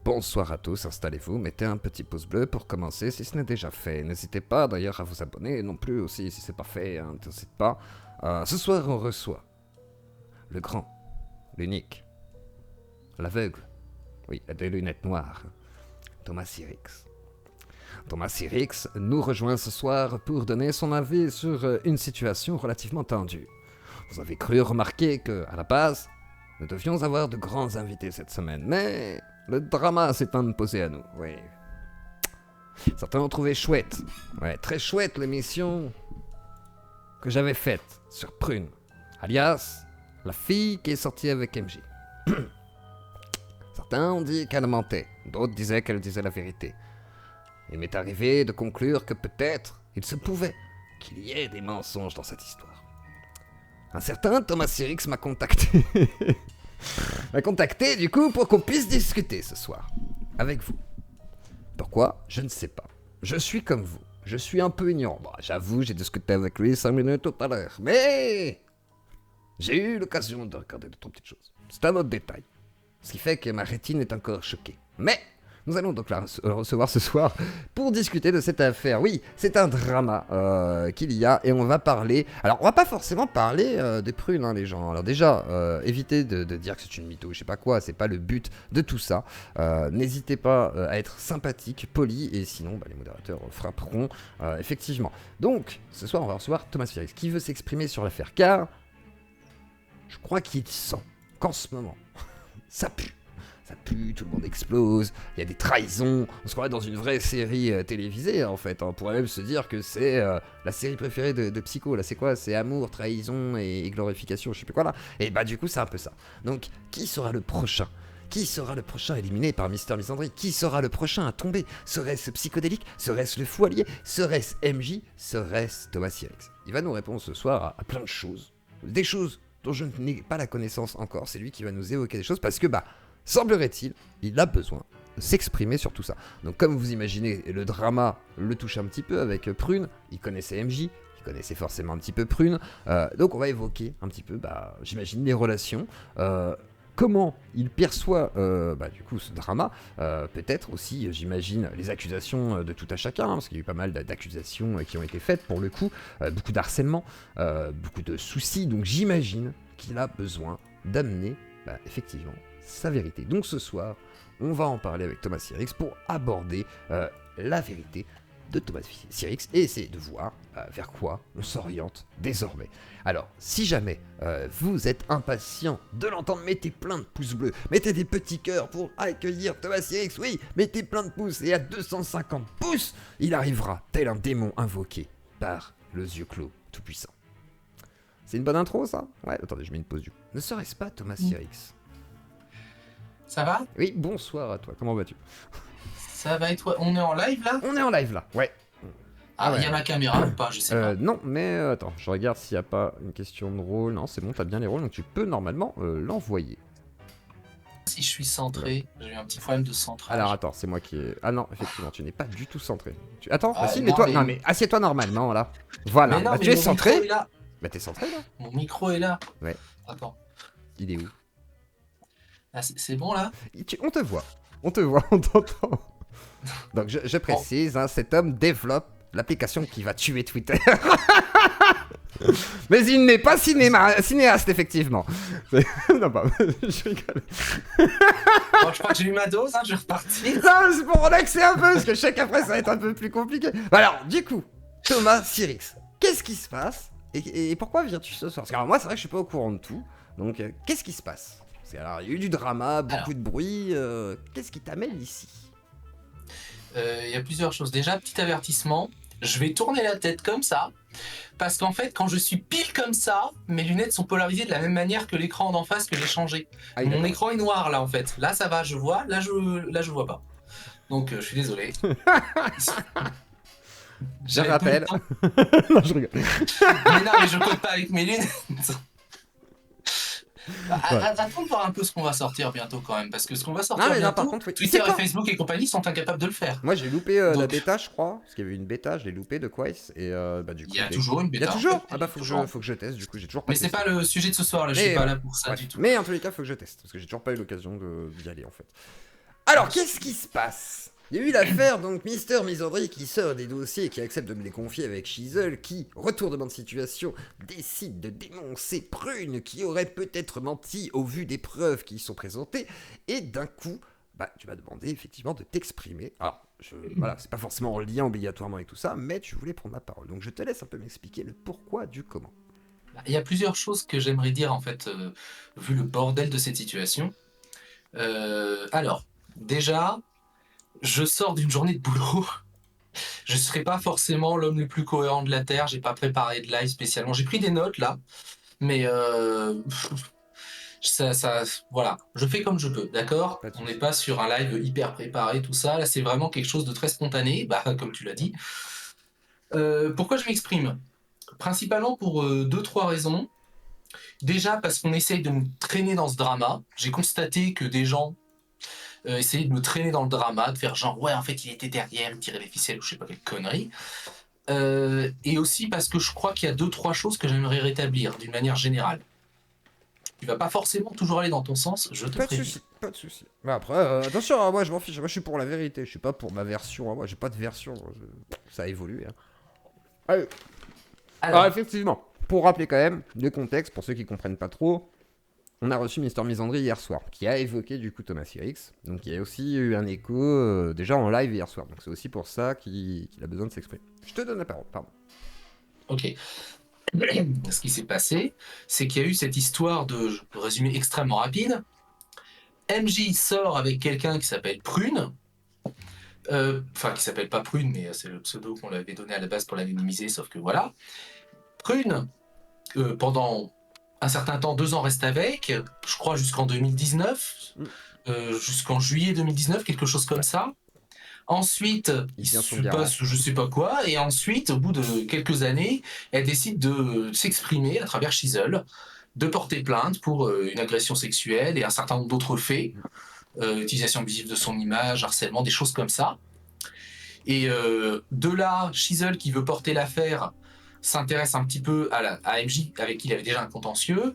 Bonsoir à tous, installez-vous, mettez un petit pouce bleu pour commencer si ce n'est déjà fait. N'hésitez pas d'ailleurs à vous abonner non plus aussi si c'est pas fait, hein, n'hésitez pas. Ce soir on reçoit le grand, l'unique, l'aveugle, oui, à des lunettes noires, Thomas Sirix. Thomas Sirix nous rejoint ce soir pour donner son avis sur une situation relativement tendue. Vous avez cru remarquer que, à la base, nous devions avoir de grands invités cette semaine, mais le drama s'est imposé à nous, oui. Certains ont trouvé chouette, ouais, très chouette l'émission que j'avais faite sur Prune, alias la fille qui est sortie avec MJ. Certains ont dit qu'elle mentait, d'autres disaient qu'elle disait la vérité. Il m'est arrivé de conclure que peut-être il se pouvait qu'il y ait des mensonges dans cette histoire. Un certain Thomas Sirix m'a contacté. M'a contacté du coup pour qu'on puisse discuter ce soir. Avec vous. Pourquoi ? Je ne sais pas. Je suis comme vous. Je suis un peu ignorant. Bon, j'avoue, j'ai discuté avec lui 5 minutes tout à l'heure. Mais j'ai eu l'occasion de regarder 2-3 petites choses. C'est un autre détail. Ce qui fait que ma rétine est encore choquée. Mais nous allons donc la recevoir ce soir pour discuter de cette affaire. Oui, c'est un drama qu'il y a et on va parler... Alors, on va pas forcément parler des prunes, hein, les gens. Alors déjà, évitez de dire que c'est une mytho, je sais pas quoi, c'est pas le but de tout ça. N'hésitez pas à être sympathique, poli, et sinon, les modérateurs frapperont, effectivement. Donc, ce soir, on va recevoir Thomas Sirix, qui veut s'exprimer sur l'affaire, car je crois qu'il sent qu'en ce moment, ça pue. Ça pue, tout le monde explose, il y a des trahisons, on se croirait dans une vraie série télévisée en fait. On pourrait même se dire que c'est la série préférée de Psycho, là c'est quoi ? C'est amour, trahison et glorification, je sais plus quoi là. Et bah du coup c'est un peu ça. Donc qui sera le prochain ? Qui sera le prochain éliminé par Mister Misandry ? Qui sera le prochain à tomber ? Serait-ce Psychodélique ? Serait-ce le Fou Allié ? Serait-ce MJ ? Serait-ce Thomas Sirix ? Il va nous répondre ce soir à plein de choses. Des choses dont je n'ai pas la connaissance encore. C'est lui qui va nous évoquer des choses parce que semblerait-il, il a besoin de s'exprimer sur tout ça. Donc comme vous imaginez, le drama le touche un petit peu avec Prune, il connaissait MJ, il connaissait forcément un petit peu Prune, donc on va évoquer un petit peu, j'imagine, les relations, comment il perçoit du coup ce drama, peut-être aussi, j'imagine, les accusations de tout à chacun, parce qu'il y a eu pas mal d'accusations qui ont été faites pour le coup, beaucoup d'harcèlement, beaucoup de soucis, donc j'imagine qu'il a besoin d'amener, effectivement, sa vérité. Donc ce soir, on va en parler avec Thomas Sirix pour aborder la vérité de Thomas Sirix et essayer de voir vers quoi on s'oriente désormais. Alors, si jamais vous êtes impatient de l'entendre, mettez plein de pouces bleus, mettez des petits cœurs pour accueillir Thomas Sirix, oui, mettez plein de pouces et à 250 pouces, il arrivera tel un démon invoqué par le yeux clos tout-puissant. C'est une bonne intro ça ? Ouais, attendez, je mets une pause du coup. Ne serait-ce pas Thomas Sirix ? Ça va ? Oui, bonsoir à toi, comment vas-tu ? Ça va et toi ? On est en live là ? On est en live là, ouais. Ah, ouais. Il y a ma caméra ou pas ? Je sais pas. Non, mais attends, je regarde s'il n'y a pas une question de rôle. Non, c'est bon, t'as bien les rôles, donc tu peux normalement l'envoyer. Si je suis centré, j'ai eu un petit problème de centrage. Alors attends, c'est moi qui ai... Ah non, effectivement, tu n'es pas du tout centré. Attends, si, non, mets-toi... mais... Non, mais assieds-toi normalement, là. Voilà, mais non, mais tu es centré. micro est là. T'es centré, là. Mon micro est là. Ouais. Attends. Il est où ? Ah, c'est bon là ? On te voit, on t'entend. Donc je précise, hein, cet homme développe l'application qui va tuer Twitter. Mais il n'est pas cinéaste, effectivement. Non, je rigole. Bon, je crois que j'ai eu ma dose, hein, je vais repartir. Non, c'est pour relaxer un peu, parce que je sais qu'après ça va être un peu plus compliqué. Alors, du coup, Thomas Sirix, qu'est-ce qui se passe et pourquoi viens-tu ce soir ? Parce que alors, moi, c'est vrai que je suis pas au courant de tout. Donc, qu'est-ce qui se passe ? Parce que, alors, il y a eu du drama, beaucoup de bruit. Qu'est-ce qui t'amène ici ? Il y a plusieurs choses. Déjà, petit avertissement, je vais tourner la tête comme ça, parce qu'en fait, quand je suis pile comme ça, mes lunettes sont polarisées de la même manière que l'écran d'en face que j'ai changé. Mon écran est noir là en fait. Là ça va, je vois. Là je vois pas. Donc je suis désolé. Je rappelle. Non, je rigole. Mais non, mais je code pas avec mes lunettes. Attends de voir un peu ce qu'on va sortir bientôt quand même, parce que ce qu'on va sortir bientôt, par contre, oui. Twitter et Facebook et compagnie sont incapables de le faire. Moi j'ai loupé la bêta, je crois, parce qu'il y avait une bêta, je l'ai loupé de Quest, et du coup... Il y a toujours une bêta. Il y a toujours ? En fait, faut que je teste, du coup j'ai toujours pas Mais c'est pas le sujet de ce soir, là, je suis pas là pour ça du tout. Mais en tous les cas, faut que je teste, parce que j'ai toujours pas eu l'occasion d'y aller en fait. Alors, qu'est-ce qui se passe? Il y a eu l'affaire, donc, Mister Misandry qui sort des dossiers et qui accepte de me les confier avec Chisel, qui, retournement de situation, décide de dénoncer Prune, qui aurait peut-être menti au vu des preuves qui y sont présentées, et d'un coup, bah, tu m'as demandé effectivement de t'exprimer. Alors, voilà, c'est pas forcément en lien obligatoirement avec tout ça, mais tu voulais prendre la parole. Donc, je te laisse un peu m'expliquer le pourquoi du comment. Il y a plusieurs choses que j'aimerais dire, en fait, vu le bordel de cette situation. Alors, déjà, je sors d'une journée de boulot. Je ne serai pas forcément l'homme le plus cohérent de la Terre. J'ai pas préparé de live spécialement. J'ai pris des notes là, mais voilà. Je fais comme je peux, d'accord? Pas de On souci. n'est pas sur un live hyper préparé, tout ça. Là, c'est vraiment quelque chose de très spontané, bah, comme tu l'as dit. Pourquoi je m'exprime? Principalement pour deux, trois raisons. Déjà parce qu'on essaye de nous traîner dans ce drama. J'ai constaté que des gens essayaient de me traîner dans le drama, de faire genre ouais en fait il était derrière, il tirait les ficelles ou je sais pas quelle connerie. Et aussi parce que je crois qu'il y a deux trois choses que j'aimerais rétablir d'une manière générale. Tu vas pas forcément toujours aller dans ton sens, je te Pas de préviens. souci, pas de souci. Mais après, attention, hein, moi je m'en fiche, moi je suis pour la vérité, je suis pas pour ma version, hein, moi j'ai pas de version, ça a évolué. Hein. Allez. Alors effectivement, pour rappeler quand même le contexte, pour ceux qui comprennent pas trop, on a reçu Mister Misandry hier soir, qui a évoqué du coup Thomas Sirix, donc il y a aussi eu un écho déjà en live hier soir, donc c'est aussi pour ça qu'il a besoin de s'exprimer. Je te donne la parole, pardon. Ok. Ce qui s'est passé, c'est qu'il y a eu cette histoire de, je peux résumer extrêmement rapide. MJ sort avec quelqu'un qui s'appelle Prune. Enfin, qui s'appelle pas Prune, mais c'est le pseudo qu'on lui avait donné à la base pour l'anonymiser, sauf que voilà. Prune, pendant un certain temps, 2 ans reste avec, je crois jusqu'en 2019, jusqu'en juillet 2019, quelque chose comme ça. Ensuite, il se passe je sais pas quoi, et ensuite, au bout de quelques années, elle décide de s'exprimer à travers Chisel, de porter plainte pour une agression sexuelle et un certain nombre d'autres faits, utilisation abusive de son image, harcèlement, des choses comme ça. Et de là, Chisel qui veut porter l'affaire s'intéresse un petit peu à MJ, avec qui il avait déjà un contentieux.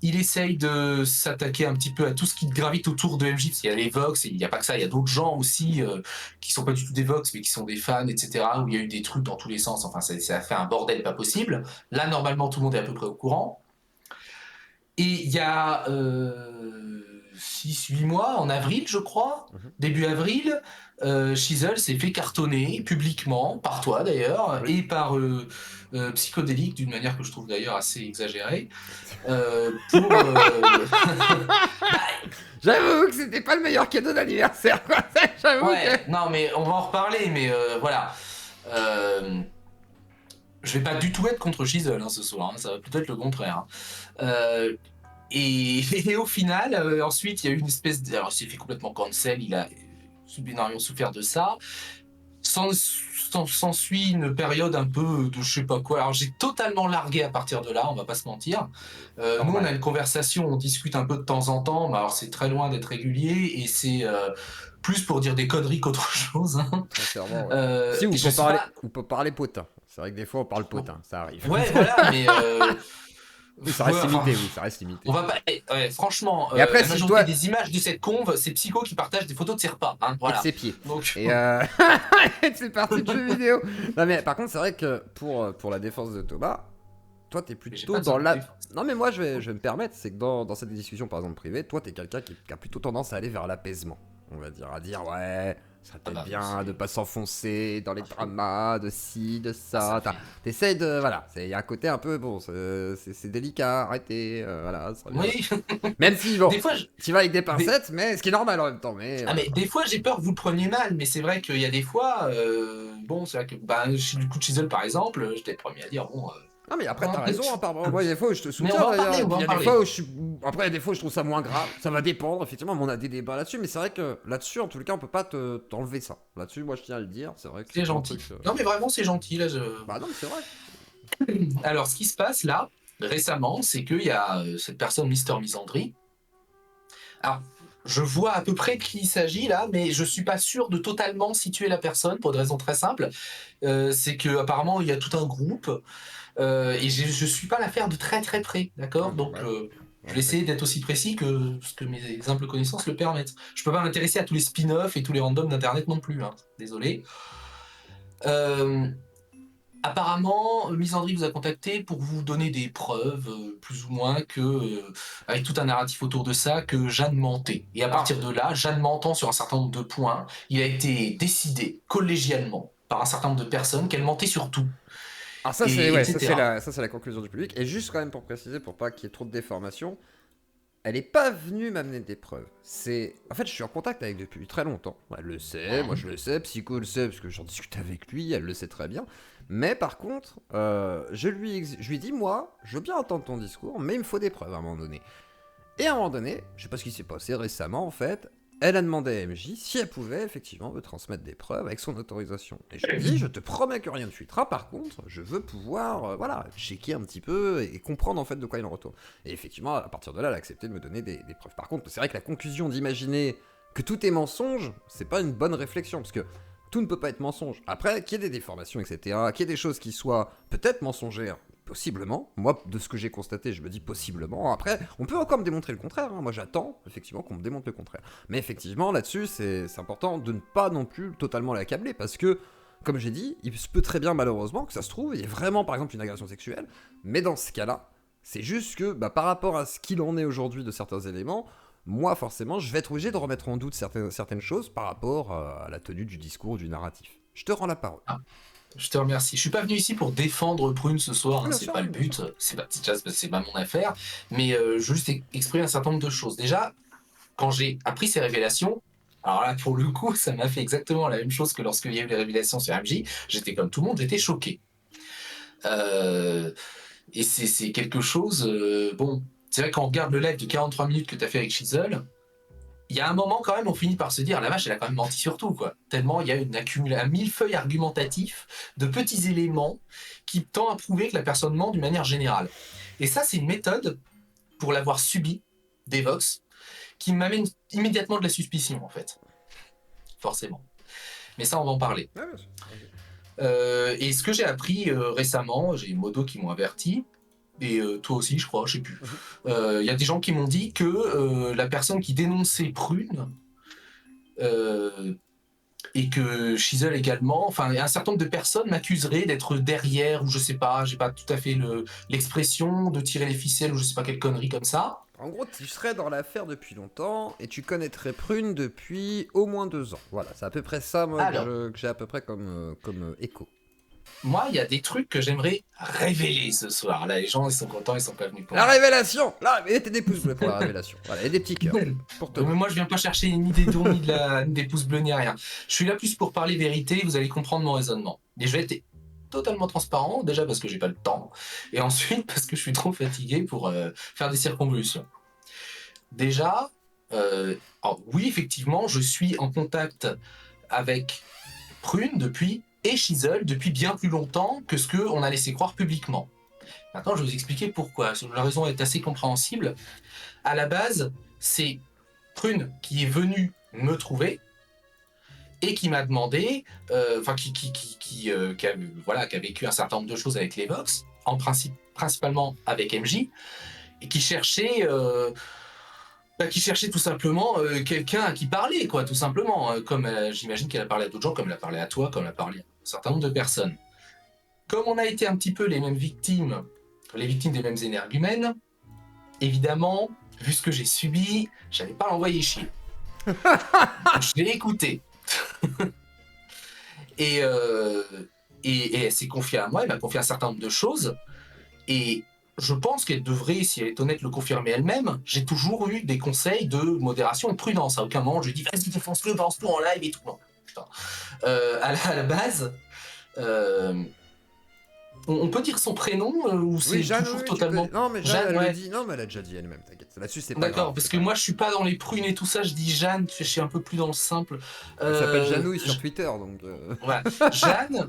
Il essaye de s'attaquer un petit peu à tout ce qui gravite autour de MJ, parce qu'il y a les Vox, et il n'y a pas que ça, il y a d'autres gens aussi qui sont pas du tout des Vox, mais qui sont des fans, etc., où il y a eu des trucs dans tous les sens, enfin ça a fait un bordel pas possible. Là, normalement, tout le monde est à peu près au courant. Et il y a 6-8 mois, en avril, je crois, début avril, Chisel s'est fait cartonner publiquement, par toi d'ailleurs, et par Psychodélique, d'une manière que je trouve d'ailleurs assez exagérée, pour... J'avoue que c'était pas le meilleur cadeau d'anniversaire, quoi. J'avoue ouais, que... non mais on va en reparler, mais voilà. Je vais pas du tout être contre Chisel ce soir, hein, ça va plutôt être le contraire. Et au final, ensuite, il y a eu une espèce de... Alors, il s'est fait complètement cancel, il a énormément souffert de ça. S'ensuit une période un peu de je sais pas quoi. Alors, j'ai totalement largué à partir de là, on va pas se mentir. Nous, on a une conversation, on discute un peu de temps en temps, mais alors c'est très loin d'être régulier, et c'est plus pour dire des conneries qu'autre chose. Hein. Sincèrement, ouais. Si, on peut parler potin. C'est vrai que des fois, on parle potin, ça arrive. Ouais, voilà, mais... Oui, ça reste limité, oui, ça reste limité. On va pas. Ouais, franchement, et après, la majorité des images de cette conve, c'est Psycho qui partage des photos de ses repas. Hein, voilà. Et de ses pieds. Donc... Et c'est parti de jeu vidéo. Non, mais par contre, c'est vrai que pour la défense de Thomas, toi, t'es plutôt dans la. Non, mais moi, je vais me permettre, c'est que dans cette discussion, par exemple, privée, toi, t'es quelqu'un qui a plutôt tendance à aller vers l'apaisement. On va dire, ouais, ça serait peut-être bien de pas s'enfoncer dans les dramas, de ci, de ça. T'essayes de. Voilà, il y a un côté un peu, bon, c'est délicat, arrêtez, voilà. Oui. Même si, bon, tu vas avec des pincettes, mais ce qui est normal en même temps. Mais des fois, j'ai peur que vous le preniez mal, mais c'est vrai qu'il y a des fois, bon, c'est vrai que, du coup, Chisel, par exemple, j'étais le premier à dire, bon. Non mais après t'as raison, hein, moi il y a des fois où je te soutiens d'ailleurs, il y a des fois où après il y a des fois où je trouve ça moins grave, ça va dépendre, effectivement, mais on a des débats là-dessus, mais c'est vrai que là-dessus en tout cas on peut pas t'enlever ça, là-dessus moi je tiens à le dire, c'est vrai que c'est gentil, non mais vraiment c'est gentil là, Bah non mais c'est vrai. Alors ce qui se passe là, récemment, c'est qu'il y a cette personne Mister Misandry, alors je vois à peu près de qui il s'agit là, mais je suis pas sûr de totalement situer la personne pour une raison très simple, c'est que apparemment il y a tout un groupe, et je suis pas l'affaire de très très près, d'accord, donc Je vais essayer d'être aussi précis que ce que mes simples connaissances le permettent. Je peux pas m'intéresser à tous les spin-offs et tous les randoms d'internet non plus, hein. Désolé. Euh, Apparemment, Misandry vous a contacté pour vous donner des preuves, plus ou moins, avec tout un narratif autour de ça, que Jeanne mentait. Et à partir de là, Jeanne mentant sur un certain nombre de points, il a été décidé collégialement par un certain nombre de personnes qu'elle mentait sur tout, Alors ça c'est et ouais, etc. ça c'est la conclusion du public. Et juste quand même pour préciser, pour pas qu'il y ait trop de déformations, elle est pas venue m'amener des preuves. En fait, je suis en contact avec depuis très longtemps. Elle le sait, moi je le sais, Psycho le sait parce que j'en discute avec lui, elle le sait très bien. Mais par contre, je lui dis, moi, je veux bien entendre ton discours, mais il me faut des preuves à un moment donné. Et à un moment donné, je sais pas ce qui s'est passé récemment en fait, elle a demandé à MJ si elle pouvait effectivement me transmettre des preuves avec son autorisation. Et je lui ai dit, je te promets que rien ne fuitera, par contre, je veux pouvoir, voilà, checker un petit peu et comprendre en fait de quoi il en retourne. Et effectivement, à partir de là, elle a accepté de me donner des preuves. Par contre, c'est vrai que la conclusion d'imaginer que tout est mensonge, c'est pas une bonne réflexion, parce que tout ne peut pas être mensonge. Après, qu'il y ait des déformations, etc., qu'il y ait des choses qui soient peut-être mensongères, possiblement. Moi, de ce que j'ai constaté, je me dis possiblement. Après, on peut encore me démontrer le contraire, hein. Moi, j'attends, effectivement, qu'on me démontre le contraire. Mais effectivement, là-dessus, c'est important de ne pas non plus totalement l'accabler, parce que, comme j'ai dit, il se peut très bien, malheureusement, que ça se trouve, il y ait vraiment, par exemple, une agression sexuelle, mais dans ce cas-là, c'est juste que, par rapport à ce qu'il en est aujourd'hui de certains éléments, moi, forcément, je vais être obligé de remettre en doute certaines choses par rapport à la tenue du discours, du narratif. Je te rends la parole. Ah, je te remercie. Je suis pas venu ici pour défendre Prune ce soir, hein, Bien c'est sûr, pas le bien but, sûr. c'est pas mon affaire, mais je veux juste exprimer un certain nombre de choses. Déjà, quand j'ai appris ces révélations, alors là, pour le coup, ça m'a fait exactement la même chose que lorsqu'il y a eu les révélations sur MJ. J'étais comme tout le monde, j'étais choqué. Euh, et c'est quelque chose. Bon, c'est vrai, quand on regarde le live de 43 minutes que tu as fait avec Shizzle, il y a un moment quand même, on finit par se dire, la vache, elle a quand même menti sur tout, quoi. Tellement il y a un millefeuille argumentatif de petits éléments qui tend à prouver que la personne ment d'une manière générale. Et ça, c'est une méthode, pour l'avoir subi, d'Evox, qui m'amène immédiatement de la suspicion, en fait. Forcément. Mais ça, on va en parler. Ouais, bien sûr. Et ce que j'ai appris récemment, j'ai Modo qui m'ont averti, et toi aussi, je crois, je sais plus. Il y a des gens qui m'ont dit que la personne qui dénonçait Prune, et que Shizzle également, enfin, un certain nombre de personnes m'accuseraient d'être derrière, ou je sais pas, j'ai pas tout à fait l'expression, de tirer les ficelles, ou je sais pas quelle connerie comme ça. En gros, tu serais dans l'affaire depuis longtemps et tu connaîtrais Prune depuis au moins 2 ans. Voilà, c'est à peu près ça, moi, Alors, que j'ai à peu près comme écho. moi, il y a des trucs que j'aimerais révéler ce soir. Là, les gens, ils sont contents, ils sont pas venus pour La rien. révélation. Là, mettez des pouces bleus pour la révélation. Voilà, et des petits cœurs. Pour te Mais moi, je viens pas chercher ni des dons, ni des pouces bleus, ni rien. Je suis là plus pour parler vérité, vous allez comprendre mon raisonnement. Et je vais être totalement transparent, déjà parce que j'ai pas le temps, et ensuite parce que je suis trop fatigué pour faire des circonvolutions. Déjà, alors oui, effectivement, je suis en contact avec Prune depuis, et Shizzle depuis bien plus longtemps que ce qu'on a laissé croire publiquement. Maintenant, je vais vous expliquer pourquoi. La raison est assez compréhensible. À la base, c'est Prune qui est venue me trouver et qui m'a demandé, enfin qui a vécu un certain nombre de choses avec les Vox, en principe principalement avec MJ, et qui cherchait tout simplement quelqu'un à qui parler, quoi, tout simplement. Comme j'imagine qu'elle a parlé à d'autres gens, comme elle a parlé à toi, comme elle a parlé à un certain nombre de personnes. Comme on a été un petit peu les victimes des mêmes énergumènes, évidemment, vu ce que j'ai subi, j'allais pas l'envoyer chier. Je l'ai écouté. et, euh, et elle s'est confiée à moi, elle m'a confié un certain nombre de choses. Et je pense qu'elle devrait, si elle est honnête, le confirmer elle-même. J'ai toujours eu des conseils de modération et de prudence. À aucun moment, je lui dis vas-y, défonce-le, balance-le en live et tout. Non, putain. À la base, euh, on peut dire son prénom ou c'est Oui, Jeanne, toujours oui, tu totalement. peux. Non, mais Jeanne, Jeanne, elle le ouais. dit. Non, mais elle a déjà dit elle-même, t'inquiète. Là-dessus, c'est pas grave. D'accord, parce que moi je suis pas dans les prunes et tout ça, je dis Jeanne, je suis un peu plus dans le simple. Elle s'appelle Euh, Janouille sur Twitter, donc. voilà. Jeanne,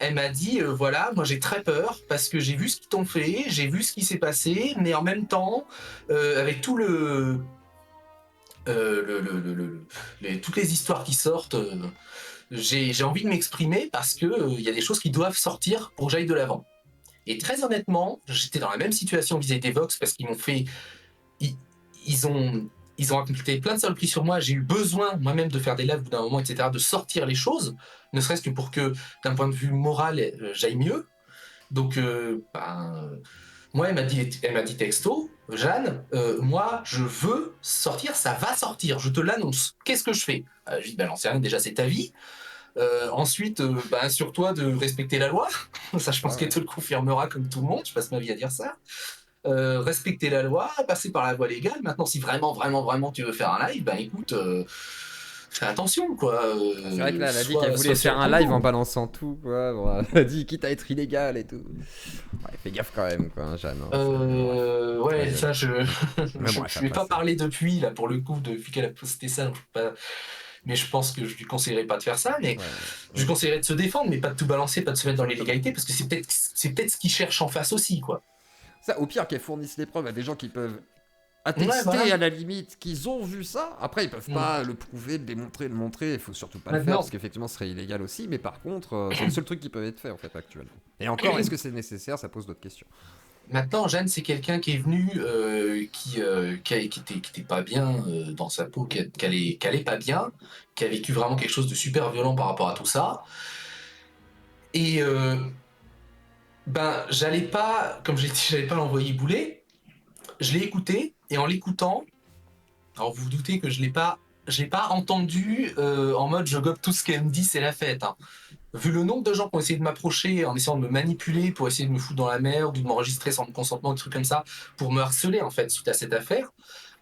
elle m'a dit voilà, moi j'ai très peur parce que j'ai vu ce qu'ils t'ont fait, j'ai vu ce qui s'est passé, mais en même temps, avec tout toutes les histoires qui sortent, j'ai envie de m'exprimer parce que il y a des choses qui doivent sortir pour que j'aille de l'avant. Et très honnêtement, j'étais dans la même situation vis-à-vis des Vox parce qu'ils m'ont fait ils, ils ont ils ont raconté plein de saloperies sur moi. J'ai eu besoin moi-même de faire des lives au bout d'un moment, etc., de sortir les choses, ne serait-ce que pour que, d'un point de vue moral, j'aille mieux. Donc, moi, elle m'a dit texto, Jeanne, moi, je veux sortir, ça va sortir, je te l'annonce. Qu'est-ce que je fais? Je lui dis, ben, j'en sais rien, déjà, c'est ta vie. Ensuite, sur toi de respecter la loi. Ça, je pense qu'elle te le confirmera comme tout le monde. Je passe ma vie à dire ça. Respecter la loi, passer par la voie légale. Maintenant, si vraiment, vraiment, vraiment tu veux faire un live, ben écoute, fais attention, quoi. C'est vrai que là, elle a dit qu'elle voulait faire un live en balançant tout, quoi. Bon, elle a dit quitte à être illégal et tout. Ouais, fais gaffe quand même, quoi, Jeanne. Ouais, ça, je bon, je vais pas parler depuis, là, pour le coup, depuis qu'elle a posté ça. Donc pas... Mais je pense que je lui conseillerais pas de faire ça, mais je lui conseillerais de se défendre, mais pas de tout balancer, pas de se mettre dans l'illégalité, parce que c'est peut-être ce qu'il cherche en face aussi, quoi. Ça, au pire, qu'elle fournisse les preuves à des gens qui peuvent attester à la limite qu'ils ont vu ça. Après, ils peuvent pas le prouver, le montrer. Il faut surtout pas le faire parce qu'effectivement, ce serait illégal aussi. Mais par contre, c'est le seul truc qui peut être fait en fait actuellement. Et encore, est-ce que c'est nécessaire? Ça pose d'autres questions. Maintenant, Jeanne, c'est quelqu'un qui est venu, qui était pas bien dans sa peau, qui allait pas bien, qui a vécu vraiment quelque chose de super violent par rapport à tout ça. Et j'allais pas, comme j'ai dit, j'allais pas l'envoyer bouler. Je l'ai écouté, et en l'écoutant, alors vous vous doutez que je l'ai pas entendu en mode je gobe tout ce qu'elle me dit, c'est la fête. Hein. Vu le nombre de gens qui ont essayé de m'approcher en essayant de me manipuler pour essayer de me foutre dans la merde ou de m'enregistrer sans mon consentement, des trucs comme ça, pour me harceler en fait suite à cette affaire.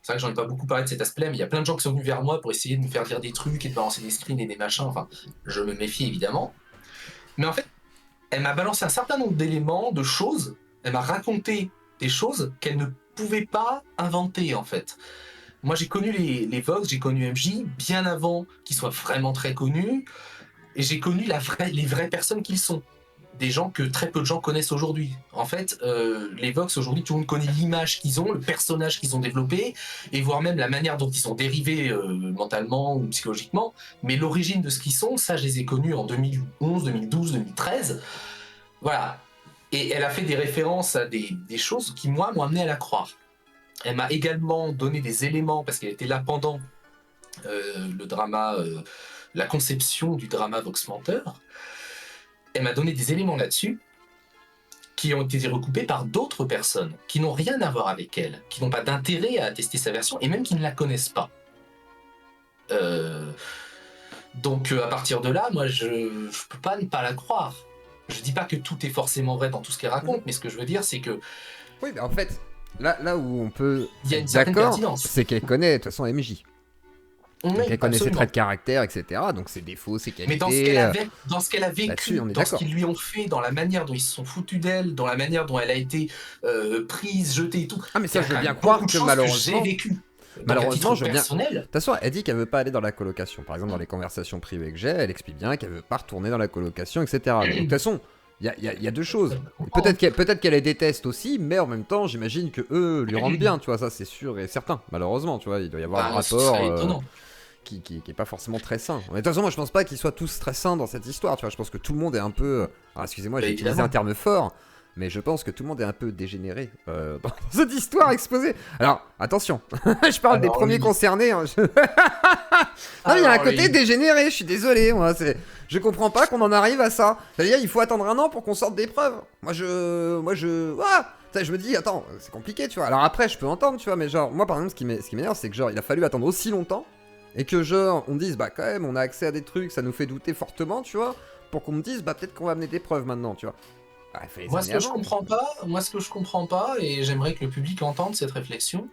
C'est vrai que j'en ai pas beaucoup parlé de cet aspect-là, mais il y a plein de gens qui sont venus vers moi pour essayer de me faire dire des trucs et de balancer des screens et des machins. Enfin, je me méfie évidemment. Mais en fait, elle m'a balancé un certain nombre d'éléments, de choses. Elle m'a raconté des choses qu'elle ne pouvait pas inventer en fait. Moi, j'ai connu les Vox, j'ai connu MJ bien avant qu'ils soient vraiment très connus. Et j'ai connu les vraies personnes qu'ils sont. Des gens que très peu de gens connaissent aujourd'hui. En fait, les Vox, aujourd'hui, tout le monde connaît l'image qu'ils ont, le personnage qu'ils ont développé, et voire même la manière dont ils sont dérivés mentalement ou psychologiquement. Mais l'origine de ce qu'ils sont, ça, je les ai connus en 2011, 2012, 2013. Voilà. Et elle a fait des références à des choses qui, moi, m'ont amené à la croire. Elle m'a également donné des éléments, parce qu'elle était là pendant le drama... la conception du drama Vox Menteur, elle m'a donné des éléments là-dessus qui ont été recoupés par d'autres personnes qui n'ont rien à voir avec elle, qui n'ont pas d'intérêt à attester sa version et même qui ne la connaissent pas. Donc à partir de là, moi je peux pas ne pas la croire. Je dis pas que tout est forcément vrai dans tout ce qu'elle raconte, mais ce que je veux dire c'est que... Oui, mais en fait, là où on peut il y a une certaine pertinence. C'est qu'elle connaît de toute façon MJ. Oui, elle connaît ses traits de caractère, etc. Donc ses défauts, ses qualités. Mais dans ce qu'elle a vécu, dans ce qu'ils lui ont fait, dans la manière dont ils se sont foutus d'elle, dans la manière dont elle a été prise, jetée et tout. Ah mais ça, je veux bien croire que malheureusement... j'ai vécu. Malheureusement, je veux bien... De toute façon, elle dit qu'elle veut pas aller dans la colocation. Par exemple, dans les conversations privées que j'ai, elle explique bien qu'elle veut pas retourner dans la colocation, etc. Donc, de toute façon, il y a deux choses. Peut-être qu'elle les déteste aussi, mais en même temps, j'imagine que eux lui rendent bien, tu vois, ça c'est sûr et certain. Malheureusement, tu vois, il doit y avoir un rapport... Qui est pas forcément très sain. Mais de toute façon, moi je pense pas qu'ils soient tous très sains dans cette histoire, tu vois. Je pense que tout le monde est un peu... Alors excusez-moi, j'ai utilisé un terme fort, mais je pense que tout le monde est un peu dégénéré dans cette histoire exposée. Alors, attention, je parle des premiers concernés. Hein. Non, mais il y a un côté dégénéré, je suis désolé. Moi, je comprends pas qu'on en arrive à ça. C'est-à-dire, il faut attendre un an pour qu'on sorte des preuves. Moi, je me dis, attends, c'est compliqué, tu vois. Alors après, je peux entendre, tu vois, mais genre, moi par exemple, ce qui m'énerve, c'est que genre, il a fallu attendre aussi longtemps. Et que genre, on dise, bah quand même, on a accès à des trucs, ça nous fait douter fortement, tu vois, pour qu'on me dise, bah peut-être qu'on va amener des preuves maintenant, tu vois. Ah, moi, ce que je comprends pas, et j'aimerais que le public entende cette réflexion,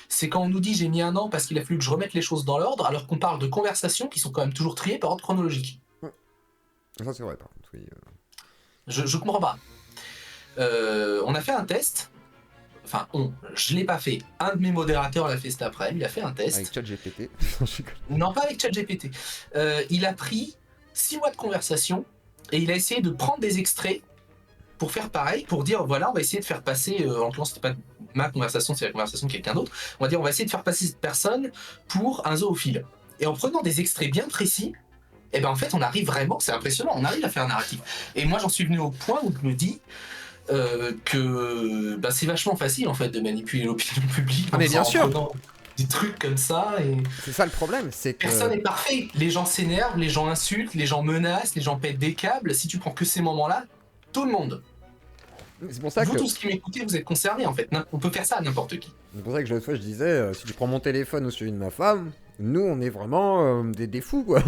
c'est quand on nous dit j'ai mis un an parce qu'il a fallu que je remette les choses dans l'ordre, alors qu'on parle de conversations qui sont quand même toujours triées par ordre chronologique. Ça c'est vrai, par contre, oui. Je comprends pas. On a fait un test. Enfin, je l'ai pas fait. Un de mes modérateurs l'a fait cet après-midi, il a fait un test. Avec ChatGPT. Non, pas avec ChatGPT. Il a pris 6 mois de conversation et il a essayé de prendre des extraits pour faire pareil, pour dire voilà, on va essayer de faire passer, en l'occurrence c'était pas ma conversation, c'est la conversation de quelqu'un d'autre, on va dire on va essayer de faire passer cette personne pour un zoophile. Et en prenant des extraits bien précis, et ben en fait on arrive vraiment, c'est impressionnant, on arrive à faire un narratif. Et moi j'en suis venu au point où je me dis, que c'est vachement facile en fait de manipuler l'opinion publique mais bien sûr, des trucs comme ça. Et c'est ça le problème, c'est que personne n'est parfait. Les gens s'énervent, les gens insultent, les gens menacent, les gens pètent des câbles. Si tu prends que ces moments-là, tout le monde. C'est pour ça vous que... tous qui m'écoutez, vous êtes concernés en fait. On peut faire ça à n'importe qui. C'est pour ça que l'autre fois je disais, si tu prends mon téléphone ou celui de ma femme, nous on est vraiment des fous quoi.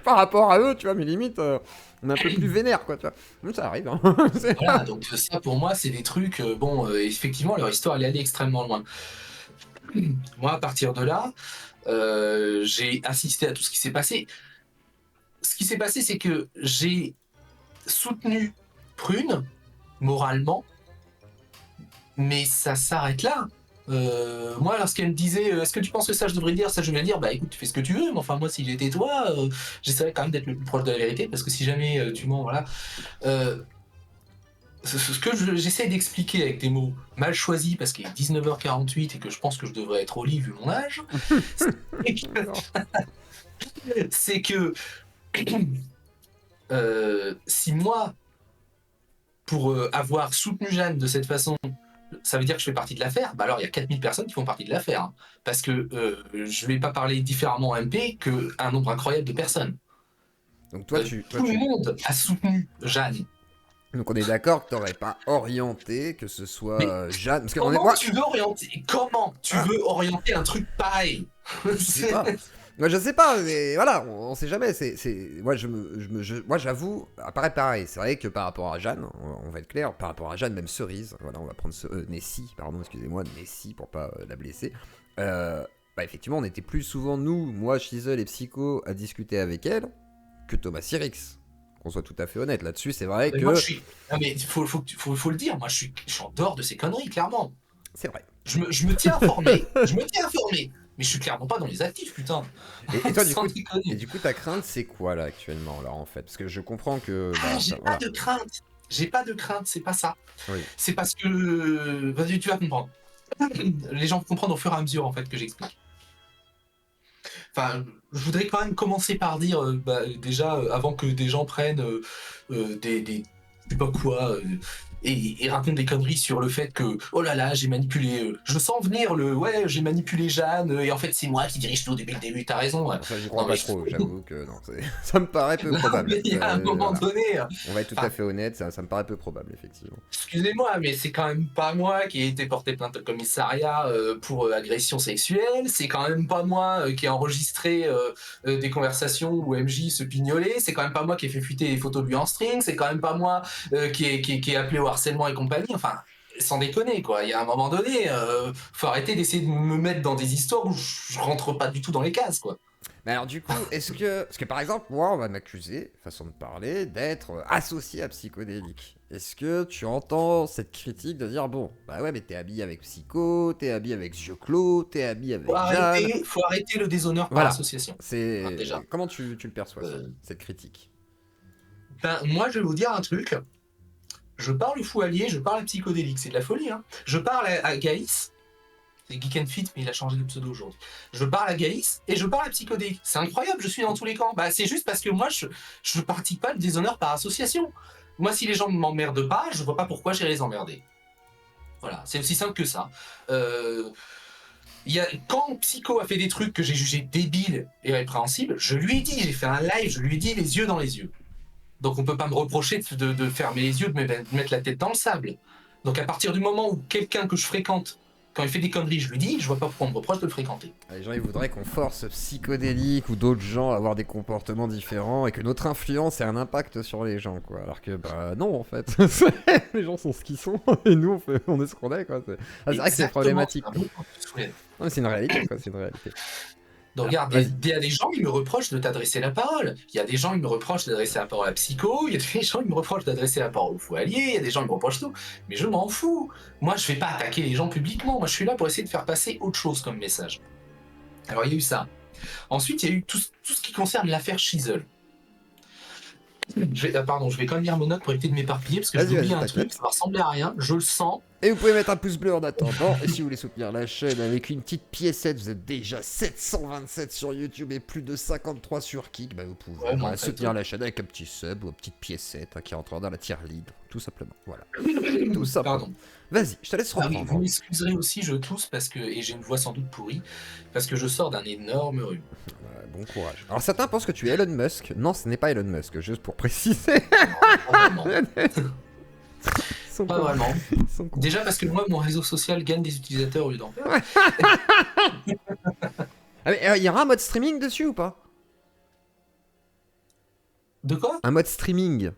Par rapport à eux, tu vois, mais limite, on est un peu plus vénère quoi, tu vois. Donc ça arrive. Hein. Voilà, donc ça pour moi c'est des trucs, effectivement leur histoire elle est allée extrêmement loin. Moi à partir de là, j'ai assisté à tout ce qui s'est passé. Ce qui s'est passé c'est que j'ai soutenu Prune, moralement, mais ça s'arrête là. Moi, lorsqu'elle me disait est-ce que tu penses que ça je devrais dire ça, je vais dire bah écoute, tu fais ce que tu veux, mais enfin moi si j'étais toi, j'essaierais quand même d'être le plus proche de la vérité, parce que si jamais tu mens, voilà. Ce que j'essaie d'expliquer avec des mots mal choisis, parce qu'il est 19h48 et que je pense que je devrais être au lit vu mon âge, c'est que si moi, pour avoir soutenu Jeanne de cette façon, ça veut dire que je fais partie de l'affaire, bah alors il y a 4000 personnes qui font partie de l'affaire. Hein, parce que je vais pas parler différemment en MP qu'un nombre incroyable de personnes. Donc tout le monde a soutenu Jeanne. Donc on est d'accord que t'aurais pas orienté, que ce soit Jeanne... Parce que tu veux orienter un truc pareil? Moi je sais pas, mais voilà, on sait jamais. Moi j'avoue, apparaît pareil. C'est vrai que par rapport à Jeanne, on va être clair, par rapport à Jeanne, même Cerise, voilà, on va prendre Nessie, pardon, excusez-moi, Nessie pour pas la blesser. Effectivement, on était plus souvent moi, Shizel et Psycho, à discuter avec elle que Thomas Sirix. Qu'on soit tout à fait honnête là-dessus, c'est vrai que. Moi, non mais faut le dire, moi je suis en dehors de ces conneries, clairement. C'est vrai. Je me tiens informé, mais je suis clairement pas dans les actifs, putain. Et toi, du coup, ta crainte, c'est quoi, là, actuellement, là, en fait? Parce que je comprends que... pas de crainte. J'ai pas de crainte, c'est pas ça. Oui. C'est parce que... Vas-y, tu vas comprendre. Les gens vont comprendre au fur et à mesure, en fait, que j'explique. Enfin, je voudrais quand même commencer par dire, déjà, avant que des gens prennent des je sais pas quoi... et raconte des conneries sur le fait que oh là là j'ai manipulé, je sens venir j'ai manipulé Jeanne et en fait c'est moi qui dirige tout depuis le début, t'as raison. Ça j'y crois pas trop, j'avoue que non, ça me paraît peu probable. Mais il y a un moment donné, on va être tout à fait honnête, ça me paraît peu probable effectivement. Excusez-moi, mais c'est quand même pas moi qui ai été porté plainte au commissariat pour agression sexuelle, c'est quand même pas moi qui ai enregistré des conversations où MJ se pignolait, c'est quand même pas moi qui ai fait fuiter les photos de lui en string, c'est quand même pas moi qui ai appelé au harcèlement et compagnie, enfin, sans déconner, quoi. Il y a un moment donné, faut arrêter d'essayer de me mettre dans des histoires où je rentre pas du tout dans les cases, quoi. Mais alors du coup, est-ce que... Parce que par exemple, moi, on va m'accuser, façon de parler, d'être associé à Psychodélique. Est-ce que tu entends cette critique de dire, bon, bah ouais, mais t'es habillé avec Psycho, t'es habillé avec Zioclo, t'es habillé avec Jeanne... Faut arrêter le déshonneur par association. Déjà. Comment tu le perçois, cette critique? Moi, je vais vous dire un truc. Je parle au fou allié, je parle à Psychodélique, c'est de la folie, hein. Je parle à Gaïs, c'est Geek and Fit, mais il a changé de pseudo aujourd'hui. Je parle à Gaïs et je parle à Psychodélique. C'est incroyable, je suis dans tous les camps. C'est juste parce que moi, je pratique pas le déshonneur par association. Moi, si les gens ne m'emmerdent pas, je vois pas pourquoi j'irais les emmerder. Voilà, c'est aussi simple que ça. Quand Psycho a fait des trucs que j'ai jugés débiles et répréhensibles, je lui ai dit, j'ai fait un live, je lui ai dit les yeux dans les yeux. Donc on peut pas me reprocher de fermer les yeux, de mettre la tête dans le sable. Donc à partir du moment où quelqu'un que je fréquente, quand il fait des conneries, je lui dis, je vois pas pourquoi on me reproche de le fréquenter. Les gens ils voudraient qu'on force Psychodélique ou d'autres gens à avoir des comportements différents et que notre influence ait un impact sur les gens, quoi. Alors que non en fait, les gens sont ce qu'ils sont et nous on est ce qu'on est, quoi. C'est vrai que c'est problématique. Non, c'est une réalité, quoi. C'est une réalité. Donc regarde, il y a des gens qui me reprochent de t'adresser la parole. Il y a des gens qui me reprochent d'adresser la parole à Psycho. Il y a des gens qui me reprochent d'adresser la parole au fou allié. Il y a des gens qui me reprochent tout. Mais je m'en fous. Moi, je vais pas attaquer les gens publiquement. Moi, je suis là pour essayer de faire passer autre chose comme message. Alors, il y a eu ça. Ensuite, il y a eu tout ce qui concerne l'affaire Shizel. Je vais quand même lire mes notes pour éviter de m'éparpiller parce que je vais oublier un truc. Ça va ressembler à rien. Je le sens. Et vous pouvez mettre un pouce bleu en attendant. Et si vous voulez soutenir la chaîne avec une petite piécette, vous êtes déjà 727 sur YouTube et plus de 53 sur Kick. Bah, vous pouvez soutenir la chaîne avec un petit sub ou une petite piécette qui rentre dans la tier lead. Tout simplement. Voilà. Tout simplement. Pardon. Vas-y, je te laisse reprendre. Vous m'excuserez aussi, je tousse parce que, et j'ai une voix sans doute pourrie, parce que je sors d'un énorme rhume. Ouais, bon courage. Alors certains pensent que tu es Elon Musk. Non, ce n'est pas Elon Musk, juste pour préciser. Non, pas vraiment. Déjà parce que moi, mon réseau social gagne des utilisateurs au lieu d'en perdre. Il y aura un mode streaming dessus ou pas? De quoi? Un mode streaming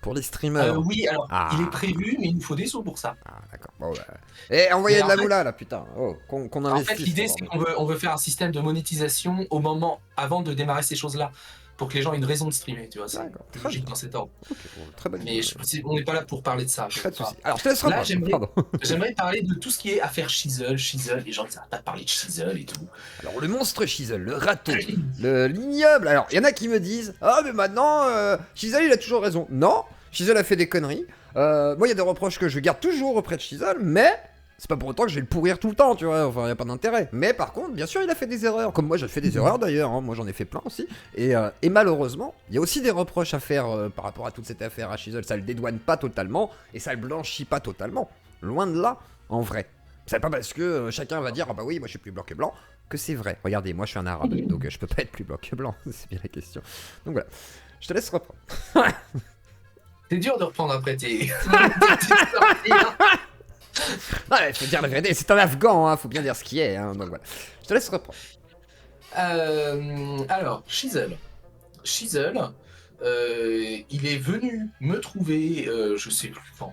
pour les streamers. Oui, alors il est prévu, mais il nous faut des sous pour ça. Ah d'accord. Bon, bah. Et envoyez de la moula là, putain. Oh, qu'on investisse. En fait, l'idée c'est qu'on veut faire un système de monétisation au moment avant de démarrer ces choses-là, pour que les gens aient une raison de streamer, tu vois, c'est logique dans cet ordre. Okay, bon, très bonne mais on n'est pas là pour parler de ça. Pas de soucis. Alors je te laisse reprendre. J'aimerais parler de tout ce qui est affaire Shizzle, les gens n'arrêtent pas de parler de Shizzle et tout. Alors le monstre Shizzle, le râteau, l'ignoble. Alors il y en a qui me disent ah mais maintenant Shizzle il a toujours raison. Non, Shizzle a fait des conneries. Moi il y a des reproches que je garde toujours auprès de Shizzle, mais c'est pas pour autant que je vais le pourrir tout le temps, tu vois, enfin y a pas d'intérêt. Mais par contre, bien sûr, il a fait des erreurs, comme moi j'ai fait des erreurs d'ailleurs, hein. Moi j'en ai fait plein aussi. Et malheureusement, il y a aussi des reproches à faire par rapport à toute cette affaire à Shizzle. Ça le dédouane pas totalement, et ça le blanchit pas totalement. Loin de là, en vrai. C'est pas parce que chacun va dire, ah bah oui, moi je suis plus blanc que blanc, que c'est vrai. Regardez, moi je suis un arabe, donc je peux pas être plus blanc que blanc, c'est bien la question. Donc voilà, je te laisse reprendre. C'est dur de reprendre après tes... Ouais, faut dire la vérité, c'est un Afghan, hein, faut bien dire ce qui est, hein, donc voilà. Je te laisse reprendre. Alors, Shizzle, il est venu me trouver, je sais plus quand,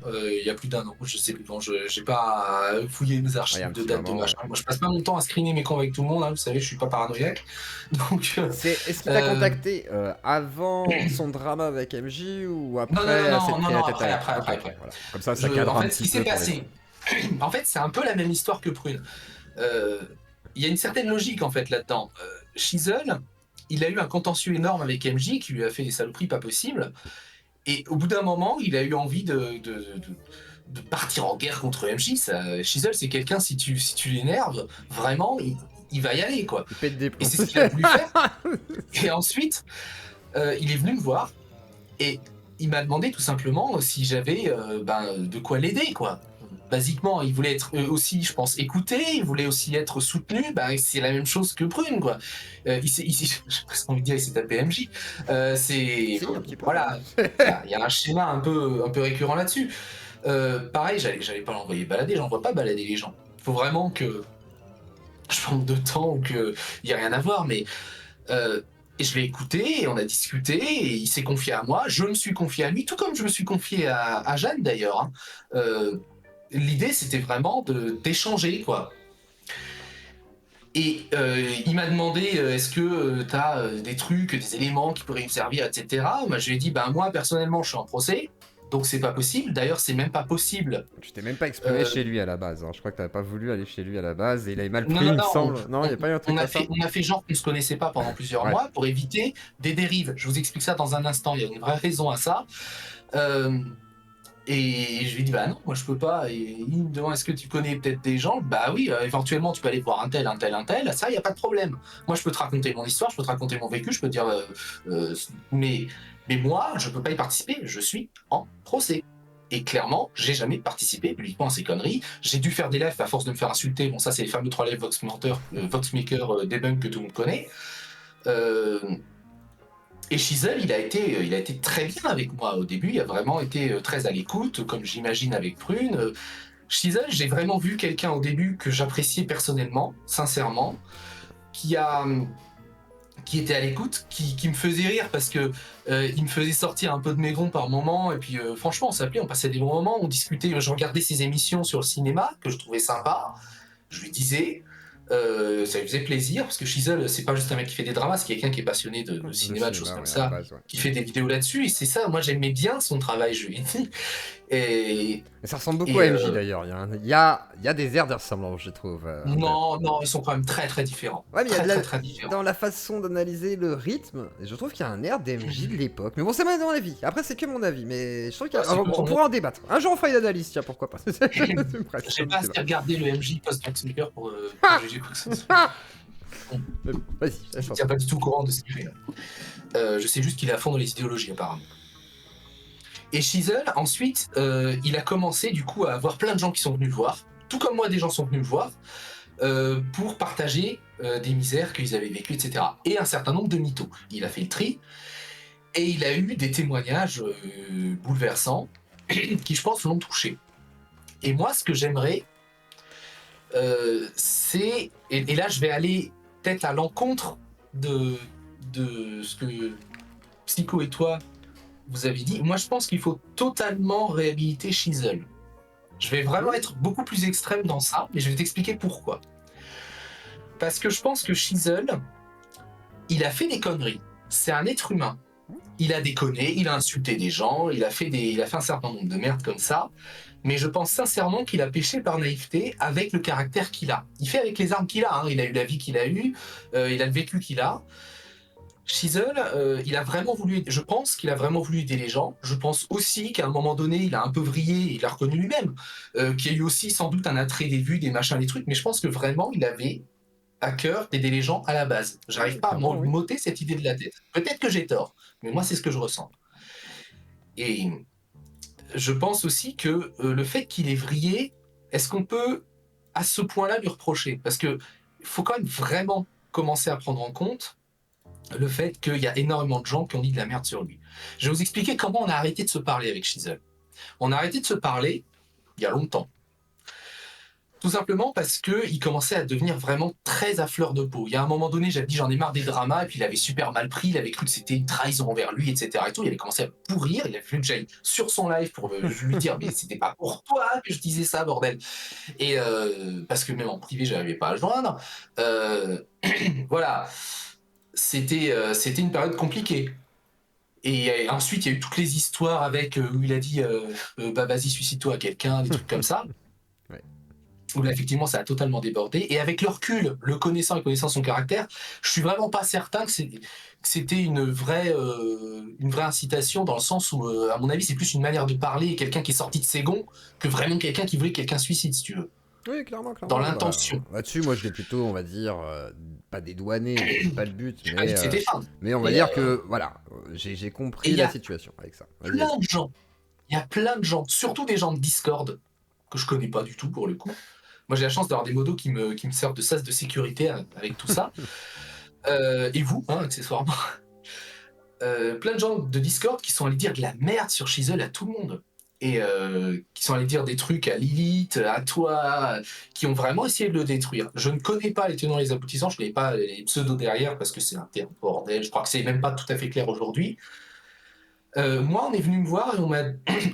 il y a plus d'1 an, je sais plus quand, j'ai pas fouillé mes archives de date de machin. Moi, je passe pas mon temps à screener mes cons avec tout le monde, hein, vous savez, je suis pas paranoïaque. Donc, est-ce qu'il t'a contacté avant son drama avec MJ ou après? Non, après. Voilà. Comme ça cadre un petit peu. En fait, ce qui s'est passé, en fait, c'est un peu la même histoire que Prune. Il y a une certaine logique en fait là-dedans. Shizzle, il a eu un contentieux énorme avec MJ qui lui a fait des saloperies pas possibles. Et au bout d'un moment, il a eu envie de partir en guerre contre MJ. Shizzle, c'est quelqu'un, si tu l'énerves, vraiment, il va y aller, quoi. Il pète des plombs. Et c'est ce qu'il a voulu faire. Et ensuite, il est venu me voir et il m'a demandé tout simplement si j'avais de quoi l'aider, quoi. Basiquement, il voulait être aussi, je pense, écouté, il voulait aussi être soutenu, c'est la même chose que Prune, quoi. J'ai presque envie de dire, il s'est tapé MJ. Voilà, il y a un schéma un peu récurrent là-dessus. Pareil, j'allais pas l'envoyer balader, j'envoie pas balader les gens. Il faut vraiment que je manque de temps ou qu'il n'y ait rien à voir, mais... Et je l'ai écouté, et on a discuté, et il s'est confié à moi, je me suis confié à lui, tout comme je me suis confié à Jeanne d'ailleurs. L'idée, c'était vraiment d'échanger, quoi. Et il m'a demandé, est-ce que tu as des trucs, des éléments qui pourraient me servir, etc. Moi, je lui ai dit, moi, personnellement, je suis en procès, donc c'est pas possible. D'ailleurs, c'est même pas possible. Tu t'es même pas exprimé chez lui à la base. Hein. Je crois que t'avais pas voulu aller chez lui à la base, et il avait mal pris, il me semble. Non, il n'y a pas eu un truc comme ça. On a fait genre qu'on se connaissait pas pendant plusieurs mois pour éviter des dérives. Je vous explique ça dans un instant, il y a une vraie raison à ça. Et je lui dis non, moi je peux pas. Et il me demande est-ce que tu connais peut-être des gens? Bah oui, éventuellement tu peux aller voir un tel, ça y a pas de problème. Moi je peux te raconter mon histoire, je peux te raconter mon vécu, je peux te dire mais moi je peux pas y participer, je suis en procès. Et clairement, j'ai jamais participé publiquement à ces conneries. J'ai dû faire des lives à force de me faire insulter. Bon, ça c'est les fameux 3 lives Voxmaker Debunk que tout le monde connaît. Et Shizzle, il a été très bien avec moi au début, il a vraiment été très à l'écoute, comme j'imagine avec Prune. Shizzle, j'ai vraiment vu quelqu'un au début que j'appréciais personnellement, sincèrement, qui était à l'écoute, qui me faisait rire parce que il me faisait sortir un peu de mes gonds par moments, et puis franchement on s'appelait, on passait des bons moments, on discutait, je regardais ses émissions sur le cinéma, que je trouvais sympa, je lui disais... Ça lui faisait plaisir, parce que Chisel, c'est pas juste un mec qui fait des dramas, c'est quelqu'un qui est passionné de cinéma, de choses comme ça, qui fait des vidéos là-dessus, et c'est ça, moi j'aimais bien son travail, je lui ai dit. Et ça ressemble beaucoup à MJ d'ailleurs. Il y a des airs de ressemblance, je trouve. Non, ils sont quand même très très différents. Ouais, mais il y a très différents. Dans la façon d'analyser le rythme, je trouve qu'il y a un air d'MJ de l'époque. Mais bon, c'est mon avis. Après, c'est que mon avis. Mais je trouve qu'on pourra en débattre. Un jour, on fera une analyse, tiens, pourquoi pas. J'ai pas assez regardé le MJ post-Max pour juger quoi que ce soit. Vas-y. Je ne tiens pas du tout au courant de ce qu'il fait là. Je sais juste qu'il est à fond dans les idéologies, apparemment. Et Chisel, ensuite, il a commencé du coup à avoir plein de gens qui sont venus le voir, tout comme moi des gens sont venus me voir, pour partager des misères qu'ils avaient vécues, etc. Et un certain nombre de mythos. Il a fait le tri, et il a eu des témoignages bouleversants, qui je pense l'ont touché. Et moi, ce que j'aimerais, c'est... Et là, je vais aller peut-être à l'encontre de ce que Psycho et toi vous avez dit. Moi, je pense qu'il faut totalement réhabiliter Chisel. Je vais vraiment être beaucoup plus extrême dans ça, mais je vais t'expliquer pourquoi. Parce que je pense que Chisel, il a fait des conneries. C'est un être humain. Il a déconné, il a insulté des gens, il a fait un certain nombre de merdes comme ça. Mais je pense sincèrement qu'il a péché par naïveté avec le caractère qu'il a. Il fait avec les armes qu'il a. Hein. Il a eu la vie qu'il a eue, il a le vécu qu'il a. Chisel, je pense qu'il a vraiment voulu aider les gens. Je pense aussi qu'à un moment donné, il a un peu vrillé, il a reconnu lui-même, qu'il y a eu aussi sans doute un attrait des vues, des machins, des trucs, mais je pense que vraiment, il avait à cœur d'aider les gens à la base. J'arrive pas à m'ôter cette idée de la tête. Peut-être que j'ai tort, mais moi, c'est ce que je ressens. Et je pense aussi que le fait qu'il ait vrillé, est-ce qu'on peut, à ce point-là, lui reprocher ? Parce qu'il faut quand même vraiment commencer à prendre en compte le fait qu'il y a énormément de gens qui ont dit de la merde sur lui. Je vais vous expliquer comment on a arrêté de se parler avec Chisel. On a arrêté de se parler il y a longtemps. Tout simplement parce qu'il commençait à devenir vraiment très à fleur de peau. Il y a un moment donné, j'avais dit j'en ai marre des dramas, et puis il avait super mal pris, il avait cru que c'était une trahison envers lui, etc. Et tout. Il avait commencé à pourrir, il a fallu que j'aille sur son live pour lui dire mais c'était pas pour toi que je disais ça, bordel. Et parce que même en privé, j'arrivais pas à le joindre. Voilà. C'était une période compliquée. Et ensuite, il y a eu toutes les histoires avec où il a dit bah vas-y, suicide-toi à quelqu'un, des trucs comme ça. Ouais. Où là, effectivement, ça a totalement débordé. Et avec le recul, le connaissant et connaissant son caractère, je suis vraiment pas certain que c'était une vraie incitation, dans le sens où, à mon avis, c'est plus une manière de parler et quelqu'un qui est sorti de ses gonds que vraiment quelqu'un qui voulait que quelqu'un suicide, si tu veux. Oui, clairement. Dans l'intention. Là-dessus, moi, je l'ai plutôt, on va dire, pas dédouané, c'est pas le but, mais on va dire que, voilà, j'ai compris la situation avec ça. Il y a plein de gens, surtout des gens de Discord, que je connais pas du tout pour le coup. Moi, j'ai la chance d'avoir des modos qui me servent de sas de sécurité avec tout ça. Et vous, hein, accessoirement. Plein de gens de Discord qui sont allés dire de la merde sur Chisel à tout le monde. Et qui sont allés dire des trucs à Lilith, à toi, qui ont vraiment essayé de le détruire. Je ne connais pas les tenants et les aboutissants, je ne connais pas les pseudos derrière, parce que c'est un terme bordel, je crois que c'est même pas tout à fait clair aujourd'hui. Moi, on est venu me voir et on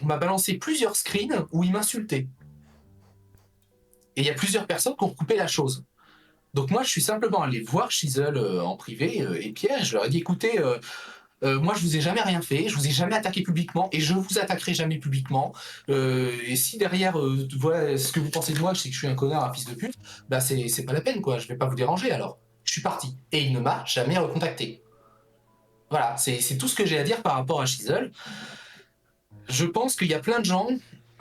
m'a balancé plusieurs screens où il m'insultait. Et il y a plusieurs personnes qui ont recoupé la chose. Donc moi, je suis simplement allé voir Chisel en privé et Pierre, je leur ai dit, écoutez... moi, je vous ai jamais rien fait, je vous ai jamais attaqué publiquement et je vous attaquerai jamais publiquement. Et si derrière, voilà, ce que vous pensez de moi, c'est que je suis un connard, un fils de pute, bah c'est pas la peine, quoi. Je vais pas vous déranger alors. Je suis parti. Et il ne m'a jamais recontacté. Voilà, c'est tout ce que j'ai à dire par rapport à Chisel. Je pense qu'il y a plein de gens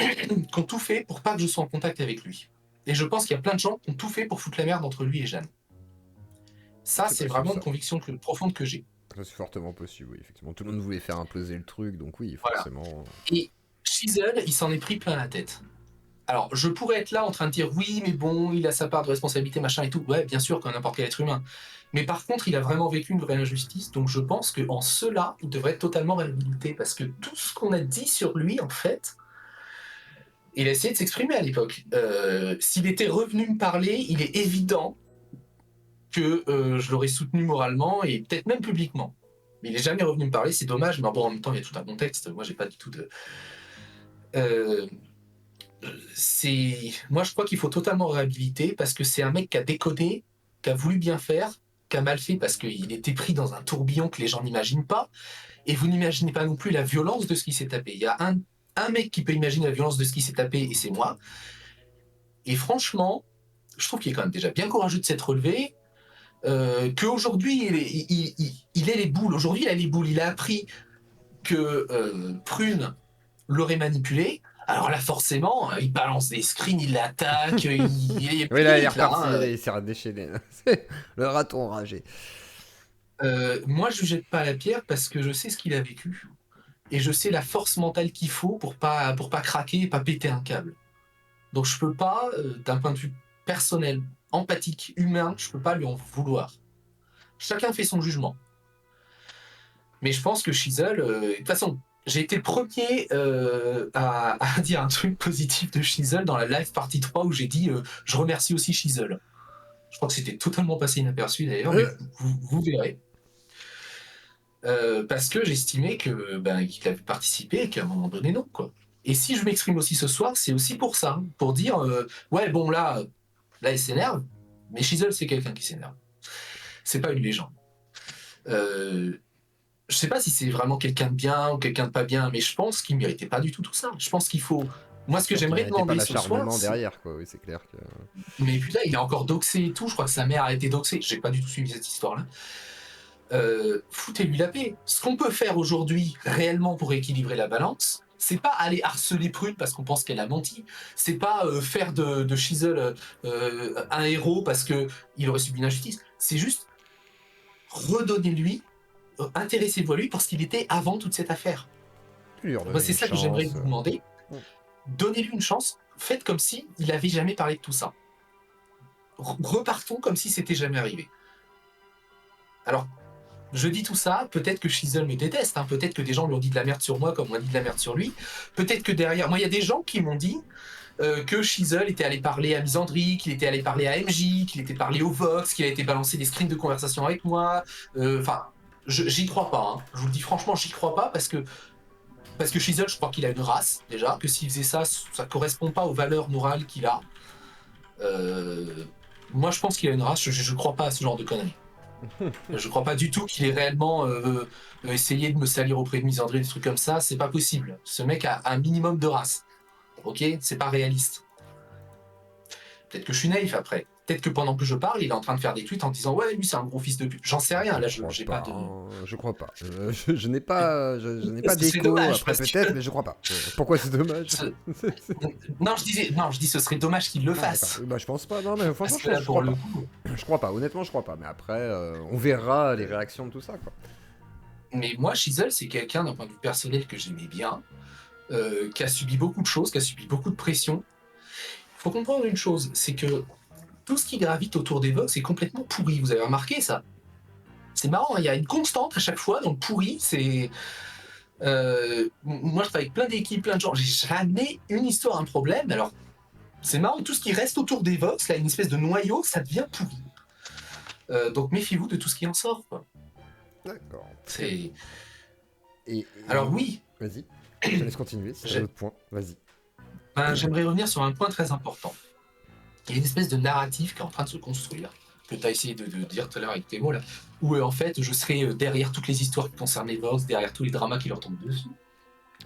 qui ont tout fait pour pas que je sois en contact avec lui. Et je pense qu'il y a plein de gens qui ont tout fait pour foutre la merde entre lui et Jeanne. Ça, c'est vraiment une conviction profonde que j'ai. C'est fortement possible, oui, effectivement. Tout le monde voulait faire imploser le truc, donc oui, forcément. Voilà. Et Chisel, il s'en est pris plein la tête. Alors, je pourrais être là en train de dire oui, mais bon, il a sa part de responsabilité, machin et tout. Ouais, bien sûr, comme n'importe quel être humain. Mais par contre, il a vraiment vécu une vraie injustice, donc je pense qu'en cela, il devrait être totalement réhabilité, parce que tout ce qu'on a dit sur lui, en fait, il a essayé de s'exprimer à l'époque. S'il était revenu me parler, il est évident que je l'aurais soutenu moralement et peut-être même publiquement. Mais il n'est jamais revenu me parler, c'est dommage, mais bon, en même temps, il y a tout un contexte. Moi, j'ai pas du tout de... Moi, je crois qu'il faut totalement réhabiliter parce que c'est un mec qui a déconné, qui a voulu bien faire, qui a mal fait parce qu'il était pris dans un tourbillon que les gens n'imaginent pas. Et vous n'imaginez pas non plus la violence de ce qui s'est tapé. Il y a un mec qui peut imaginer la violence de ce qui s'est tapé et c'est moi. Et franchement, je trouve qu'il est quand même déjà bien courageux de s'être relevé. Qu'aujourd'hui, il est les boules. Aujourd'hui, il a les boules. Il a appris que Prune l'aurait manipulé. Alors là, forcément, il balance des screens, il l'attaque, il est... Oui, là, il est reparti, il s'est déchaîné. Le raton enragé. Moi, je ne jette pas la pierre parce que je sais ce qu'il a vécu. Et je sais la force mentale qu'il faut pour pas craquer et pas péter un câble. Donc je peux pas, d'un point de vue personnel, empathique, humain, je peux pas lui en vouloir. Chacun fait son jugement. Mais je pense que Shizzle, de toute façon, j'ai été le premier à dire un truc positif de Shizzle dans la live partie 3 où j'ai dit je remercie aussi Shizzle. Je crois que c'était totalement passé inaperçu d'ailleurs, mais vous verrez. Parce que j'estimais qu'il avait participé et qu'à un moment donné, non, quoi. Et si je m'exprime aussi ce soir, c'est aussi pour ça, pour dire ouais, bon, là, il s'énerve, mais Shizzle, c'est quelqu'un qui s'énerve. C'est pas une légende. Je sais pas si c'est vraiment quelqu'un de bien ou quelqu'un de pas bien, mais je pense qu'il méritait pas du tout ça. Je pense qu'il faut. Moi, ce que j'aimerais demander ce soir, derrière, quoi. Oui, c'est clair que. Mais putain, il est encore doxé et tout. Je crois que sa mère a été doxée. J'ai pas du tout suivi cette histoire-là. Foutez-lui la paix. Ce qu'on peut faire aujourd'hui, réellement, pour équilibrer la balance, c'est pas aller harceler Prune parce qu'on pense qu'elle a menti. C'est pas faire de Shizzle un héros parce qu'il aurait subi une injustice. C'est juste redonnez-lui, intéressez-vous à lui parce qu'il était avant toute cette affaire. Moi, c'est ça que j'aimerais vous demander. Donnez-lui une chance. Faites comme si il n'avait jamais parlé de tout ça. Repartons comme si c'était jamais arrivé. Alors, je dis tout ça, peut-être que Shizzle me déteste, hein, peut-être que des gens lui ont dit de la merde sur moi comme on a dit de la merde sur lui, peut-être que derrière... Moi, il y a des gens qui m'ont dit que Shizzle était allé parler à Misandry, qu'il était allé parler à MJ, qu'il était parlé au Vox, qu'il a été balancé des screens de conversation avec moi. Enfin, j'y crois pas. Hein. Je vous le dis franchement, j'y crois pas parce que Shizzle, je crois qu'il a une race, déjà, que s'il faisait ça, ça correspond pas aux valeurs morales qu'il a. Moi, je pense qu'il a une race, je crois pas à ce genre de conneries. Je crois pas du tout qu'il ait réellement essayé de me salir auprès de Misandry, des trucs comme ça, c'est pas possible. Ce mec a un minimum de race. Ok, c'est pas réaliste. Peut-être que je suis naïf après. Peut-être que pendant que je parle, il est en train de faire des tweets en disant ouais, lui c'est un gros fils de pute. J'en sais rien. Là, j'ai pas de. Je crois pas. Je n'ai pas. Je n'ai pas d'écho. Après peut-être, mais je crois pas. Pourquoi c'est dommage Non, je dis ce serait dommage qu'il le fasse. Bah je pense pas. Non, mais franchement, je crois pas. Je crois pas. Honnêtement, je crois pas. Mais après, on verra les réactions de tout ça, quoi. Mais moi, Shizzle, c'est quelqu'un d'un point de vue personnel que j'aimais bien, qui a subi beaucoup de choses, qui a subi beaucoup de pression. Il faut comprendre une chose, c'est que tout ce qui gravite autour des Vox est complètement pourri. Vous avez remarqué ça? C'est marrant, hein, il y a une constante à chaque fois dans le pourri. C'est moi, je travaille avec plein d'équipes, plein de gens. J'ai jamais une histoire, un problème. Alors, c'est marrant, tout ce qui reste autour des Vox, là, une espèce de noyau, ça devient pourri. Donc, méfiez-vous de tout ce qui en sort, quoi. D'accord. C'est. Alors oui. Vas-y. Je te laisse continuer. C'est un autre point. Vas-y. J'aimerais revenir sur un point très important. Il y a une espèce de narratif qui est en train de se construire, que tu as essayé de dire tout à l'heure avec tes mots, là, où en fait je serais derrière toutes les histoires qui concernent les Vox, derrière tous les dramas qui leur tombent dessus.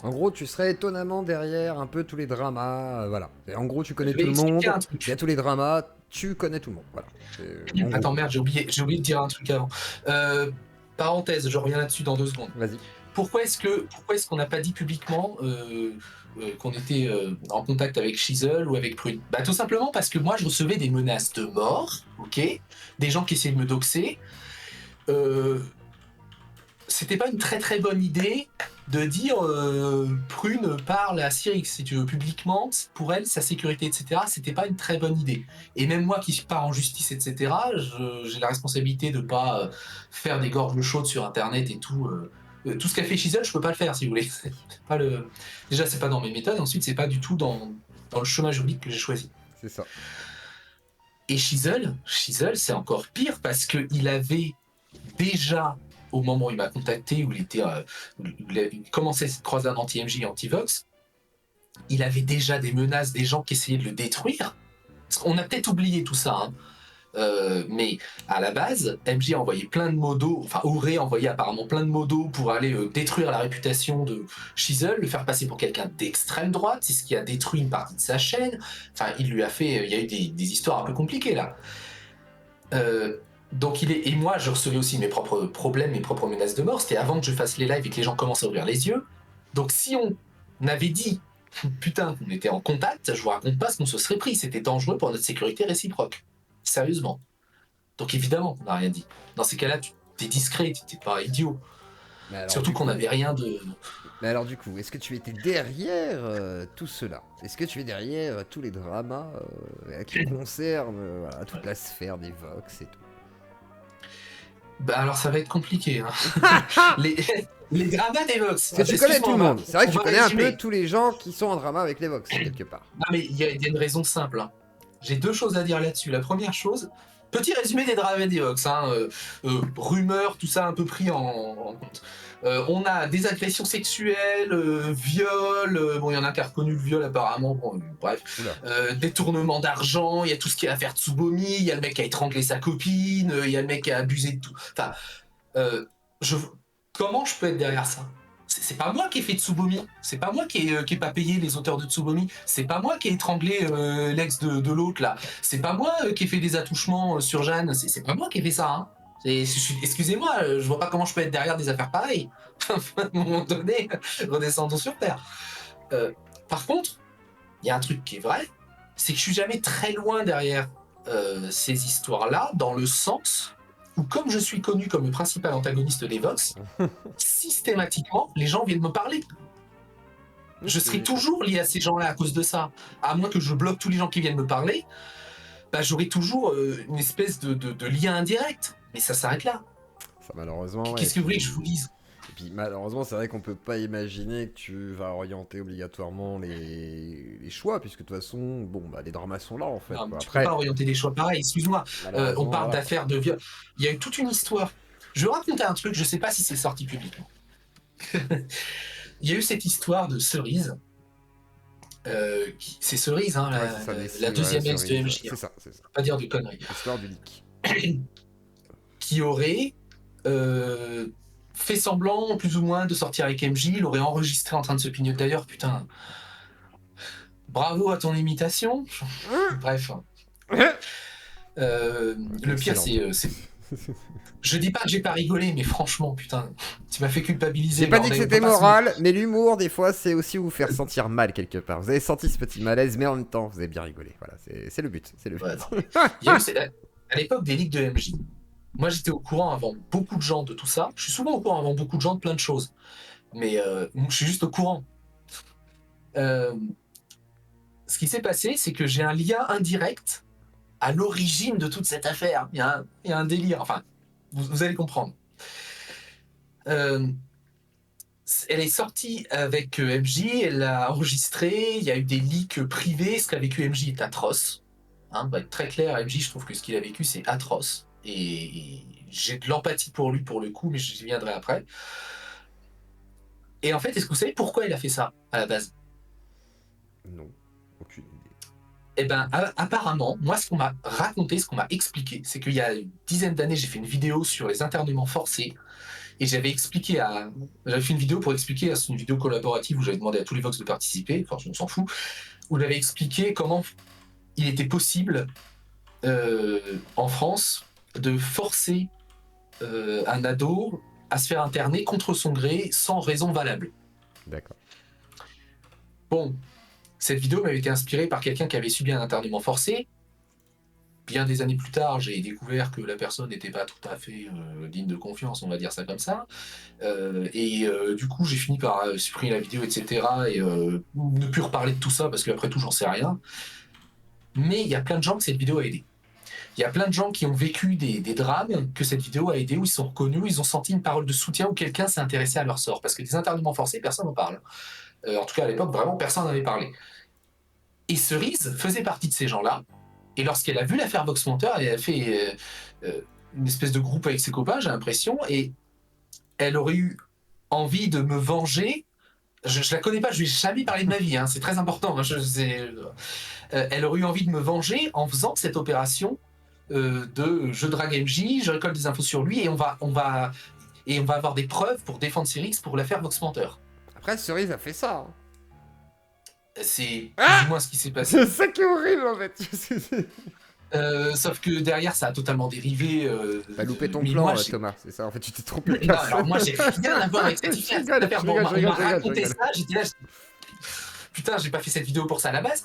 En gros, tu serais étonnamment derrière un peu tous les dramas, voilà. Et en gros, tu connais tout le monde, il y a tous les dramas, tu connais tout le monde, voilà. Attends, merde, j'ai oublié de dire un truc avant. Parenthèse, je reviens là-dessus dans 2 secondes. Vas-y. Pourquoi est-ce qu'on n'a pas dit publiquement qu'on était en contact avec Shizzle ou avec Prune? Bah tout simplement parce que moi je recevais des menaces de mort, ok, des gens qui essayaient de me doxer. C'était pas une très très bonne idée de dire Prune parle à Cyrix, si tu veux, publiquement, pour elle, sa sécurité, etc. C'était pas une très bonne idée. Et même moi qui pars en justice, etc., j'ai la responsabilité de pas faire des gorges chaudes sur internet et tout. Tout ce qu'a fait Shizzle, je peux pas le faire si vous voulez. Déjà, c'est pas dans mes méthodes, ensuite, c'est pas du tout dans le chemin juridique que j'ai choisi. C'est ça. Et Shizzle, c'est encore pire parce qu'il avait déjà, au moment où il m'a contacté, où il commençait cette croisade anti-MJ et anti-Vox, il avait déjà des menaces, des gens qui essayaient de le détruire. On a peut-être oublié tout ça, hein. Mais à la base, MJ a envoyé plein de modos, enfin aurait envoyé apparemment plein de modos pour aller détruire la réputation de Chisel, le faire passer pour quelqu'un d'extrême droite, c'est ce qui a détruit une partie de sa chaîne. Enfin, il lui a fait, il y a eu des histoires un peu compliquées là. Donc et moi je recevais aussi mes propres problèmes, mes propres menaces de mort. C'était avant que je fasse les lives et que les gens commencent à ouvrir les yeux. Donc si on avait dit putain, on était en contact, je vous raconte pas ce qu'on se serait pris. C'était dangereux pour notre sécurité réciproque. Sérieusement. Donc évidemment qu'on n'a rien dit. Dans ces cas-là, tu es discret, tu n'es pas idiot. Surtout qu'on n'avait rien de... Mais alors du coup, est-ce que tu étais derrière tout cela? Est-ce que tu es derrière tous les dramas qui concernent voilà, toute la sphère des Vox et tout? Bah alors ça va être compliqué. Hein. les dramas des Vox. Parce que tu connais tout le monde. C'est vrai que tu connais un peu tous les gens qui sont en drama avec les Vox, quelque part. Non mais il y a une raison simple. Hein. J'ai 2 choses à dire là-dessus. La première chose, petit résumé des dramas des Vox. Hein, rumeurs, tout ça un peu pris en compte. On a des agressions sexuelles, viols, bon il y en a qui a reconnu le viol apparemment, bon, bref, détournement d'argent, il y a tout ce qui est affaire Tsubomi, il y a le mec qui a étranglé sa copine, il y a le mec qui a abusé de tout. Enfin, comment je peux être derrière ça? C'est pas moi qui ai fait Tsubomi, c'est pas moi qui ai pas payé les auteurs de Tsubomi, c'est pas moi qui ai étranglé l'ex de l'autre là, c'est pas moi qui ai fait des attouchements sur Jeanne, c'est pas moi qui ai fait ça, hein. Excusez-moi, je vois pas comment je peux être derrière des affaires pareilles. À un moment donné, redescendons sur Terre. Par contre, il y a un truc qui est vrai, c'est que je suis jamais très loin derrière ces histoires-là, dans le sens où, comme je suis connu comme le principal antagoniste des Vox, systématiquement, les gens viennent me parler. Je serai toujours lié à ces gens-là à cause de ça. À moins que je bloque tous les gens qui viennent me parler, bah, j'aurai toujours une espèce de lien indirect. Mais ça s'arrête là. Ça, malheureusement. Qu'est-ce que vous voulez que je vous dise? Et puis malheureusement, c'est vrai qu'on peut pas imaginer que tu vas orienter obligatoirement les choix, puisque de toute façon, bon, bah, les dramas sont là en fait. Non, Quoi. tu Après, peux pas orienter des choix pareils, excuse-moi. On parle d'affaires de viol. Il y a eu toute une histoire. Je vais raconter un truc, je sais pas si c'est sorti publiquement. Il y a eu cette histoire de Cerise. C'est Cerise, hein, la deuxième ex de MJ. C'est ça, c'est ça. Pas dire de conneries. L'histoire du leak. Qui aurait fait semblant, plus ou moins, de sortir avec MJ. Il l'aurait enregistré en train de se pignoter. D'ailleurs, putain, bravo à ton imitation. Bref. Le pire, c'est... Je dis pas que j'ai pas rigolé, mais franchement, putain, tu m'as fait culpabiliser. J'ai pas dit que c'était moral, mais l'humour, des fois, c'est aussi vous faire sentir mal quelque part. Vous avez senti ce petit malaise, mais en même temps, vous avez bien rigolé. Voilà, c'est le but. C'est le but. Ouais, il y a eu, à l'époque des ligues de MJ, moi j'étais au courant avant beaucoup de gens de tout ça. Je suis souvent au courant avant beaucoup de gens de plein de choses. Mais je suis juste au courant. Ce qui s'est passé, c'est que j'ai un lien indirect à l'origine de toute cette affaire. Il y a un délire. Enfin, vous allez comprendre. Elle est sortie avec MJ, elle l'a enregistré, il y a eu des leaks privés, ce qu'a vécu MJ est atroce. Hein, pour être très clair, MJ, je trouve que ce qu'il a vécu, c'est atroce. Et j'ai de l'empathie pour lui, pour le coup, mais j'y viendrai après. Et en fait, est-ce que vous savez pourquoi il a fait ça, à la base? Non, aucune idée. Eh ben, apparemment, moi, ce qu'on m'a raconté, ce qu'on m'a expliqué, c'est qu'il y a une dizaine d'années, j'ai fait une vidéo sur les internements forcés. Et j'avais fait une vidéo pour expliquer, c'est une vidéo collaborative où j'avais demandé à tous les Vox de participer, enfin on s'en fout, où j'avais expliqué comment il était possible en France de forcer un ado à se faire interner contre son gré sans raison valable. D'accord. Bon, cette vidéo m'avait été inspirée par quelqu'un qui avait subi un internement forcé. Bien des années plus tard, j'ai découvert que la personne n'était pas tout à fait digne de confiance, on va dire ça comme ça. Du coup, j'ai fini par supprimer la vidéo, etc. Et ne plus reparler de tout ça, parce qu'après tout, j'en sais rien. Mais il y a plein de gens que cette vidéo a aidé. Il y a plein de gens qui ont vécu des drames que cette vidéo a aidé, où ils sont reconnus, où ils ont senti une parole de soutien, où quelqu'un s'est intéressé à leur sort. Parce que des internements forcés, personne n'en parle. En tout cas, à l'époque, vraiment, personne n'en avait parlé. Et Cerise faisait partie de ces gens-là. Et lorsqu'elle a vu l'affaire Vox Menteur, elle a fait une espèce de groupe avec ses copains, j'ai l'impression, et elle aurait eu envie de me venger Je la connais pas, je lui ai jamais parlé de ma vie, hein, c'est très important. Elle aurait eu envie de me venger en faisant cette opération de je drague MJ, je récolte des infos sur lui et on va avoir des preuves pour défendre Cyrix pour l'affaire Voxmenteur. Après, Cerise a fait ça. Hein. C'est plus ou moins ce qui s'est passé. C'est ça qui est horrible en fait. Sauf que derrière, ça a totalement dérivé. T'as loupé ton plan, Thomas, c'est ça. En fait, tu t'es trompé. Non, alors moi, j'ai rien à voir avec cette affaire. Bon, on m'a raconté ça, j'étais là. Putain, j'ai pas fait cette vidéo pour ça à la base.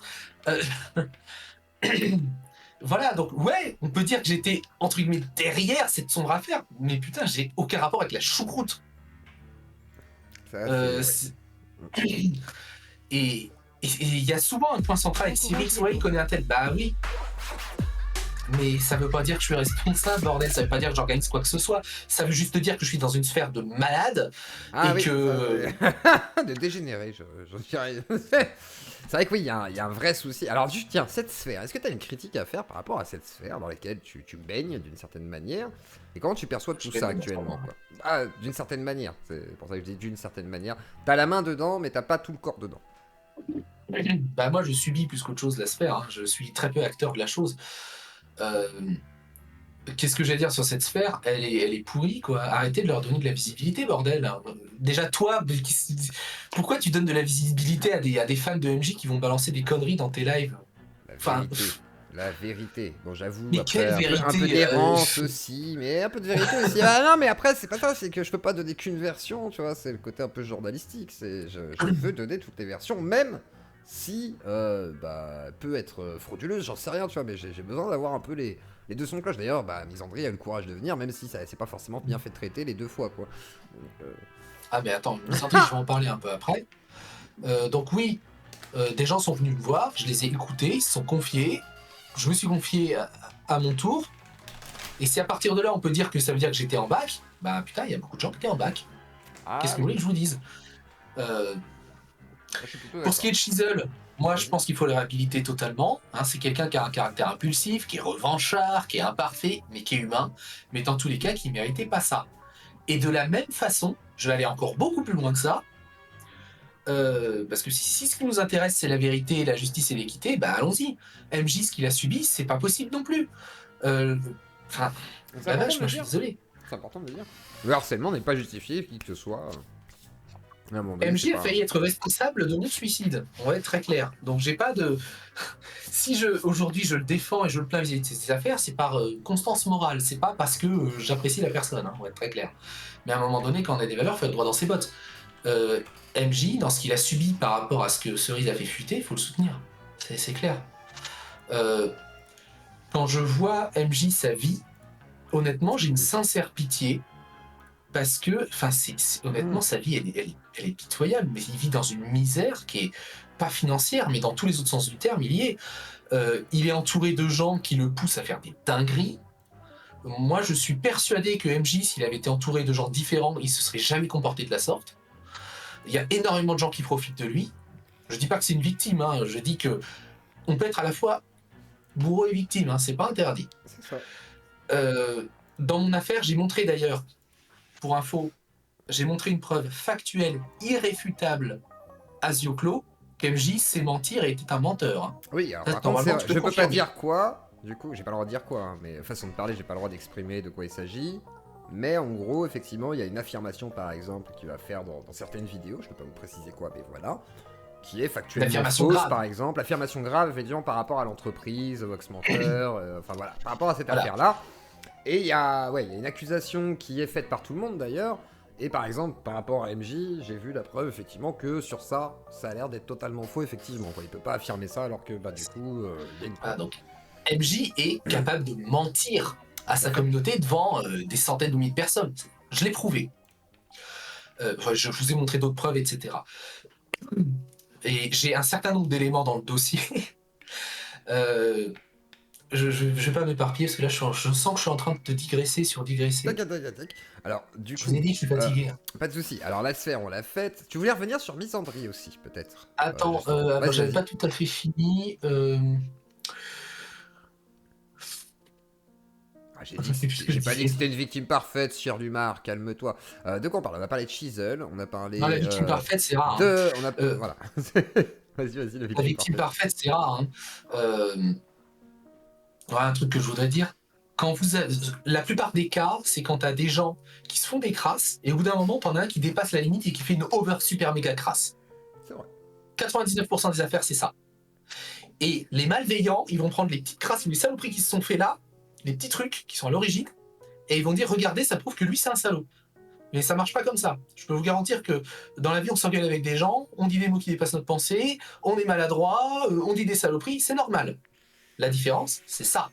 Voilà, donc ouais, on peut dire que j'étais entre guillemets derrière cette sombre affaire, mais putain, j'ai aucun rapport avec la choucroute. Et il y a souvent un point central avec Cyrix, ouais, il connaît un tel, bah oui. Mais ça veut pas dire que je suis responsable, bordel, ça veut pas dire que j'organise quoi que ce soit. Ça veut juste dire que je suis dans une sphère de malade que... de dégénéré, j'en dirais. C'est vrai que oui, il y a un vrai souci. Alors juste, tiens, cette sphère, est-ce que tu as une critique à faire par rapport à cette sphère dans laquelle tu baignes d'une certaine manière? Et comment tu perçois tout ça actuellement, quoi? Ah, d'une certaine manière, c'est pour ça que je dis d'une certaine manière. T'as la main dedans, mais t'as pas tout le corps dedans. Bah moi je subis plus qu'autre chose la sphère, hein. Je suis très peu acteur de la chose. Qu'est-ce que j'ai à dire sur cette sphère? Elle est pourrie, quoi. Arrêtez de leur donner de la visibilité, bordel. Déjà, toi, pourquoi tu donnes de la visibilité à des fans de MJ qui vont balancer des conneries dans tes lives? La vérité. Bon, j'avoue, mais après, un peu d'errance aussi, mais un peu de vérité aussi. Ah non, mais après, c'est pas ça, c'est que je peux pas donner qu'une version, tu vois, c'est le côté un peu journalistique. Je veux donner toutes les versions, même si peut être frauduleuse, j'en sais rien, tu vois, mais j'ai besoin d'avoir un peu les deux sons de cloche. D'ailleurs, Misandrie a eu le courage de venir, même si ça c'est pas forcément bien fait traiter les deux fois, quoi. Donc, Ah mais attends, Misandrie, je vais en parler un peu après. Donc oui, des gens sont venus me voir, je les ai écoutés, ils se sont confiés, je me suis confié à mon tour, et si à partir de là on peut dire que ça veut dire que j'étais en bac, bah putain, il y a beaucoup de gens qui étaient en bac. Qu'est-ce que vous voulez que je vous dise? Pour ce qui est de Chisel, moi je pense qu'il faut le réhabiliter totalement. Hein, c'est quelqu'un qui a un caractère impulsif, qui est revanchard, qui est imparfait, mais qui est humain, mais dans tous les cas qui ne méritait pas ça. Et de la même façon, je vais aller encore beaucoup plus loin que ça, parce que si ce qui nous intéresse c'est la vérité, la justice et l'équité, bah allons-y. MJ, ce qu'il a subi, c'est pas possible non plus. Enfin, je suis désolé. C'est important de le dire. Le harcèlement n'est pas justifié, qui que ce soit. MJ a failli être responsable de mon suicide, on va être très clair. Donc j'ai pas de... Si aujourd'hui je le défends et je le plains vis-à-vis de ces affaires, c'est par constance morale, c'est pas parce que j'apprécie la personne, hein, on va être très clair. Mais à un moment donné, quand on a des valeurs, il faut être droit dans ses bottes. MJ, dans ce qu'il a subi par rapport à ce que Cerise a fait fuiter, il faut le soutenir, c'est clair. Quand je vois MJ sa vie, honnêtement, j'ai une sincère pitié. Parce que, honnêtement, sa vie, elle est pitoyable, mais il vit dans une misère qui est pas financière, mais dans tous les autres sens du terme, il y est. Il est entouré de gens qui le poussent à faire des dingueries. Moi, je suis persuadé que MJ, s'il avait été entouré de gens différents, il se serait jamais comporté de la sorte. Il y a énormément de gens qui profitent de lui. Je dis pas que c'est une victime, hein, je dis que on peut être à la fois bourreau et victime, hein, c'est pas interdit. C'est ça. Dans mon affaire, j'ai montré d'ailleurs, pour info, j'ai montré une preuve factuelle, irréfutable à Zioclo, qu'MJ sait mentir et était un menteur. Hein. Oui, alors par contre, je peux pas dire quoi, du coup, j'ai pas le droit de dire quoi, hein, mais façon de parler, j'ai pas le droit d'exprimer de quoi il s'agit. Mais en gros, effectivement, il y a une affirmation, par exemple, qu'il va faire dans certaines vidéos, je peux pas vous préciser quoi, mais voilà, qui est factuellement fausse, par exemple. Affirmation grave, effectivement, par rapport à l'entreprise, au Voxmenteur, enfin voilà, par rapport à cette affaire-là. Et il y a une accusation qui est faite par tout le monde d'ailleurs. Et par exemple, par rapport à MJ, j'ai vu la preuve effectivement que sur ça, ça a l'air d'être totalement faux effectivement. Quoi. Il peut pas affirmer ça alors que du coup, il y a une preuve. Donc, MJ est capable de mentir à sa communauté devant des centaines de milliers de personnes. Je l'ai prouvé. Je vous ai montré d'autres preuves, etc. Et j'ai un certain nombre d'éléments dans le dossier. Je vais pas m'éparpiller parce que là je sens que je suis en train de te digresser sur digresser. Alors, du coup, je vous ai dit que je suis fatigué. Pas de soucis. Alors la sphère, on l'a faite. Tu voulais revenir sur Misandrie aussi, peut-être? Attends, j'avais pas tout à fait fini. j'ai pas dit que c'était une victime parfaite, cher Lumar, calme-toi. De quoi on parle? On a parlé de Chisel, on a parlé. Non, la victime parfaite, c'est rare. Voilà. Vas-y, la victime parfaite, c'est rare. Un truc que je voudrais dire. La plupart des cas, c'est quand t'as des gens qui se font des crasses, et au bout d'un moment, t'en as un qui dépasse la limite et qui fait une over super méga crasse. C'est vrai. 99% des affaires, c'est ça. Et les malveillants, ils vont prendre les petites crasses ou les saloperies qui se sont fait là, les petits trucs qui sont à l'origine, et ils vont dire, regardez, ça prouve que lui, c'est un salaud. Mais ça marche pas comme ça. Je peux vous garantir que dans la vie, on s'engueule avec des gens, on dit des mots qui dépassent notre pensée, on est maladroit, on dit des saloperies, c'est normal. La différence, c'est ça.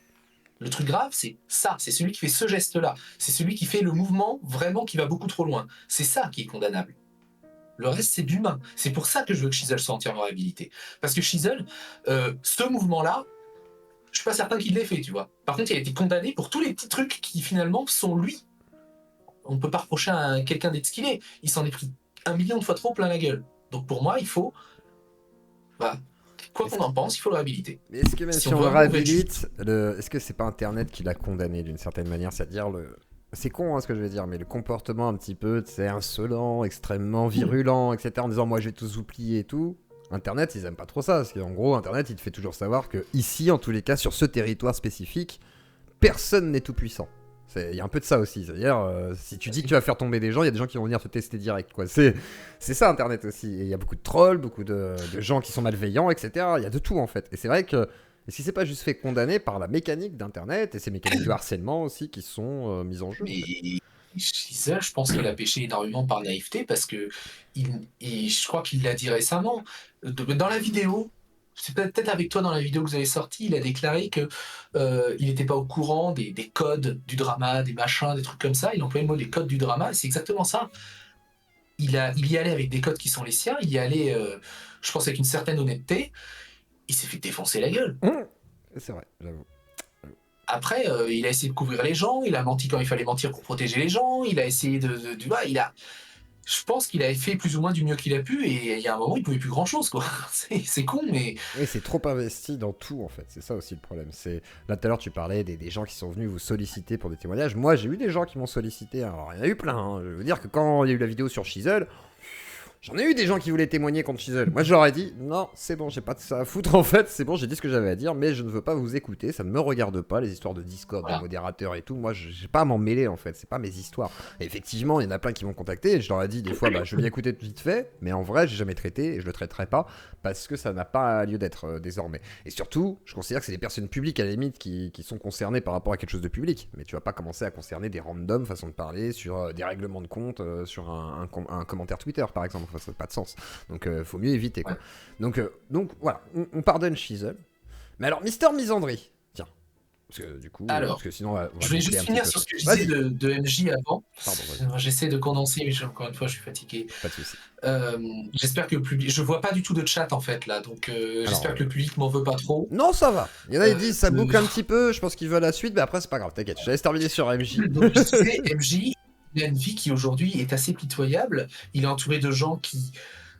Le truc grave, c'est ça. C'est celui qui fait ce geste-là. C'est celui qui fait le mouvement vraiment qui va beaucoup trop loin. C'est ça qui est condamnable. Le reste, c'est d'humain. C'est pour ça que je veux que Chisel soit entièrement réhabilité. Parce que Chisel, ce mouvement-là, je suis pas certain qu'il l'ait fait, tu vois. Par contre, il a été condamné pour tous les petits trucs qui, finalement, sont lui. On ne peut pas reprocher à quelqu'un d'être ce qu'il est. Il s'en est pris 1 million de fois trop plein la gueule. Donc pour moi, il faut... Voilà. Quoi qu'on en pense, il faut le réhabiliter. Mais est-ce que même si on le réhabilite, est-ce que c'est pas Internet qui l'a condamné d'une certaine manière? C'est-à-dire c'est con ce que je vais dire, mais le comportement un petit peu, c'est insolent, extrêmement virulent, etc. En disant moi je vais tous vous plier et tout. Internet, ils aiment pas trop ça, parce qu'en gros, Internet, il te fait toujours savoir que ici, en tous les cas, sur ce territoire spécifique, personne n'est tout puissant. Il y a un peu de ça aussi, c'est-à-dire si tu dis que tu vas faire tomber des gens, il y a des gens qui vont venir te tester direct, quoi. C'est ça Internet aussi, et il y a beaucoup de trolls, beaucoup de gens qui sont malveillants, etc. Il y a de tout en fait, et c'est vrai que est-ce qu'il s'est pas juste fait condamner par la mécanique d'Internet et ces mécaniques de harcèlement aussi qui sont mises en jeu? Mais Chisel, je pense qu'il a péché énormément par naïveté parce que je crois qu'il l'a dit récemment dans la vidéo. C'est peut-être avec toi dans la vidéo que vous avez sorti, il a déclaré que il n'était pas au courant des codes du drama, des machins, des trucs comme ça. Il employait le mot des codes du drama, et c'est exactement ça. Il y allait avec des codes qui sont les siens, il y allait, je pense, avec une certaine honnêteté. Il s'est fait défoncer la gueule. C'est vrai, j'avoue. Après, il a essayé de couvrir les gens, il a menti quand il fallait mentir pour protéger les gens, il a essayé je pense qu'il avait fait plus ou moins du mieux qu'il a pu, et il y a un moment, il pouvait plus grand-chose, quoi. C'est con, mais... Oui, c'est trop investi dans tout, en fait. C'est ça aussi le problème. Là, tout à l'heure, tu parlais des gens qui sont venus vous solliciter pour des témoignages. Moi, j'ai eu des gens qui m'ont sollicité. Alors, il y en a eu plein. Hein. Je veux dire que quand il y a eu la vidéo sur Chisel, j'en ai eu des gens qui voulaient témoigner contre Chisel. Moi, je leur ai dit, non, c'est bon, j'ai pas de ça à foutre, en fait. C'est bon, j'ai dit ce que j'avais à dire, mais je ne veux pas vous écouter. Ça ne me regarde pas, les histoires de Discord, voilà, de modérateurs et tout. Moi, j'ai pas à m'en mêler, en fait. C'est pas mes histoires. Et effectivement, il y en a plein qui m'ont contacté. Et je leur ai dit, des fois, je vais bien écouter vite fait. Mais en vrai, j'ai jamais traité et je le traiterai pas parce que ça n'a pas lieu d'être désormais. Et surtout, je considère que c'est des personnes publiques, à la limite, qui sont concernées par rapport à quelque chose de public. Mais tu vas pas commencer à concerner des randoms, façon de parler, sur des règlements de compte, sur un commentaire Twitter, par exemple. Enfin, ça n'a pas de sens. Donc faut mieux éviter, quoi. Ouais. Donc voilà, on pardonne Chisel. Mais alors Mister Misandry, tiens, parce que du coup, alors, parce que sinon, je vais juste finir sur ce que je disais de MJ avant. Pardon, j'essaie de condenser, mais encore une fois, je suis fatigué. Pas de souci. J'espère que le public, je vois pas du tout de chat en fait là, donc j'espère que le public m'en veut pas trop. Non, ça va. Il y en a qui disent ça boucle un petit peu. Je pense qu'il veut la suite, mais après c'est pas grave. T'inquiète, je laisse terminer sur MJ. Donc je disais, MJ, il a une vie qui aujourd'hui est assez pitoyable. Il est entouré de gens qui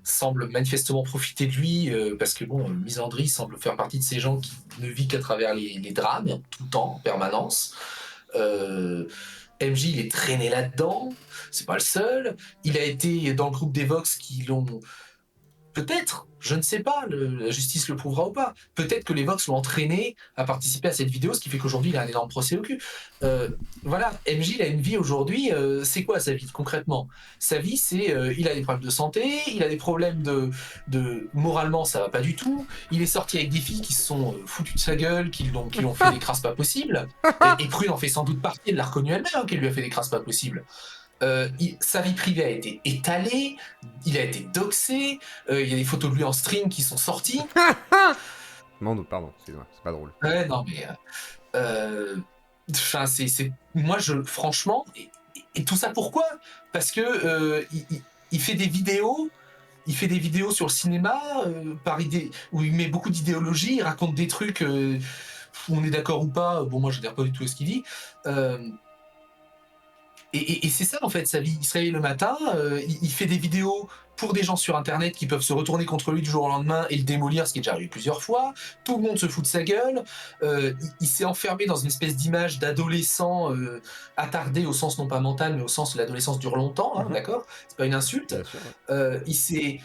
semble manifestement profiter de lui, parce que bon, Misandry semble faire partie de ces gens qui ne vit qu'à travers les drames, tout le temps, en permanence. MJ, il est traîné là-dedans, c'est pas le seul. Il a été dans le groupe des Vox qui l'ont... Peut-être, je ne sais pas, la justice le prouvera ou pas. Peut-être que les Vox l'ont entraîné à participer à cette vidéo, ce qui fait qu'aujourd'hui il a un énorme procès au cul. Voilà, MJ il a une vie aujourd'hui, c'est quoi sa vie concrètement? Sa vie c'est, il a des problèmes de santé, il a des problèmes de moralement ça va pas du tout, il est sorti avec des filles qui se sont foutues de sa gueule, qui l'ont fait des crasses pas possibles, et Prune en fait sans doute partie, elle l'a reconnue elle-même, hein, qu'elle lui a fait des crasses pas possibles. Sa vie privée a été étalée, il a été doxé, il y a des photos de lui en stream qui sont sorties. Non, pardon, excuse-moi, c'est pas drôle. Ouais, non, mais... moi, franchement... Et tout ça, pourquoi? Parce que il fait des vidéos... Il fait des vidéos sur le cinéma par idée, où il met beaucoup d'idéologie, il raconte des trucs où on est d'accord ou pas. Bon, moi, je n'adhère pas du tout à ce qu'il dit. Et c'est ça en fait sa vie. Il se réveille le matin, il fait des vidéos pour des gens sur internet qui peuvent se retourner contre lui du jour au lendemain et le démolir, ce qui est déjà arrivé plusieurs fois. Tout le monde se fout de sa gueule. Il s'est enfermé dans une espèce d'image d'adolescent attardé au sens non pas mental, mais au sens où l'adolescence dure longtemps, hein, d'accord? C'est pas une insulte. Il s'est...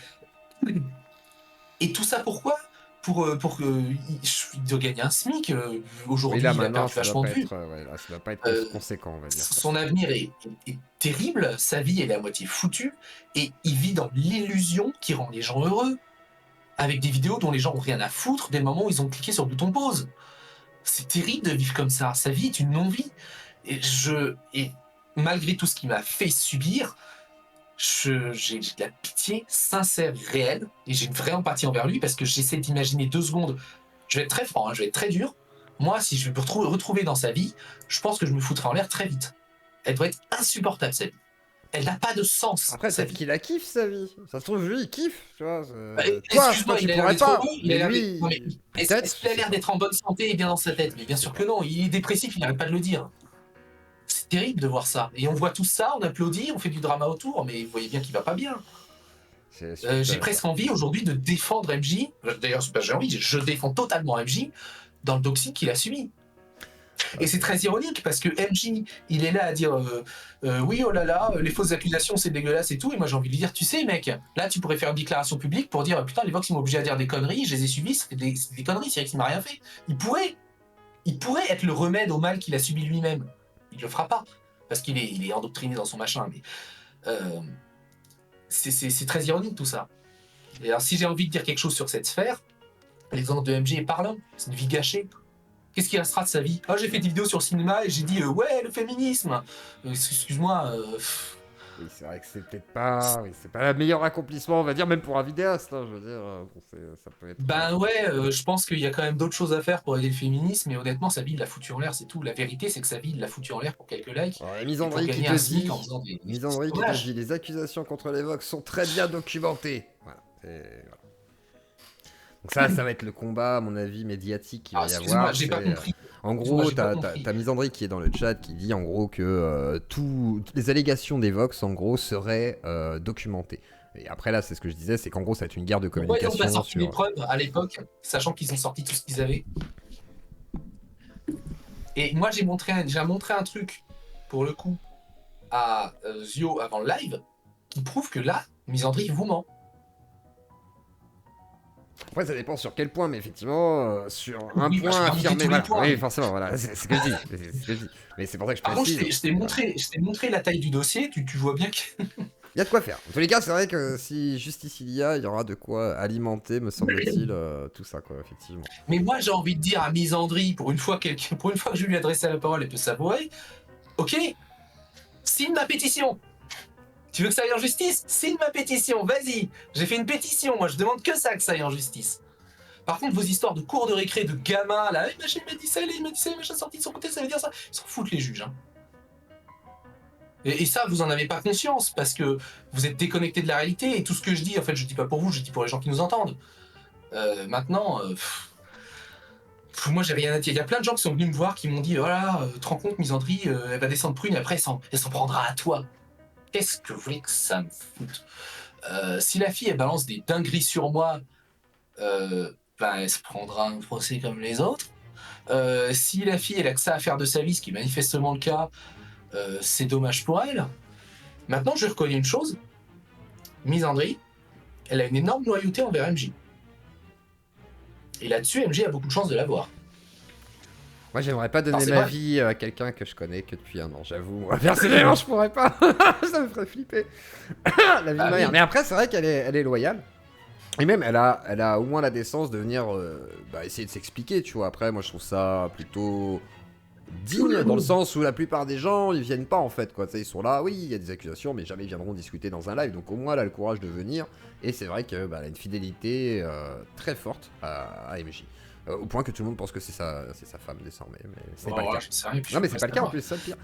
Et tout ça pourquoi? Pour il doit gagner un SMIC. Aujourd'hui, là, il a maintenant, perdu vachement de vues. Ça doit pas être conséquent, on va dire. Son avenir est terrible, sa vie elle est à moitié foutue, et il vit dans l'illusion qui rend les gens heureux, avec des vidéos dont les gens ont rien à foutre dès le moment où ils ont cliqué sur le bouton pause. C'est terrible de vivre comme ça, sa vie est une non-vie. Et malgré tout ce qu'il m'a fait subir, j'ai de la pitié sincère, réelle, et j'ai une vraie empathie envers lui, parce que j'essaie d'imaginer 2 secondes, je vais être très franc, hein, je vais être très dur. Moi, si je me retrouver dans sa vie, je pense que je me foutrais en l'air très vite. Elle doit être insupportable, sa vie. Elle n'a pas de sens. Après, peut-être qu'il a kiffe sa vie. Ça se trouve, lui, il kiffe, tu vois. Excuse-moi, il a l'air d'être heureux. Est-ce qu'il a l'air peut-être. d'être en bonne santé et bien dans sa tête? Mais bien sûr que non, il est dépressif, il n'arrête pas de le dire. C'est terrible de voir ça. Et on voit tout ça, on applaudit, on fait du drama autour, mais vous voyez bien qu'il va pas bien. J'ai presque envie aujourd'hui de défendre MJ. D'ailleurs, c'est pas j'ai envie, je défends totalement MJ dans le doxing qu'il a subi. Et c'est très ironique parce que MJ, il est là à dire oui, oh là là, les fausses accusations c'est dégueulasse et tout. Et moi j'ai envie de lui dire, tu sais, mec, là tu pourrais faire une déclaration publique pour dire putain, les Vox ils m'ont obligé à dire des conneries, je les ai suivis, c'est des conneries, c'est vrai qu'il m'a rien fait. Il pourrait être le remède au mal qu'il a subi lui-même. Il le fera pas parce qu'il est endoctriné dans son machin. Mais c'est très ironique tout ça. Et alors si j'ai envie de dire quelque chose sur cette sphère, l'exemple de MJ est parlant, c'est une vie gâchée. Qu'est-ce qui restera de sa vie? Ah, j'ai fait des vidéos sur le cinéma et j'ai dit ouais, le féminisme. Excuse-moi. Oui, c'est vrai que c'est peut-être pas, c'est pas le meilleur accomplissement, on va dire, même pour un vidéaste. Hein, je veux dire, ça peut être. Ben ouais, je pense qu'il y a quand même d'autres choses à faire pour aider le féminisme, mais honnêtement, sa vie, il l'a foutu en l'air, c'est tout. La vérité, c'est que sa vie, il l'a foutu en l'air pour quelques likes. Misandry qui te dit, les accusations contre les Vox sont très bien documentées. Voilà. Donc ça va être le combat, à mon avis, médiatique qu'il va y avoir. J'ai pas compris. En gros, t'as Misandry qui est dans le chat qui dit en gros que toutes les allégations des Vox, en gros, seraient documentées. Et après là, c'est ce que je disais, c'est qu'en gros, ça va être une guerre de communication. Pourquoi ils ont pas sorti les preuves à l'époque, sachant qu'ils ont sorti tout ce qu'ils avaient? Et moi, j'ai montré un truc, pour le coup, à Zio avant le live, qui prouve que là, Misandry vous ment. Après, ça dépend sur quel point, mais effectivement, sur un point affirmé. Voilà. Oui, forcément, voilà, c'est ce que je dis. Mais c'est pour ça que je précise. Par contre, je t'ai montré la taille du dossier, tu vois bien que. Il y a de quoi faire. En tous les cas, c'est vrai que si justice il y aura de quoi alimenter, me semble-t-il, tout ça, quoi, effectivement. Mais moi, j'ai envie de dire à Misandry, pour une fois que je lui ai adressé la parole, elle peut savourer. Ok, signe ma pétition. Tu veux que ça aille en justice? Signe ma pétition, vas-y. J'ai fait une pétition, moi, je demande que ça aille en justice. Par contre, vos histoires de cours de récré, de gamins, là, machin, il m'a dit ça, machin sorti de son côté, ça veut dire ça. Ils s'en foutent, les juges, hein. Et ça, vous en avez pas conscience, parce que vous êtes déconnecté de la réalité, et tout ce que je dis, en fait, je dis pas pour vous, je dis pour les gens qui nous entendent. Maintenant, moi, j'ai rien à dire. Il y a plein de gens qui sont venus me voir, qui m'ont dit, voilà, te rends compte, Misandry, elle va descendre prune, et après, elle s'en prendra à toi. Qu'est-ce que vous voulez que ça me foute? Si la fille, elle balance des dingueries sur moi, elle se prendra un procès comme les autres. Si la fille, elle a que ça à faire de sa vie, ce qui est manifestement le cas, c'est dommage pour elle. Maintenant, je reconnais une chose. Misandry, elle a une énorme loyauté envers MJ. Et là-dessus, MJ a beaucoup de chance de l'avoir. Moi, j'aimerais pas donner ma vie à quelqu'un que je connais que depuis 1 an, j'avoue. Moi, personnellement, je pourrais pas. Ça me ferait flipper. La vie de ma mère. Mais après, c'est vrai qu'elle est loyale. Et même, elle a au moins la décence de venir essayer de s'expliquer, tu vois. Après, moi, je trouve ça plutôt digne, dans le sens où la plupart des gens, ils viennent pas, en fait, quoi. Tu sais, ils sont là, oui, il y a des accusations, mais jamais ils viendront discuter dans un live. Donc, au moins, elle a le courage de venir. Et c'est vrai qu'elle a une fidélité très forte à MJ. Au point que tout le monde pense que c'est sa femme désormais, mais c'est pas le cas. Non, mais c'est pas le cas en plus, c'est ça le pire.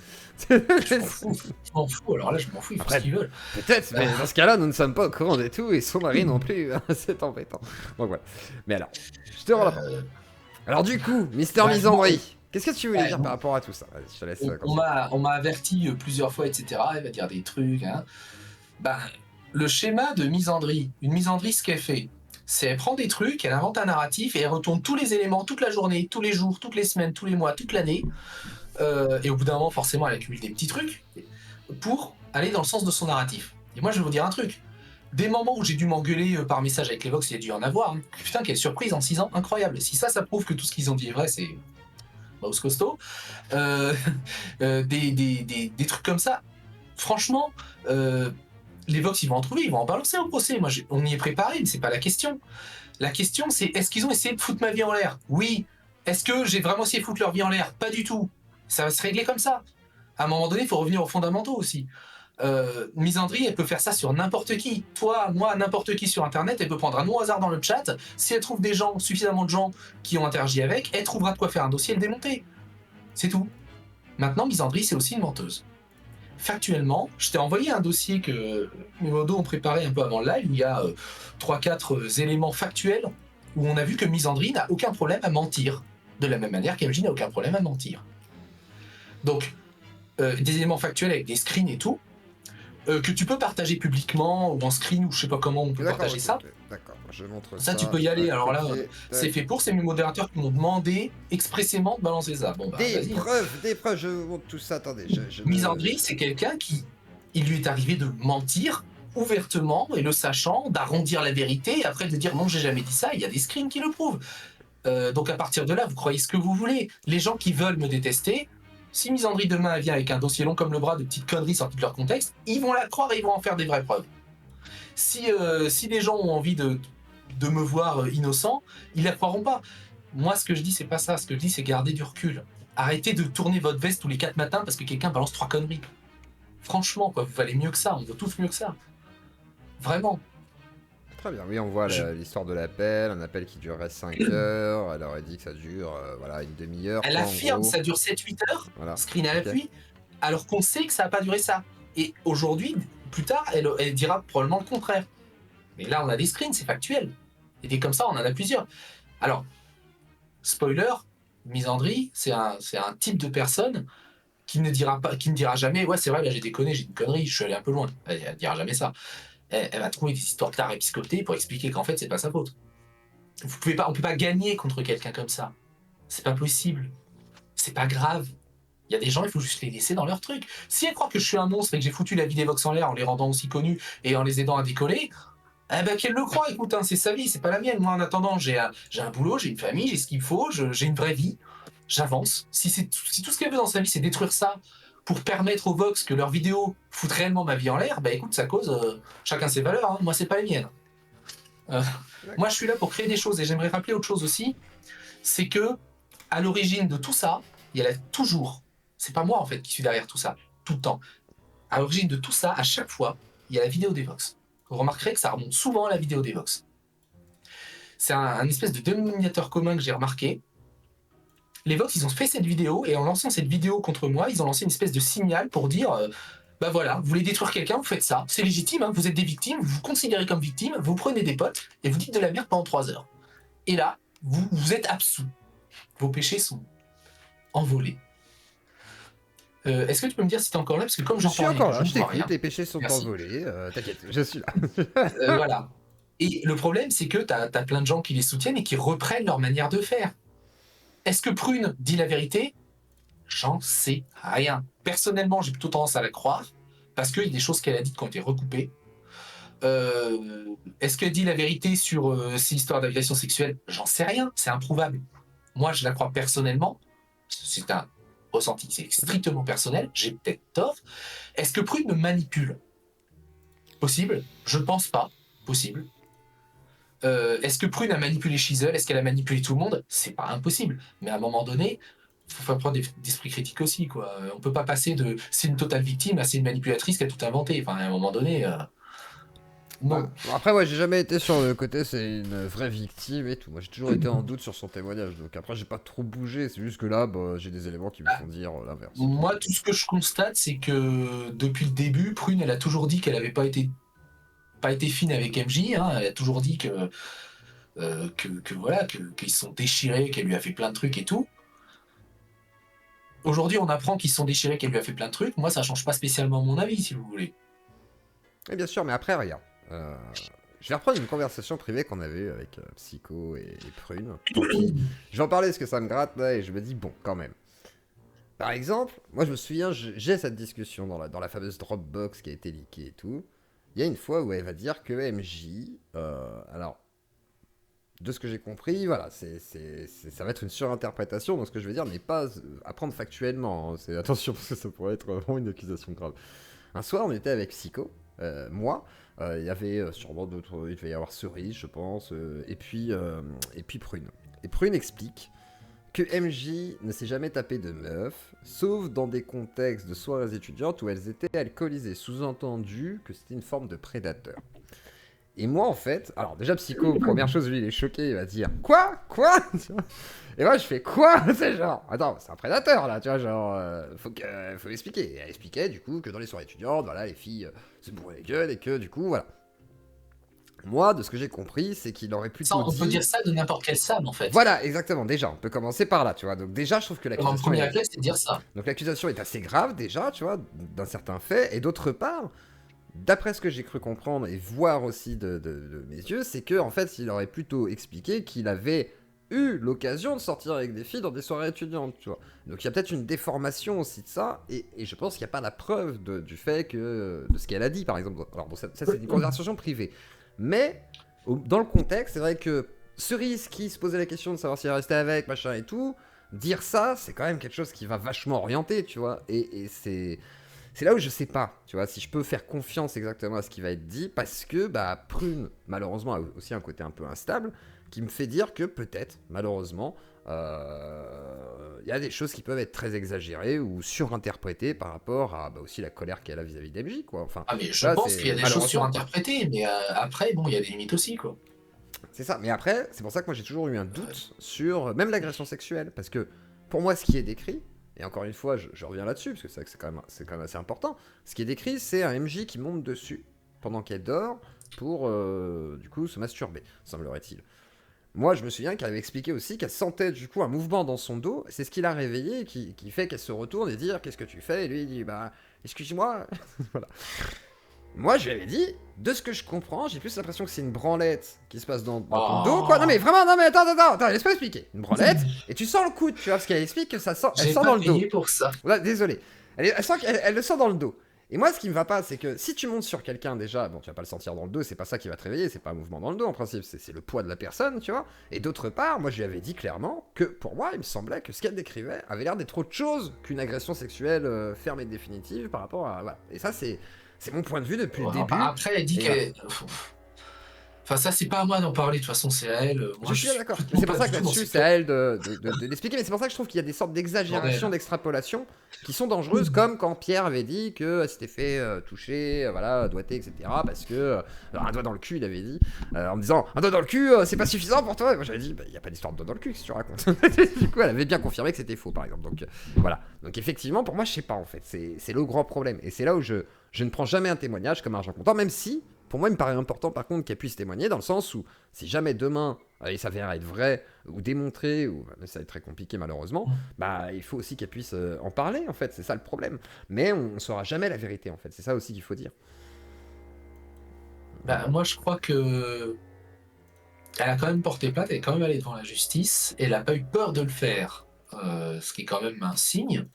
Je m'en fous, alors là je m'en fous, ils font ce qu'ils veulent. Peut-être, mais dans ce cas-là, nous ne sommes pas au courant de tout et son mari non plus, c'est embêtant. Donc voilà. Mais alors, je te rends la parole. Alors du coup, Mister Misandry, Qu'est-ce que tu voulais dire par rapport à tout ça? Vas-y, je te laisse on m'a averti plusieurs fois, etc. Elle va dire des trucs. Hein. Ben, le schéma de misandrie, une misandrie, ce qu'elle fait, c'est elle prend des trucs, elle invente un narratif et elle retourne tous les éléments, toute la journée, tous les jours, toutes les semaines, tous les mois, toute l'année. Et au bout d'un moment, forcément, elle accumule des petits trucs pour aller dans le sens de son narratif. Et moi, je vais vous dire un truc. Des moments où j'ai dû m'engueuler par message avec les Vox, il y a dû y en avoir. Hein. Putain, quelle surprise en 6 ans, incroyable. Si ça prouve que tout ce qu'ils ont dit est vrai, c'est Mouse costaud. Des trucs comme ça. Franchement, les Vox, ils vont en trouver, ils vont en balancer au procès. Moi, on y est préparé, mais c'est pas la question. La question, c'est est-ce qu'ils ont essayé de foutre ma vie en l'air? Oui. Est-ce que j'ai vraiment essayé de foutre leur vie en l'air? Pas du tout. Ça va se régler comme ça. À un moment donné, il faut revenir aux fondamentaux aussi. Misandrie, elle peut faire ça sur n'importe qui. Toi, moi, n'importe qui sur Internet, elle peut prendre un nom au hasard dans le chat. Si elle trouve suffisamment de gens qui ont interagi avec, elle trouvera de quoi faire un dossier et le démonter. C'est tout. Maintenant, Misandrie, c'est aussi une menteuse. Factuellement, je t'ai envoyé un dossier que mes modos ont préparé un peu avant le live, où il y a 3-4 éléments factuels, où on a vu que Misandrie n'a aucun problème à mentir. De la même manière qu'MJ n'a aucun problème à mentir. Donc, des éléments factuels avec des screens et tout, que tu peux partager publiquement ou en screen ou je sais pas comment on peut partager ça. D'accord, je montre ça. Ça tu peux y aller. Alors là, c'est fait pour. C'est mes modérateurs qui m'ont demandé expressément de balancer ça. Bon, bah, des preuves, je montre tout ça. Attendez. Misandrie, c'est quelqu'un il lui est arrivé de mentir ouvertement et le sachant, d'arrondir la vérité et après de dire non, j'ai jamais dit ça. Il y a des screens qui le prouvent. Donc à partir de là, vous croyez ce que vous voulez. Les gens qui veulent me détester, si Misandrie demain vient avec un dossier long comme le bras de petites conneries sorties de leur contexte, ils vont la croire et ils vont en faire des vraies preuves. Si les gens ont envie de me voir innocent, ils la croiront pas. Moi, ce que je dis, c'est pas ça. Ce que je dis, c'est garder du recul. Arrêtez de tourner votre veste tous les 4 matins parce que quelqu'un balance 3 conneries. Franchement, quoi, vous valez mieux que ça. On vaut tous mieux que ça. Vraiment. Très bien, oui, on voit l'histoire de l'appel, un appel qui durerait 5 heures, elle aurait dit que ça dure une demi-heure. Elle affirme que ça dure 7-8 heures, voilà. Screen à l'appui, alors qu'on sait que ça n'a pas duré ça. Et aujourd'hui, plus tard, elle dira probablement le contraire. Mais là, on a des screens, c'est factuel. Et des comme ça, on en a plusieurs. Alors, spoiler, misandrie, c'est un type de personne qui ne dira jamais « Ouais, c'est vrai, là j'ai déconné, j'ai une connerie, je suis allé un peu loin. » Elle ne dira jamais ça. Elle va trouver des histoires claires et psychotées pour expliquer qu'en fait, c'est pas sa faute. On peut pas gagner contre quelqu'un comme ça. C'est pas possible. C'est pas grave. Il y a des gens, il faut juste les laisser dans leur truc. Si elle croit que je suis un monstre et que j'ai foutu la vie des Vox en l'air en les rendant aussi connus et en les aidant à décoller, eh ben qu'elle le croit, écoute, hein, c'est sa vie, c'est pas la mienne. Moi, en attendant, j'ai un boulot, j'ai une famille, j'ai ce qu'il faut, j'ai une vraie vie. J'avance. Si tout ce qu'elle veut dans sa vie, c'est détruire ça pour permettre aux Vox que leurs vidéos foutent réellement ma vie en l'air, bah écoute, ça cause chacun ses valeurs, hein. Moi c'est pas les miennes. Moi je suis là pour créer des choses et j'aimerais rappeler autre chose aussi, c'est que à l'origine de tout ça, il y a toujours, c'est pas moi en fait qui suis derrière tout ça, tout le temps. À l'origine de tout ça, à chaque fois, il y a la vidéo des Vox. Vous remarquerez que ça remonte souvent à la vidéo des Vox. C'est un espèce de dénominateur commun que j'ai remarqué. Les Vox, ils ont fait cette vidéo, et en lançant cette vidéo contre moi, ils ont lancé une espèce de signal pour dire bah voilà, vous voulez détruire quelqu'un, vous faites ça. C'est légitime, hein, vous êtes des victimes, vous vous considérez comme victime, vous prenez des potes, et vous dites de la merde pendant 3 heures. Et là, vous êtes absous. Vos péchés sont envolés. Est-ce que tu peux me dire si t'es encore là? Parce que comme j'en parle, je suis encore là, je t'écoute, tes péchés sont envolés, t'inquiète, je suis là. Voilà. Et le problème, c'est que t'as plein de gens qui les soutiennent et qui reprennent leur manière de faire. Est-ce que Prune dit la vérité? J'en sais rien. Personnellement, j'ai plutôt tendance à la croire, parce qu'il y a des choses qu'elle a dites qui ont été recoupées. Est-ce qu'elle dit la vérité sur ces histoires d'agression sexuelle? J'en sais rien, c'est improuvable. Moi, je la crois personnellement. C'est un ressenti, c'est strictement personnel. J'ai peut-être tort. Est-ce que Prune me manipule? Possible. Je ne pense pas. Possible. Est-ce que Prune a manipulé Shizel? Est-ce qu'elle a manipulé tout le monde? C'est pas impossible. Mais à un moment donné, il faut faire preuve d'esprit critique aussi, quoi. On peut pas passer de c'est une totale victime à c'est une manipulatrice qui a tout inventé. Enfin, à un moment donné, non. Après, moi, j'ai jamais été sur le côté c'est une vraie victime et tout. Moi, j'ai toujours été en doute sur son témoignage. Donc après, j'ai pas trop bougé. C'est juste que là, j'ai des éléments qui me font dire l'inverse. Moi, tout ce que je constate, c'est que depuis le début, Prune, elle a toujours dit qu'elle avait pas été fine avec MJ, hein. Elle a toujours dit que voilà, qu'ils se sont déchirés, qu'elle lui a fait plein de trucs et tout. Aujourd'hui, on apprend qu'ils se sont déchirés, qu'elle lui a fait plein de trucs. Moi, ça change pas spécialement mon avis, si vous voulez. Oui, bien sûr, mais après, regarde. Je vais reprendre une conversation privée qu'on avait eue avec Psycho et Prune. Je vais en parler parce que ça me gratte là et je me dis, bon, quand même. Par exemple, moi je me souviens, j'ai cette discussion dans la fameuse Dropbox qui a été leakée et tout. Il y a une fois où elle va dire que MJ, alors, de ce que j'ai compris, voilà, ça va être une surinterprétation, donc ce que je veux dire n'est pas à prendre factuellement. Hein. Attention, parce que ça pourrait être vraiment une accusation grave. Un soir, on était avec Psycho, moi, il y avait sûrement d'autres, il devait y avoir Cerise, je pense, et puis Prune. Et Prune explique que MJ ne s'est jamais tapé de meuf, sauf dans des contextes de soirées étudiantes où elles étaient alcoolisées, sous-entendu que c'était une forme de prédateur. Et moi, en fait, alors déjà, Psycho, première chose, lui, il est choqué, il va dire « Quoi ? Et moi, je fais « Quoi ?» C'est genre, attends, c'est un prédateur, là, tu vois, genre, faut expliquer. Et elle expliquait, du coup, que dans les soirées étudiantes, voilà, les filles se bourraient les gueules, et que, du coup, voilà. Moi, de ce que j'ai compris, c'est qu'il aurait plutôt on peut dire ça de n'importe quel Sam, en fait. Voilà, exactement, déjà, on peut commencer par là, tu vois. Donc déjà, je trouve que l'accusation... En premier réflexe, c'est de dire ça. Donc l'accusation est assez grave, déjà, tu vois, d'un certain fait. Et d'autre part, d'après ce que j'ai cru comprendre et voir aussi de mes yeux, c'est que en fait, il aurait plutôt expliqué qu'il avait eu l'occasion de sortir avec des filles dans des soirées étudiantes, tu vois. Donc il y a peut-être une déformation aussi de ça, et je pense qu'il n'y a pas la preuve du fait que de ce qu'elle a dit, par exemple. Alors bon, ça c'est une conversation privée. Mais dans le contexte, c'est vrai que Cerise qui se posait la question de savoir si elle restait avec, machin et tout, dire ça, c'est quand même quelque chose qui va vachement orienter, tu vois. Et c'est là où je sais pas, tu vois, si je peux faire confiance exactement à ce qui va être dit, parce que bah Prune, malheureusement, a aussi un côté un peu instable, qui me fait dire que peut-être, malheureusement, y a des choses qui peuvent être très exagérées ou surinterprétées par rapport à aussi la colère qu'elle a vis-à-vis d'MJ, quoi. Enfin, mais je pense qu'il y a des choses surinterprétées, mais après, bon, il y a des limites aussi, quoi. C'est ça, mais après, c'est pour ça que moi j'ai toujours eu un doute sur même l'agression sexuelle, parce que pour moi, ce qui est décrit, et encore une fois, je reviens là-dessus, parce que c'est vrai que c'est quand même assez important, ce qui est décrit, c'est un MJ qui monte dessus pendant qu'elle dort pour, du coup, se masturber, semblerait-il. Moi, je me souviens qu'elle avait expliqué aussi qu'elle sentait du coup un mouvement dans son dos. C'est ce qui l'a réveillée, qui fait qu'elle se retourne et dire qu'est-ce que tu fais. Et lui il dit bah excuse-moi. Voilà. Moi, je lui avais dit, de ce que je comprends, j'ai plus l'impression que c'est une branlette qui se passe dans ton dos, quoi. Non mais vraiment, non mais attends, laisse-moi expliquer. Une branlette et tu sens le coude, tu vois, parce qu'elle explique que ça sent, elle sent dans le dos. Pour ça. Voilà, désolé. Elle sent qu'elle le sent dans le dos. Et moi, ce qui me va pas, c'est que si tu montes sur quelqu'un déjà, bon, tu vas pas le sentir dans le dos, c'est pas ça qui va te réveiller, c'est pas un mouvement dans le dos en principe, c'est le poids de la personne, tu vois. Et d'autre part, moi, je lui avais dit clairement que pour moi, il me semblait que ce qu'elle décrivait avait l'air d'être autre chose qu'une agression sexuelle ferme et définitive par rapport à. Voilà. Et ça, c'est mon point de vue depuis le début. Après, elle dit qu'elle. Enfin, ça, c'est pas à moi d'en parler, de toute façon, c'est à elle. Moi, je suis d'accord. C'est pour ça que là-dessus, c'est à elle de l'expliquer, mais c'est pour ça que je trouve qu'il y a des sortes d'exagérations, d'extrapolations qui sont dangereuses, comme quand Pierre avait dit qu'elle s'était fait toucher, voilà, doigter, etc. Parce que. un doigt dans le cul, il avait dit, en me disant un doigt dans le cul, c'est pas suffisant pour toi. Et moi, j'avais dit, il n'y a pas d'histoire de doigt dans le cul, qu'est-ce que tu racontes. Du coup, elle avait bien confirmé que c'était faux, par exemple. Donc, voilà. Donc, effectivement, pour moi, je sais pas, en fait. C'est le grand problème. Et c'est là où je ne prends jamais un témoignage comme argent comptant, même si. Pour moi, il me paraît important, par contre, qu'elle puisse témoigner, dans le sens où, si jamais demain, il s'avère être vrai, ou démontré, ou ça va être très compliqué, malheureusement, bah, il faut aussi qu'elle puisse en parler, en fait, c'est ça le problème. Mais on ne saura jamais la vérité, en fait, c'est ça aussi qu'il faut dire. Bah, moi, je crois que... Elle a quand même porté plainte, elle est quand même allée devant la justice, et elle n'a pas eu peur de le faire, ce qui est quand même un signe.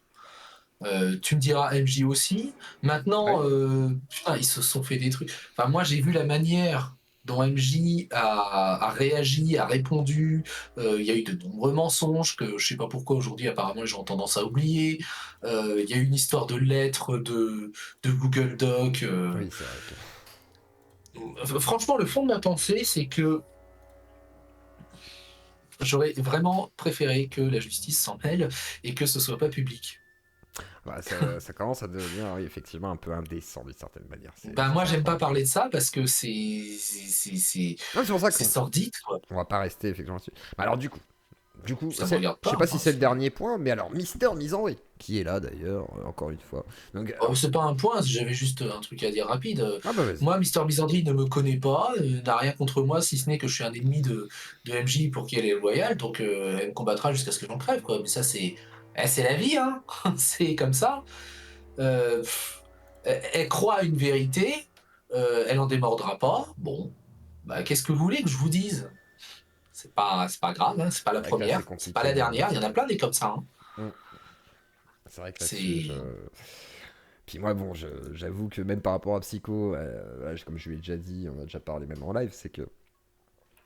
Tu me diras MJ aussi. Maintenant, putain, ils se sont fait des trucs. Enfin, moi, j'ai vu la manière dont MJ a réagi, a répondu. Il y a eu de nombreux mensonges que je sais pas pourquoi aujourd'hui, apparemment, les gens ont tendance à oublier. Il y a eu une histoire de lettres de Google Doc. Oui, c'est vrai que... Franchement, le fond de ma pensée, c'est que j'aurais vraiment préféré que la justice s'en mêle et que ce soit pas public. Bah, ça commence à devenir effectivement un peu indécent d'une certaine manière. Moi, j'aime pas parler de ça parce que c'est pour ça que sordide, quoi. On va pas rester effectivement là-dessus. Bah, alors du coup, ça me regarde pas, je sais pas si c'est le dernier point, mais alors Mister Misandry, qui est là d'ailleurs, encore une fois. Donc, c'est pas un point, j'avais juste un truc à dire rapide. vas-y. Moi, Mister Misandry ne me connaît pas, n'a rien contre moi, si ce n'est que je suis un ennemi de MJ pour qui elle est loyale, donc elle me combattra jusqu'à ce que j'en crève, quoi. Mais ça, c'est C'est la vie, hein. C'est comme ça. Elle croit à une vérité, elle en démordra pas. Bon, bah, qu'est-ce que vous voulez que je vous dise? C'est pas grave, hein, c'est pas la première, c'est pas la dernière, il y en a plein des comme ça. Hein. C'est vrai que là-dessus, puis moi, bon, j'avoue que même par rapport à Psycho, comme je lui ai déjà dit, on a déjà parlé même en live, c'est que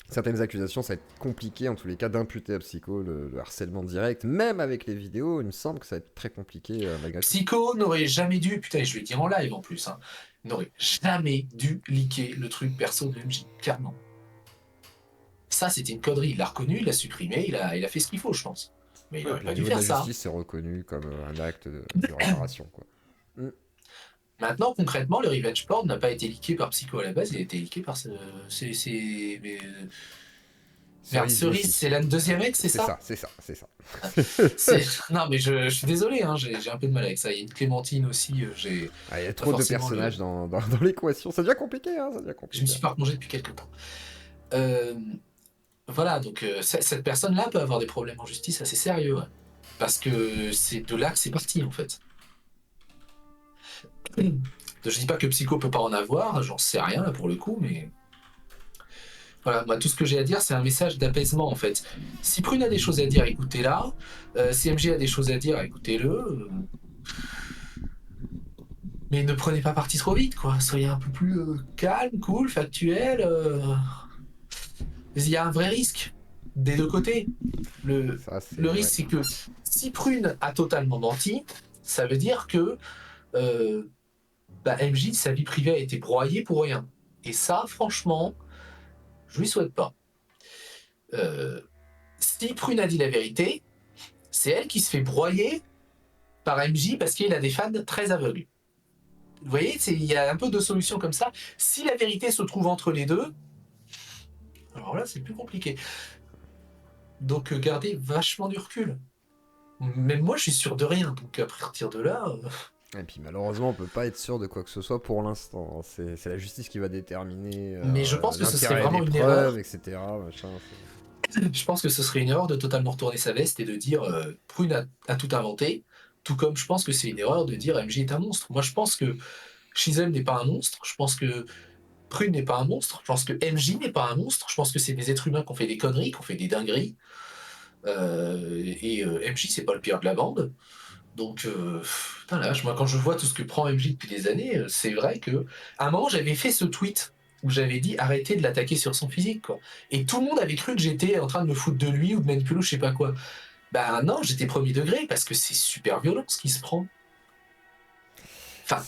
certaines accusations, ça va être compliqué en tous les cas d'imputer à Psycho le harcèlement direct, même avec les vidéos, il me semble que ça va être très compliqué malgré tout. Psycho n'aurait jamais dû, putain, je vais le dire en live en plus, hein, n'aurait jamais dû leaker le truc perso de MJ, clairement. Ça, c'était une connerie, il l'a reconnu, il l'a supprimé, il a fait ce qu'il faut, je pense. Mais il aurait pas dû faire ça. La justice, c'est reconnu comme un acte de réparation, quoi. Maintenant, concrètement, le revenge porn n'a pas été leaké par Psycho à la base, il a été leaké par Cerise, c'est la deuxième ex, c'est ça? C'est ça. Non, mais je suis désolé, hein, j'ai un peu de mal avec ça. Il y a une Clémentine aussi, il y a trop de personnages dans l'équation, ça devient compliqué, hein, Je me suis pas replongé depuis quelques temps. Voilà, donc cette personne-là peut avoir des problèmes en justice assez sérieux, ouais. Parce que c'est de là que c'est parti, en fait. Je dis pas que Psycho peut pas en avoir, j'en sais rien là pour le coup, mais voilà, moi tout ce que j'ai à dire, c'est un message d'apaisement en fait. Si Prune a des choses à dire, écoutez-la. Si MG a des choses à dire, écoutez-le. Mais ne prenez pas parti trop vite, quoi. Soyez un peu plus calme, cool, factuel. Il y a un vrai risque des deux côtés. Le risque, c'est que si Prune a totalement menti, ça veut dire que MJ, sa vie privée a été broyée pour rien. Et ça, franchement, je lui souhaite pas. Si Prune a dit la vérité, c'est elle qui se fait broyer par MJ parce qu'il a des fans très aveugles. Vous voyez, il y a un peu de solutions comme ça. Si la vérité se trouve entre les deux, alors là, c'est plus compliqué. Donc, gardez vachement du recul. Même moi, je suis sûr de rien. Donc, à partir de là... Et puis malheureusement, on peut pas être sûr de quoi que ce soit pour l'instant. C'est la justice qui va déterminer. Mais je pense que ce serait vraiment une erreur, etc. Machin, je pense que ce serait une erreur de totalement retourner sa veste et de dire Prune a tout inventé. Tout comme je pense que c'est une erreur de dire MJ est un monstre. Moi, je pense que Shizel n'est pas un monstre. Je pense que Prune n'est pas un monstre. Je pense que MJ n'est pas un monstre. Je pense que c'est des êtres humains qui ont fait des conneries, qui ont fait des dingueries. MJ, c'est pas le pire de la bande. Donc, putain, là, moi, quand je vois tout ce que prend MJ depuis des années, c'est vrai que à un moment, j'avais fait ce tweet où j'avais dit arrêtez de l'attaquer sur son physique, quoi. Et tout le monde avait cru que j'étais en train de me foutre de lui ou de manipuler, je sais pas quoi. Bah non, j'étais premier degré parce que c'est super violent ce qui se prend. Enfin,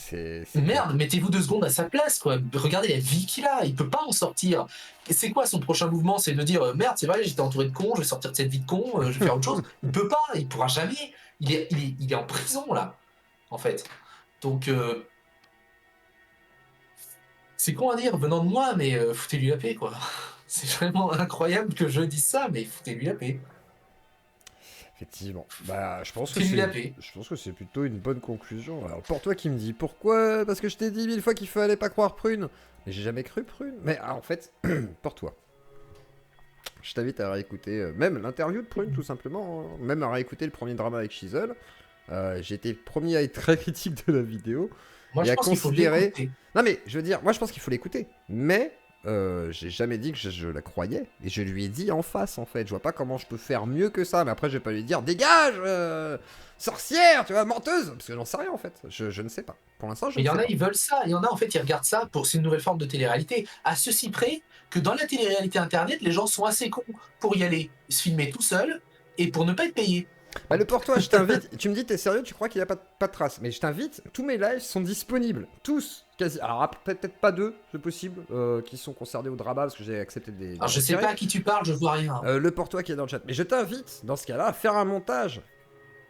merde, mettez-vous 2 secondes à sa place, quoi. Regardez la vie qu'il a, il peut pas en sortir. Et c'est quoi son prochain mouvement? C'est de dire merde, c'est vrai, j'étais entouré de cons, je vais sortir de cette vie de con, je vais faire autre chose. Il peut pas, il pourra jamais. Il est en prison là, en fait. Donc, c'est con à dire venant de moi, mais foutez-lui la paix, quoi. C'est vraiment incroyable que je dise ça, mais foutez-lui la paix. Effectivement. Bah, je pense que c'est plutôt une bonne conclusion. Alors, pour toi qui me dis pourquoi? Parce que je t'ai dit 1000 fois qu'il fallait pas croire Prune. Mais j'ai jamais cru Prune. Mais en fait, pour toi, je t'invite à réécouter même l'interview de Prune, tout simplement. Hein. Même à réécouter le premier drama avec Shizel. J'ai été premier à être très critique de la vidéo. Moi, je pense qu'il faut l'écouter. Non, mais je veux dire, moi, je pense qu'il faut l'écouter. Mais j'ai jamais dit que je la croyais. Et je lui ai dit en face, en fait. Je vois pas comment je peux faire mieux que ça. Mais après, je vais pas lui dire dégage, sorcière, tu vois, menteuse. Parce que j'en sais rien, en fait. Je ne sais pas. Pour l'instant, je ne sais pas. Il y en a, ils veulent ça. Il y en a, en fait, ils regardent ça pour. C'est une nouvelle forme de télé-réalité. À ceci près que dans la télé-réalité internet, les gens sont assez cons pour y aller, se filmer tout seul et pour ne pas être payés. Bah, pour toi, je t'invite. Tu me dis, t'es sérieux, tu crois qu'il n'y a pas de traces. Mais je t'invite, tous mes lives sont disponibles. Tous. Quasi. Alors, peut-être pas 2, c'est possible, qui sont concernés au drama, parce que j'ai accepté des. Alors, je sais pas à qui tu parles, je vois rien. Le Portois qui est dans le chat. Mais je t'invite, dans ce cas-là, à faire un montage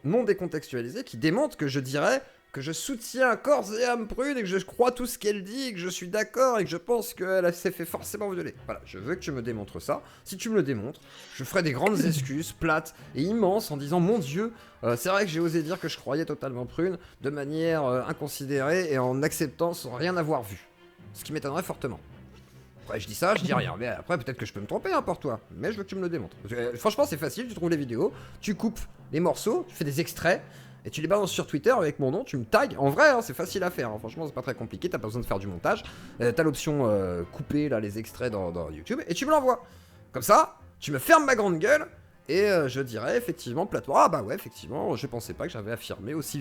non décontextualisé qui démontre que je dirais que je soutiens corps et âme Prune et que je crois tout ce qu'elle dit et que je suis d'accord et que je pense qu'elle s'est fait forcément violer. Voilà, je veux que tu me démontres ça. Si tu me le démontres, je ferai des grandes excuses plates et immenses en disant mon Dieu, c'est vrai que j'ai osé dire que je croyais totalement Prune de manière inconsidérée et en acceptant sans rien avoir vu. Ce qui m'étonnerait fortement. Après, je dis ça, je dis rien. Mais après, peut-être que je peux me tromper, hein, pour toi. Mais je veux que tu me le démontres. Parce que, franchement, c'est facile. Tu trouves les vidéos, tu coupes les morceaux, tu fais des extraits. Et tu les balances sur Twitter avec mon nom, tu me tags. En vrai, hein, c'est facile à faire. Hein. Franchement, c'est pas très compliqué. T'as pas besoin de faire du montage. T'as l'option couper là, les extraits dans YouTube. Et tu me l'envoies. Comme ça, tu me fermes ma grande gueule. Et je dirais effectivement platement. Ah bah ouais, effectivement, je pensais pas que j'avais affirmé aussi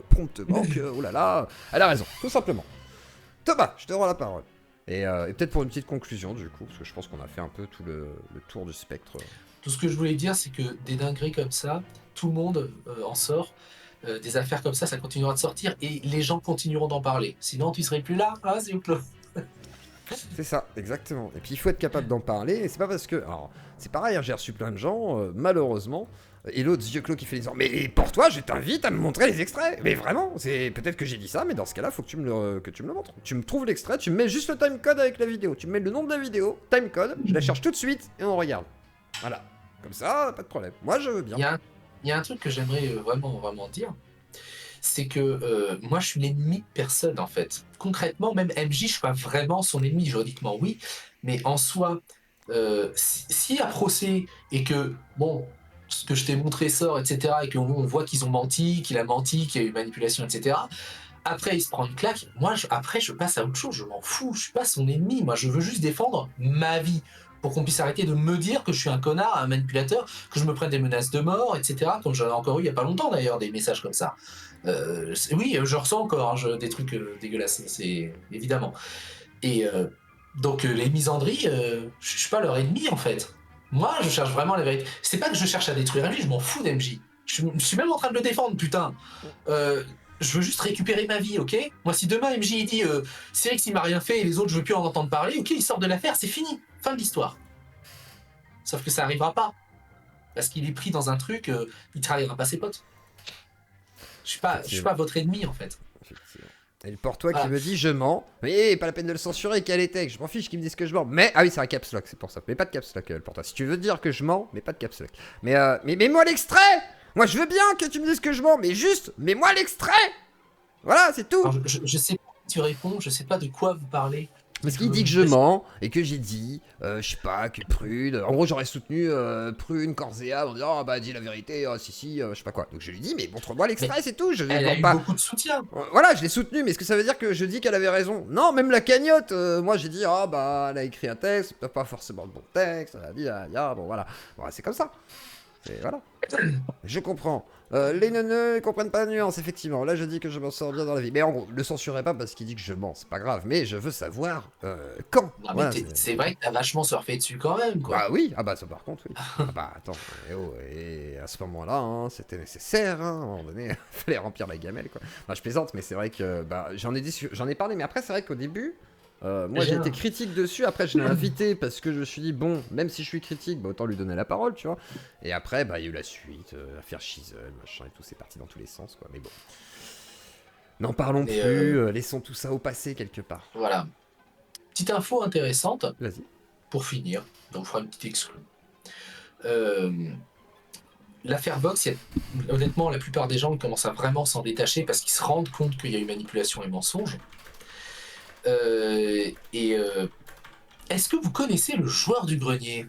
promptement que. Oh là là, elle a raison, tout simplement. Thomas, je te rends la parole. Et peut-être pour une petite conclusion, du coup, parce que je pense qu'on a fait un peu tout le tour du spectre. Tout ce que je voulais dire, c'est que des dingueries comme ça, tout le monde en sort. Des affaires comme ça continuera de sortir et les gens continueront d'en parler. Sinon, tu serais plus là, hein, c'est Claude. C'est ça, exactement. Et puis il faut être capable d'en parler. Et c'est pas parce que. Alors, c'est pareil, hein, j'ai reçu plein de gens, malheureusement. Et l'autre vieux Claude qui fait les gens. Mais pour toi, je t'invite à me montrer les extraits. Mais vraiment, c'est peut-être que j'ai dit ça, mais dans ce cas-là, faut que tu me le montres. Tu me trouves l'extrait, tu me mets juste le timecode avec la vidéo. Tu me mets le nom de la vidéo, timecode, je la cherche tout de suite et on regarde. Voilà. Comme ça, pas de problème. Moi, je veux bien. Il y a un truc que j'aimerais vraiment dire. C'est que moi, je suis l'ennemi de personne, en fait. Concrètement, même MJ, je suis pas vraiment son ennemi, juridiquement, oui. Mais en soi, s'il y a procès et que, bon, ce que je t'ai montré sort, etc., et qu'on voit qu'ils ont menti, qu'il a menti, qu'il y a eu manipulation, etc., après, il se prend une claque. Moi, après, je passe à autre chose. Je m'en fous. Je suis pas son ennemi. Moi, je veux juste défendre ma vie pour qu'on puisse arrêter de me dire que je suis un connard, un manipulateur, que je me prenne des menaces de mort, etc., comme j'en ai encore eu il y a pas longtemps, d'ailleurs, des messages comme ça. Oui, je ressens encore hein, des trucs dégueulasses, c'est évidemment. Et donc les misandries, je suis pas leur ennemi en fait. Moi, je cherche vraiment la vérité. C'est pas que je cherche à détruire MJ, je m'en fous d'MJ. Je suis même en train de le défendre, putain. Je veux juste récupérer ma vie, ok? Moi, si demain MJ il dit Cyrix il m'a rien fait et les autres je veux plus en entendre parler, ok, il sort de l'affaire, c'est fini, fin de l'histoire. Sauf que ça arrivera pas parce qu'il est pris dans un truc, il trahira pas ses potes. Je suis pas votre ennemi en fait. Et pour toi qui me dit je mens, mais pas la peine de le censurer, quel était, je m'en fiche qu'ils me disent que je mens. Mais ah oui, c'est un caps lock, c'est pour ça. Mais pas de caps lock pour toi. Si tu veux dire que je mens, mais pas de caps lock. Mais moi l'extrait. Moi je veux bien que tu me dises que je mens, mais juste, mais moi l'extrait. Voilà, c'est tout. Alors, je sais pas si tu réponds, je sais pas de quoi vous parlez. Parce qu'il dit que je mens et que j'ai dit, je sais pas, que Prune. En gros, j'aurais soutenu Prune, Corséa en disant, ah bah dis la vérité, si, je sais pas quoi. Donc je lui dis, mais montre-moi l'extrait, c'est tout. Elle a eu beaucoup de soutien. Voilà, je l'ai soutenu, mais est-ce que ça veut dire que je dis qu'elle avait raison? Non, même la cagnotte, moi j'ai dit, ah bah elle a écrit un texte, pas forcément le bon texte, elle a dit, bon voilà. Bon, c'est comme ça. Et voilà. Je comprends. Les neuneux ne comprennent pas la nuance, effectivement. Là, je dis que je m'en sors bien dans la vie. Mais en gros, ne censurez pas parce qu'il dit que je mens. C'est pas grave. Mais je veux savoir quand. Non, voilà, c'est vrai que t'as vachement surfé dessus quand même, quoi. Ah oui, ah bah ça par contre, oui. Ah bah attends, et à ce moment-là, hein, c'était nécessaire. Hein, à un moment donné, il fallait remplir la gamelle, quoi. Enfin, je plaisante, mais c'est vrai que j'en ai parlé. Mais après, c'est vrai qu'au début. Moi j'ai été critique dessus, après je l'ai invité parce que je me suis dit bon, même si je suis critique, autant lui donner la parole, tu vois. Et après il y a eu la suite, l'affaire Shizel, machin et tout, c'est parti dans tous les sens quoi, mais bon. N'en parlons plus, laissons tout ça au passé quelque part. Voilà. Petite info intéressante. Vas-y. Pour finir, donc on fera une petite exclue. L'affaire Vox, honnêtement la plupart des gens commencent à vraiment s'en détacher parce qu'ils se rendent compte qu'il y a eu manipulation et mensonge. Est-ce que vous connaissez le joueur du grenier?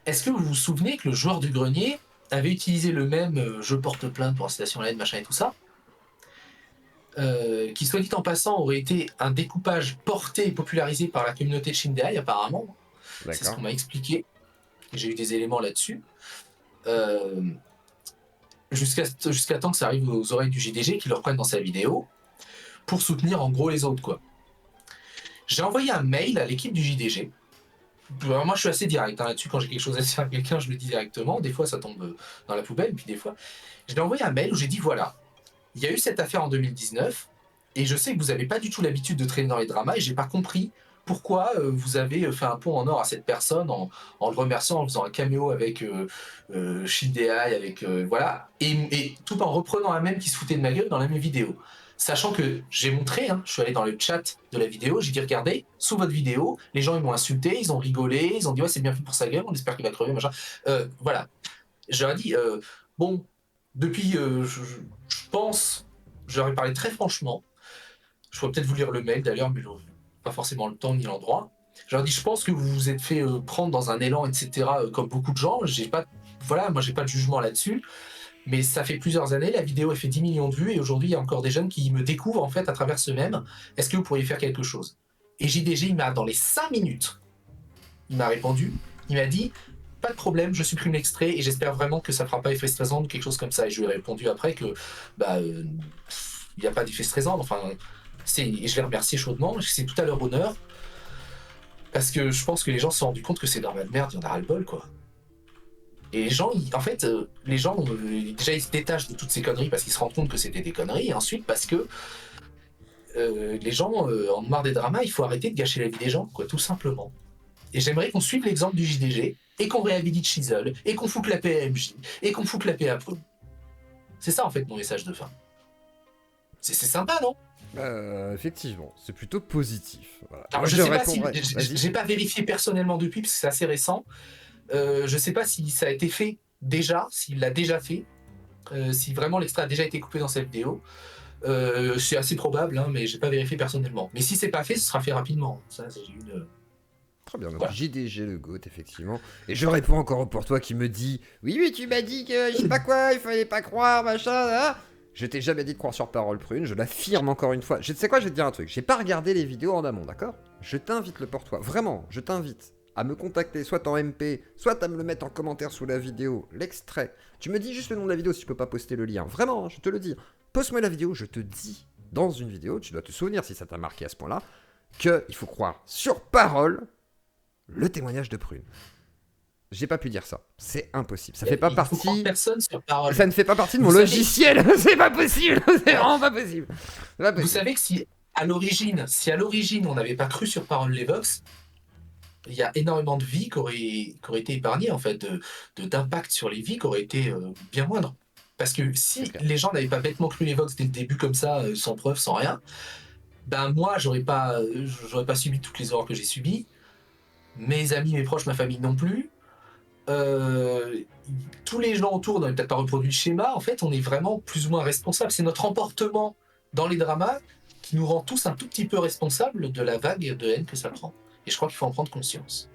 Est-ce que vous vous souvenez que le joueur du grenier avait utilisé le même je porte plainte pour incitation à la haine, machin et tout ça, qui soit dit en passant aurait été un découpage porté et popularisé par la communauté de Shindeai apparemment. C'est ce qu'on m'a expliqué. J'ai eu des éléments là-dessus. Jusqu'à temps que ça arrive aux oreilles du JDG qui le reprenne dans sa vidéo pour soutenir en gros les autres quoi. J'ai envoyé un mail à l'équipe du JDG. Alors moi je suis assez direct là-dessus, quand j'ai quelque chose à dire à quelqu'un je le dis directement, des fois ça tombe dans la poubelle, puis des fois... Je lui ai envoyé un mail où j'ai dit voilà, il y a eu cette affaire en 2019, et je sais que vous n'avez pas du tout l'habitude de traîner dans les dramas, et j'ai pas compris pourquoi vous avez fait un pont en or à cette personne en le remerciant, en faisant un caméo avec Shindeai, avec voilà, et tout en reprenant un même qui se foutait de ma gueule dans la même vidéo. Sachant que j'ai montré, je suis allé dans le chat de la vidéo, j'ai dit regardez, sous votre vidéo, les gens ils m'ont insulté, ils ont rigolé, ils ont dit ouais c'est bien fait pour sa gueule, on espère qu'il va crever, machin. Voilà. Je leur ai dit, bon, depuis, je pense, je leur ai parlé très franchement, Je pourrais peut-être vous lire le mail d'ailleurs, mais j'aurais pas forcément le temps ni l'endroit. Je leur dis, je pense que vous vous êtes fait prendre dans un élan, etc., comme beaucoup de gens. Voilà, moi j'ai pas de jugement là-dessus. Mais ça fait plusieurs années, la vidéo a fait 10 millions de vues et aujourd'hui il y a encore des jeunes qui me découvrent en fait à travers ce même. Est-ce que vous pourriez faire quelque chose? Et JDG, il m'a, dans les 5 minutes, il m'a répondu, il m'a dit, pas de problème, je supprime l'extrait et j'espère vraiment que ça fera pas effet stressant ou quelque chose comme ça. Et je lui ai répondu après que il n'y a pas d'effet stressant. Enfin, et je l'ai remercié chaudement, c'est tout à leur honneur. Parce que je pense que les gens se sont rendus compte que c'est normal de merde, il y en a ras-le-bol, quoi. Et les gens, les gens, déjà, ils se détachent de toutes ces conneries parce qu'ils se rendent compte que c'était des conneries. Et ensuite, parce que les gens en ont marre des dramas, il faut arrêter de gâcher la vie des gens, quoi, tout simplement. Et j'aimerais qu'on suive l'exemple du JDG, et qu'on réhabilite Chisel, et qu'on foute la paix à MJ, et qu'on foute la paix à Prune. C'est ça, en fait, mon message de fin. C'est sympa, non? Effectivement, c'est plutôt positif. Voilà. Alors, je sais pas si... J'ai pas vérifié personnellement depuis, parce que c'est assez récent. Je sais pas si ça a été fait déjà, s'il l'a déjà fait, si vraiment l'extrait a déjà été coupé dans cette vidéo. C'est assez probable, hein, mais j'ai pas vérifié personnellement. Mais si c'est pas fait, ce sera fait rapidement. Ça, c'est une... Très bien, donc voilà. JDG le GOAT, effectivement. Et je réponds encore pour toi qui me dit oui, oui, tu m'as dit que je sais pas quoi, il fallait pas croire, machin, là. Je t'ai jamais dit de croire sur parole, Prune, je l'affirme encore une fois. Tu sais quoi, je vais te dire un truc. J'ai pas regardé les vidéos en amont, d'accord? Je t'invite le porte-toi, vraiment, je t'invite à me contacter, soit en MP, soit à me le mettre en commentaire sous la vidéo, l'extrait. Tu me dis juste le nom de la vidéo si tu peux pas poster le lien. Vraiment, hein, je te le dis. Poste-moi la vidéo, je te dis dans une vidéo, tu dois te souvenir si ça t'a marqué à ce point-là, qu'il faut croire sur parole le témoignage de Prune. J'ai pas pu dire ça. C'est impossible. Ça fait pas partie. Personne sur parole. Ça ne fait pas partie de mon logiciel. C'est pas possible. C'est vraiment pas possible. Vous savez que si à l'origine on n'avait pas cru sur parole les Vox, il y a énormément de vies qui auraient été épargnées, en fait, d'impact sur les vies qui auraient été bien moindres. Parce que si les gens n'avaient pas bêtement cru les Vox dès le début comme ça, sans preuve, sans rien, ben moi j'aurais pas subi toutes les horreurs que j'ai subies. Mes amis, mes proches, ma famille non plus. Tous les gens autour n'avaient peut-être pas reproduit le schéma. En fait, on est vraiment plus ou moins responsable. C'est notre emportement dans les dramas qui nous rend tous un tout petit peu responsables de la vague de haine que ça prend. Et je crois qu'il faut en prendre conscience.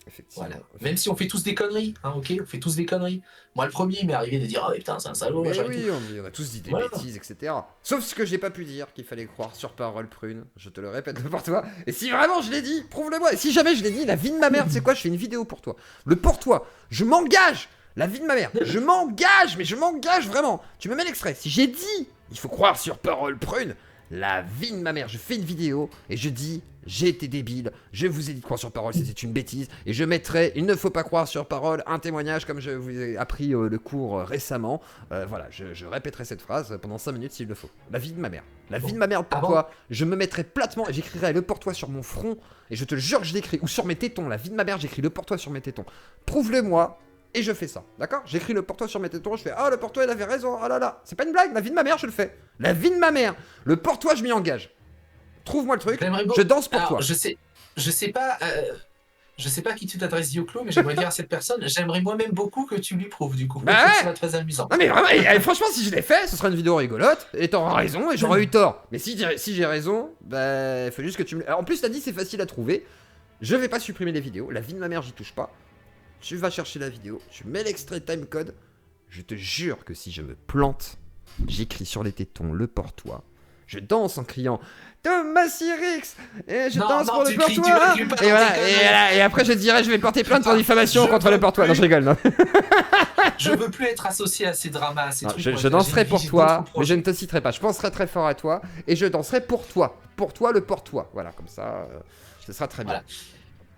Effectivement. Voilà. Même si on fait tous des conneries, hein, ok, on fait tous des conneries. Moi, le premier, il m'est arrivé de dire « Ah, oh, putain, c'est un salaud. » Oui, on a tous dit des bêtises, etc. Sauf ce que j'ai pas pu dire, qu'il fallait croire sur parole, Prune. Je te le répète pour toi. Et si vraiment je l'ai dit, prouve-le-moi. Et si jamais je l'ai dit, la vie de ma mère, c'est quoi? Je fais une vidéo pour toi. Le pour toi. Je m'engage. La vie de ma mère. Je m'engage, mais je m'engage vraiment. Tu me mets l'extrait. Si j'ai dit, il faut croire sur parole, Prune. La vie de ma mère, je fais une vidéo et je dis j'ai été débile, je vous ai dit de croire sur parole, c'était une bêtise, et je mettrai il ne faut pas croire sur parole, un témoignage comme je vous ai appris le cours récemment. Voilà, je répéterai cette phrase pendant 5 minutes s'il le faut. La vie de ma mère. La vie de ma mère pour toi, je me mettrai platement et j'écrirai le pour toi sur mon front, et je te le jure que je l'écris, ou sur mes tétons. La vie de ma mère, j'écris le pour toi sur mes tétons. Prouve-le-moi. Et je fais ça, d'accord? J'écris le pour toi sur mes tétons, je fais ah, le pour toi il avait raison, ah là là, c'est pas une blague, la vie de ma mère je le fais. La vie de ma mère, le pour toi je m'y engage. Trouve-moi le truc, je danse pour toi. Je sais pas à qui tu t'adresses, Dioclo, mais j'aimerais dire à cette personne, j'aimerais moi-même beaucoup que tu lui prouves du coup. Bah ouais. Ça serait très amusant. Non mais vraiment, franchement si je l'ai fait, ce sera une vidéo rigolote, et t'auras raison, et j'aurais eu tort. Mais si j'ai raison, bah faut juste que tu me... Alors, en plus t'as dit c'est facile à trouver, je vais pas supprimer les vidéos, la vie de ma mère j'y touche pas. Tu vas chercher la vidéo, tu mets l'extrait timecode. Je te jure que si je me plante, j'écris sur les tétons le porte-toi. Je danse en criant Thomas Sirix et je danse pour le porte-toi. Et voilà, et après je dirais je vais porter plainte pour diffamation contre le porte-toi. Non, je rigole. Non. Je veux plus être associé à ces dramas, à ces trucs. Je danserai pour toi, mais je ne te citerai pas. Je penserai très fort à toi et je danserai pour toi. Pour toi, le porte-toi. Voilà, comme ça, ce sera très bien.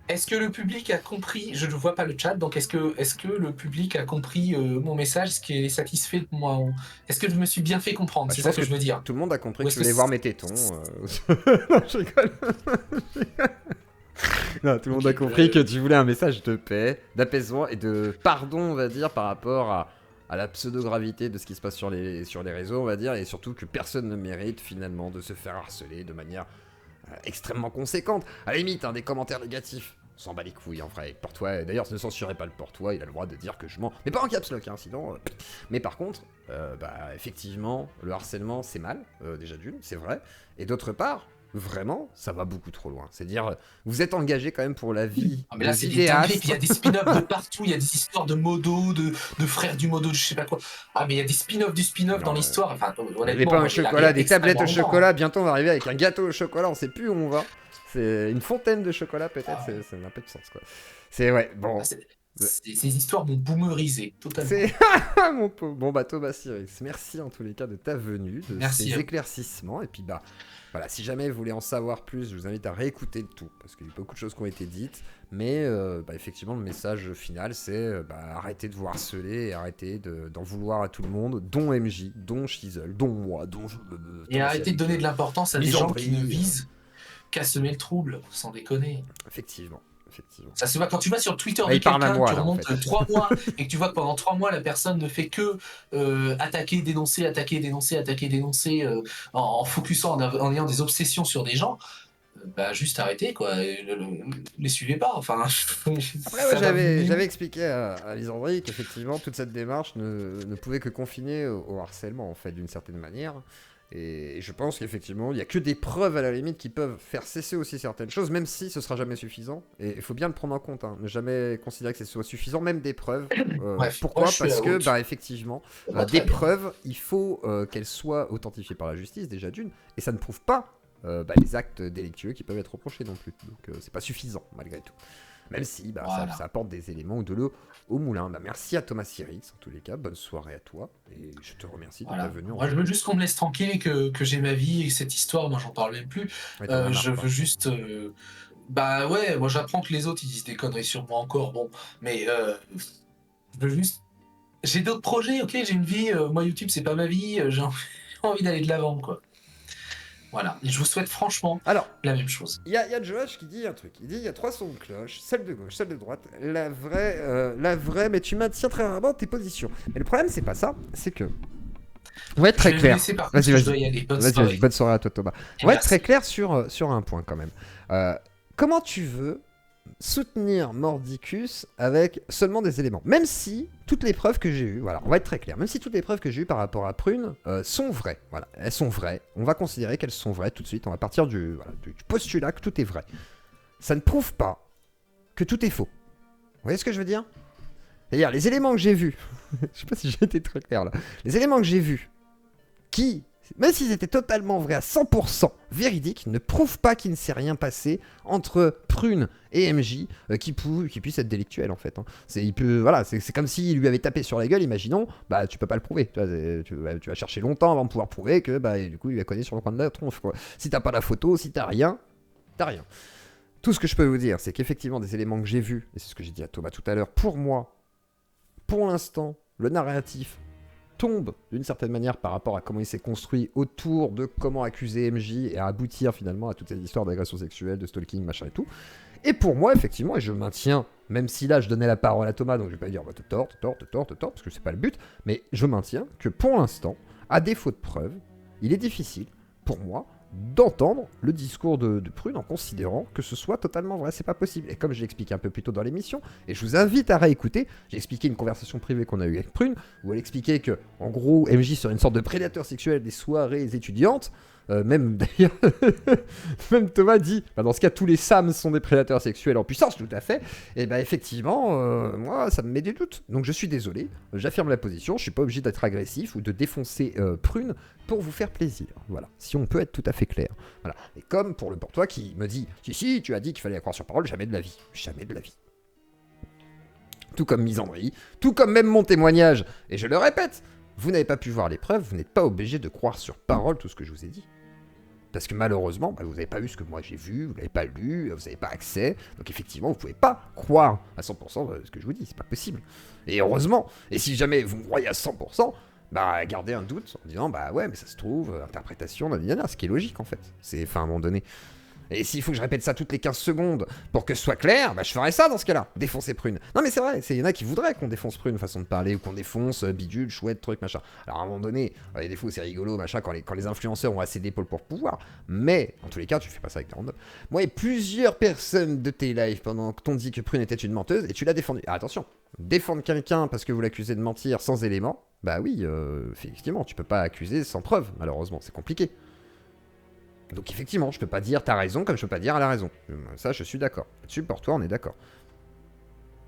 Est-ce que le public a compris? Je ne vois pas le chat, donc est-ce que le public a compris mon message, ce qui est satisfait de moi? Est-ce que je me suis bien fait comprendre? C'est ça que je veux dire. Tout le monde a compris que tu voulais voir mes tétons. Non, je rigole. Non, tout le monde a compris que tu voulais un message de paix, d'apaisement et de pardon, on va dire, par rapport à la pseudo-gravité de ce qui se passe sur les réseaux, on va dire, et surtout que personne ne mérite finalement de se faire harceler de manière extrêmement conséquente. À la limite, des commentaires négatifs, s'en bat les couilles en vrai. Porte-toi, d'ailleurs, ne censurez pas le Porte-toi, il a le droit de dire que je mens. Mais pas en caps lock, hein, sinon. Mais par contre, effectivement, le harcèlement, c'est mal, déjà d'une, c'est vrai. Et d'autre part, vraiment, ça va beaucoup trop loin. C'est-à-dire, vous êtes engagé quand même pour la vie. Ah, mais là, c'est des dingueries. Il y a des spin-offs de partout. Il y a des histoires de modo, de frères du modo, de je sais pas quoi. Ah, mais il y a des spin-offs du spin-off dans l'histoire. Enfin, honnêtement, des pains au chocolat, des tablettes au chocolat. Bientôt, on va arriver avec un gâteau au chocolat. On sait plus où on va. C'est une fontaine de chocolat, peut-être. Ça n'a pas de sens, quoi. C'est, ouais, bon. Ces histoires m'ont boomerisé, totalement. Mon pauvre. Bon, Thomas Cyrix, merci en tous les cas de ta venue, de ces éclaircissements. Et puis, voilà, si jamais vous voulez en savoir plus, je vous invite à réécouter le tout, parce qu'il y a beaucoup de choses qui ont été dites. Mais effectivement, le message final, c'est arrêtez de vous harceler et arrêtez d'en vouloir à tout le monde, dont MJ, dont Shizzle, dont moi, dont... Et arrêtez de donner de l'importance à des gens qui ne visent qu'à semer le trouble, sans déconner. Effectivement. Ça se voit quand tu vas sur Twitter de quelqu'un, tu remontes 3 mois et que tu vois que pendant 3 mois la personne ne fait que attaquer, dénoncer, en focusant, en ayant des obsessions sur des gens. Juste arrêtez quoi, les suivez pas. Enfin, après j'avais expliqué à Lisandrie qu'effectivement toute cette démarche ne pouvait que confiner au harcèlement en fait d'une certaine manière. Et je pense qu'effectivement, il n'y a que des preuves à la limite qui peuvent faire cesser aussi certaines choses, même si ce sera jamais suffisant. Et il faut bien le prendre en compte, hein. Ne jamais considérer que ce soit suffisant, même des preuves. Bref, pourquoi ? Parce que, effectivement, des preuves, il faut qu'elles soient authentifiées par la justice, déjà d'une, et ça ne prouve pas les actes délictueux qui peuvent être reprochés non plus. Donc c'est pas suffisant, malgré tout. Même si voilà. ça apporte des éléments ou de l'eau au moulin. Merci à Thomas Cyrix, en tous les cas. Bonne soirée à toi. Et je te remercie de ta venue. Moi, je veux juste qu'on me laisse tranquille et que j'ai ma vie et cette histoire, moi, j'en parle même plus. Je veux juste... moi, j'apprends que les autres, ils disent des conneries sur moi encore. Bon, mais je veux juste... J'ai d'autres projets, ok ? J'ai une vie. Moi, YouTube, c'est pas ma vie. J'ai envie d'aller de l'avant, quoi. Voilà, et je vous souhaite franchement la même chose. Il y a Josh qui dit un truc. Il dit il y a 3 sons de cloche, celle de gauche, celle de droite, la vraie, mais tu maintiens très rarement tes positions. Mais le problème, c'est pas ça, c'est que. On va être très clair. Vas-y, bonne soirée à toi, Thomas. On va être très clair sur un point quand même. Comment tu veux soutenir Mordicus avec seulement des éléments, même si toutes les preuves que j'ai eues, voilà, on va être très clair, même si toutes les preuves que j'ai eues par rapport à Prune sont vraies, voilà, elles sont vraies, on va considérer qu'elles sont vraies tout de suite, on va partir du postulat que tout est vrai. Ça ne prouve pas que tout est faux. Vous voyez ce que je veux dire ? C'est-à-dire, les éléments que j'ai vus, je sais pas si j'ai été très clair là, les éléments que j'ai vus, qui... même s'ils étaient totalement vrais à 100% véridiques, ne prouvent pas qu'il ne s'est rien passé entre Prune et MJ qui puisse être délictuel en fait. Hein. C'est comme s'il lui avait tapé sur la gueule, imaginons, tu peux pas le prouver. Tu vas chercher longtemps avant de pouvoir prouver que du coup il lui a cogné sur le coin de la tronche. Quoi. Si t'as pas la photo, si t'as rien, t'as rien. Tout ce que je peux vous dire, c'est qu'effectivement des éléments que j'ai vus, et c'est ce que j'ai dit à Thomas tout à l'heure, pour moi, pour l'instant, le narratif tombe d'une certaine manière par rapport à comment il s'est construit autour de comment accuser MJ et aboutir finalement à toute cette histoire d'agression sexuelle, de stalking, machin et tout. Et pour moi, effectivement, et je maintiens, même si là je donnais la parole à Thomas, donc je vais pas dire t'as tort, parce que c'est pas le but, mais je maintiens que pour l'instant, à défaut de preuves, il est difficile, pour moi, d'entendre le discours de Prune en considérant que ce soit totalement vrai, c'est pas possible. Et comme je l'ai expliqué un peu plus tôt dans l'émission, et je vous invite à réécouter, j'ai expliqué une conversation privée qu'on a eue avec Prune, où elle expliquait que, en gros, MJ serait une sorte de prédateur sexuel des soirées étudiantes, même d'ailleurs, même Thomas dit, dans ce cas, tous les Sams sont des prédateurs sexuels en puissance, tout à fait, et effectivement, moi, ça me met des doutes. Donc je suis désolé, j'affirme la position, je suis pas obligé d'être agressif ou de défoncer Prune pour vous faire plaisir. Voilà, si on peut être tout à fait clair. Voilà. Et comme pour le Portois qui me dit, si, tu as dit qu'il fallait croire sur parole, jamais de la vie. Jamais de la vie. Tout comme Misandrie, tout comme même mon témoignage, et je le répète, vous n'avez pas pu voir les preuves, vous n'êtes pas obligé de croire sur parole tout ce que je vous ai dit. Parce que malheureusement, vous n'avez pas vu ce que moi j'ai vu, vous n'avez pas lu, vous n'avez pas accès. Donc effectivement, vous ne pouvez pas croire à 100% ce que je vous dis, c'est pas possible. Et heureusement, et si jamais vous me croyez à 100%, gardez un doute en disant, ouais, mais ça se trouve, interprétation, ce qui est logique en fait. C'est, à un moment donné. Et s'il faut que je répète ça toutes les 15 secondes pour que ce soit clair, bah je ferai ça dans ce cas-là. Défoncer Prune. Non mais c'est vrai, il y en a qui voudraient qu'on défonce Prune, façon de parler, ou qu'on défonce bidule, chouette, truc, machin. Alors à un moment donné, il y a des fois où c'est rigolo, machin, quand les influenceurs ont assez d'épaules pour pouvoir. Mais, en tous les cas, tu fais pas ça avec les random. Moi et plusieurs personnes de tes lives pendant que t'ont dit que Prune était une menteuse, et tu l'as défendu. Ah, attention, défendre quelqu'un parce que vous l'accusez de mentir sans éléments, bah oui, effectivement, tu peux pas accuser sans preuve, malheureusement, c'est compliqué. Donc effectivement, je peux pas dire t'as raison comme je peux pas dire elle a raison. Ça, je suis d'accord. Là-dessus, pour toi, on est d'accord.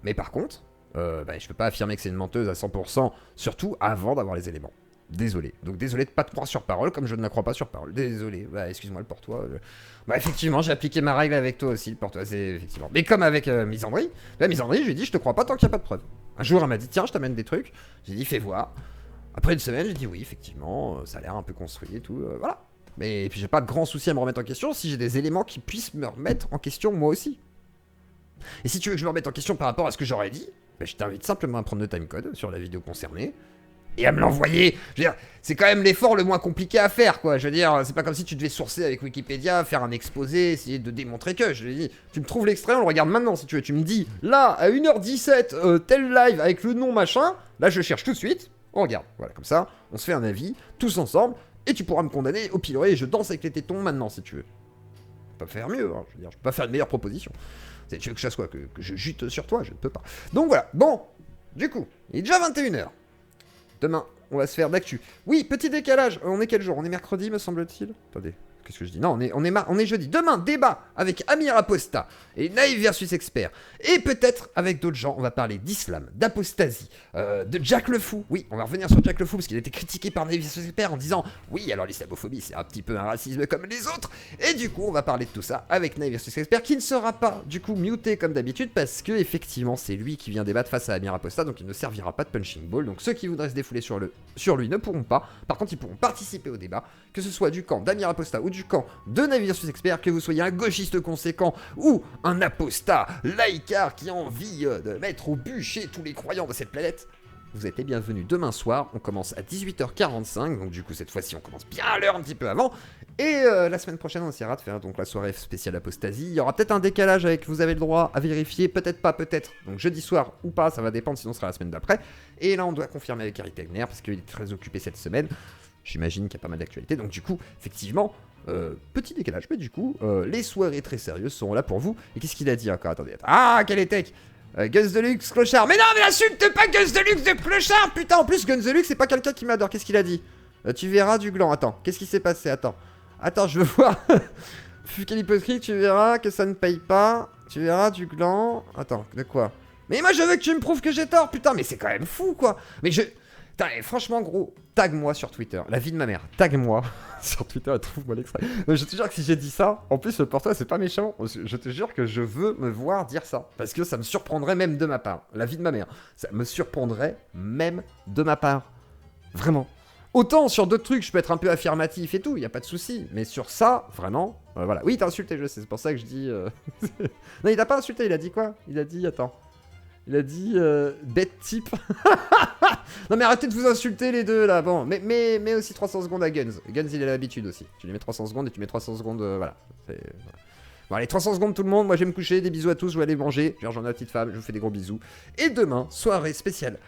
Mais par contre, je peux pas affirmer que c'est une menteuse à 100%, surtout avant d'avoir les éléments. Désolé. Donc désolé de pas te croire sur parole comme je ne la crois pas sur parole. Désolé. Bah, excuse-moi le porte-toi. Bah effectivement, j'ai appliqué ma règle avec toi aussi, le porte-toi. C'est effectivement. Mais comme avec Misandry, Misandry, je lui ai dit je te crois pas tant qu'il n'y a pas de preuves. Un jour, elle m'a dit tiens, je t'amène des trucs. J'ai dit fais voir. Après une semaine, j'ai dit oui, effectivement, ça a l'air un peu construit et tout. Voilà. Mais et puis j'ai pas de grand souci à me remettre en question si j'ai des éléments qui puissent me remettre en question moi aussi. Et si tu veux que je me remette en question par rapport à ce que j'aurais dit, bah, je t'invite simplement à prendre le timecode sur la vidéo concernée et à me l'envoyer. Je veux dire, c'est quand même l'effort le moins compliqué à faire, quoi. Je veux dire, c'est pas comme si tu devais sourcer avec Wikipédia, faire un exposé, essayer de démontrer que. Je lui dis, tu me trouves l'extrait, on le regarde maintenant si tu veux. Tu me dis, là, à 1h17, tel live avec le nom machin, là je cherche tout de suite, on regarde. Voilà, comme ça, on se fait un avis, tous ensemble. Et tu pourras me condamner au pilori et je danse avec les tétons maintenant si tu veux. Je peux pas faire mieux, hein. Je veux dire, je peux pas faire une meilleure proposition. Tu veux que je fasse quoi, que je jute sur toi? Je ne peux pas. Donc voilà, bon, du coup, il est déjà 21h. Demain, on va se faire d'actu. Oui, petit décalage, on est quel jour? On est mercredi, me semble-t-il. Attendez, qu'est-ce que je dis? Non, on est jeudi. Demain, débat avec Amir Aposta et Naïf versus Expert. Et peut-être avec d'autres gens, on va parler d'islam, d'apostasie, de Jack le Fou. Oui, on va revenir sur Jack le Fou parce qu'il a été critiqué par Naïf versus Expert en disant oui, alors l'islamophobie c'est un petit peu un racisme comme les autres. Et du coup, on va parler de tout ça avec Naïf versus Expert qui ne sera pas du coup muté comme d'habitude parce que effectivement c'est lui qui vient débattre face à Amir Aposta, donc il ne servira pas de punching ball. Donc ceux qui voudraient se défouler sur lui ne pourront pas. Par contre, ils pourront participer au débat, que ce soit du camp d'Amir Aposta ou du camp de Naïf versus Expert, que vous soyez un gauchiste conséquent ou un apostat laïcard qui a envie de mettre au bûcher tous les croyants de cette planète. Vous êtes les bienvenus demain soir, on commence à 18h45, donc du coup cette fois-ci on commence bien à l'heure un petit peu avant, et la semaine prochaine on essaiera de faire donc la soirée spéciale apostasie, il y aura peut-être un décalage avec vous avez le droit à vérifier, peut-être pas, peut-être, donc jeudi soir ou pas, ça va dépendre, sinon ce sera la semaine d'après, et là on doit confirmer avec Eric Tegner, parce qu'il est très occupé cette semaine, j'imagine qu'il y a pas mal d'actualités, donc du coup, effectivement, petit décalage, mais du coup, les soirées très sérieuses seront là pour vous, et qu'est-ce qu'il a dit encore, attendez, ah, quel est tech Guns de Luxe, clochard. Mais non, mais insulte pas Guns de Luxe de clochard. Putain, en plus, Guns de Luxe, c'est pas quelqu'un qui m'adore. Qu'est-ce qu'il a dit tu verras du gland. Attends, qu'est-ce qui s'est passé? Attends, je veux voir. Quelle hypocrisie, tu verras que ça ne paye pas. Tu verras du gland. Attends, de quoi? Mais moi, je veux que tu me prouves que j'ai tort. Putain, mais c'est quand même fou, quoi. Mais je... Putain, franchement, gros, tag-moi sur Twitter. La vie de ma mère, tag-moi sur Twitter et trouve-moi l'extrait. Je te jure que si j'ai dit ça, en plus, pour toi, c'est pas méchant. Je te jure que je veux me voir dire ça. Parce que ça me surprendrait même de ma part. La vie de ma mère. Ça me surprendrait même de ma part. Vraiment. Autant sur d'autres trucs, je peux être un peu affirmatif et tout, y a pas de souci. Mais sur ça, vraiment, voilà. Oui, il t'a insulté, je sais, c'est pour ça que je dis... Non, il t'a pas insulté, il a dit quoi? Il a dit, attends... Il a dit bête type. Non mais arrêtez de vous insulter les deux là. Bon, mais aussi 300 secondes à Guns. Guns il a l'habitude aussi. Tu lui mets 300 secondes et tu mets 300 secondes. Voilà. Voilà. Bon allez, 300 secondes tout le monde. Moi je vais me coucher. Des bisous à tous. Je vais aller manger. J'en ai la petite femme. Je vous fais des gros bisous. Et demain, soirée spéciale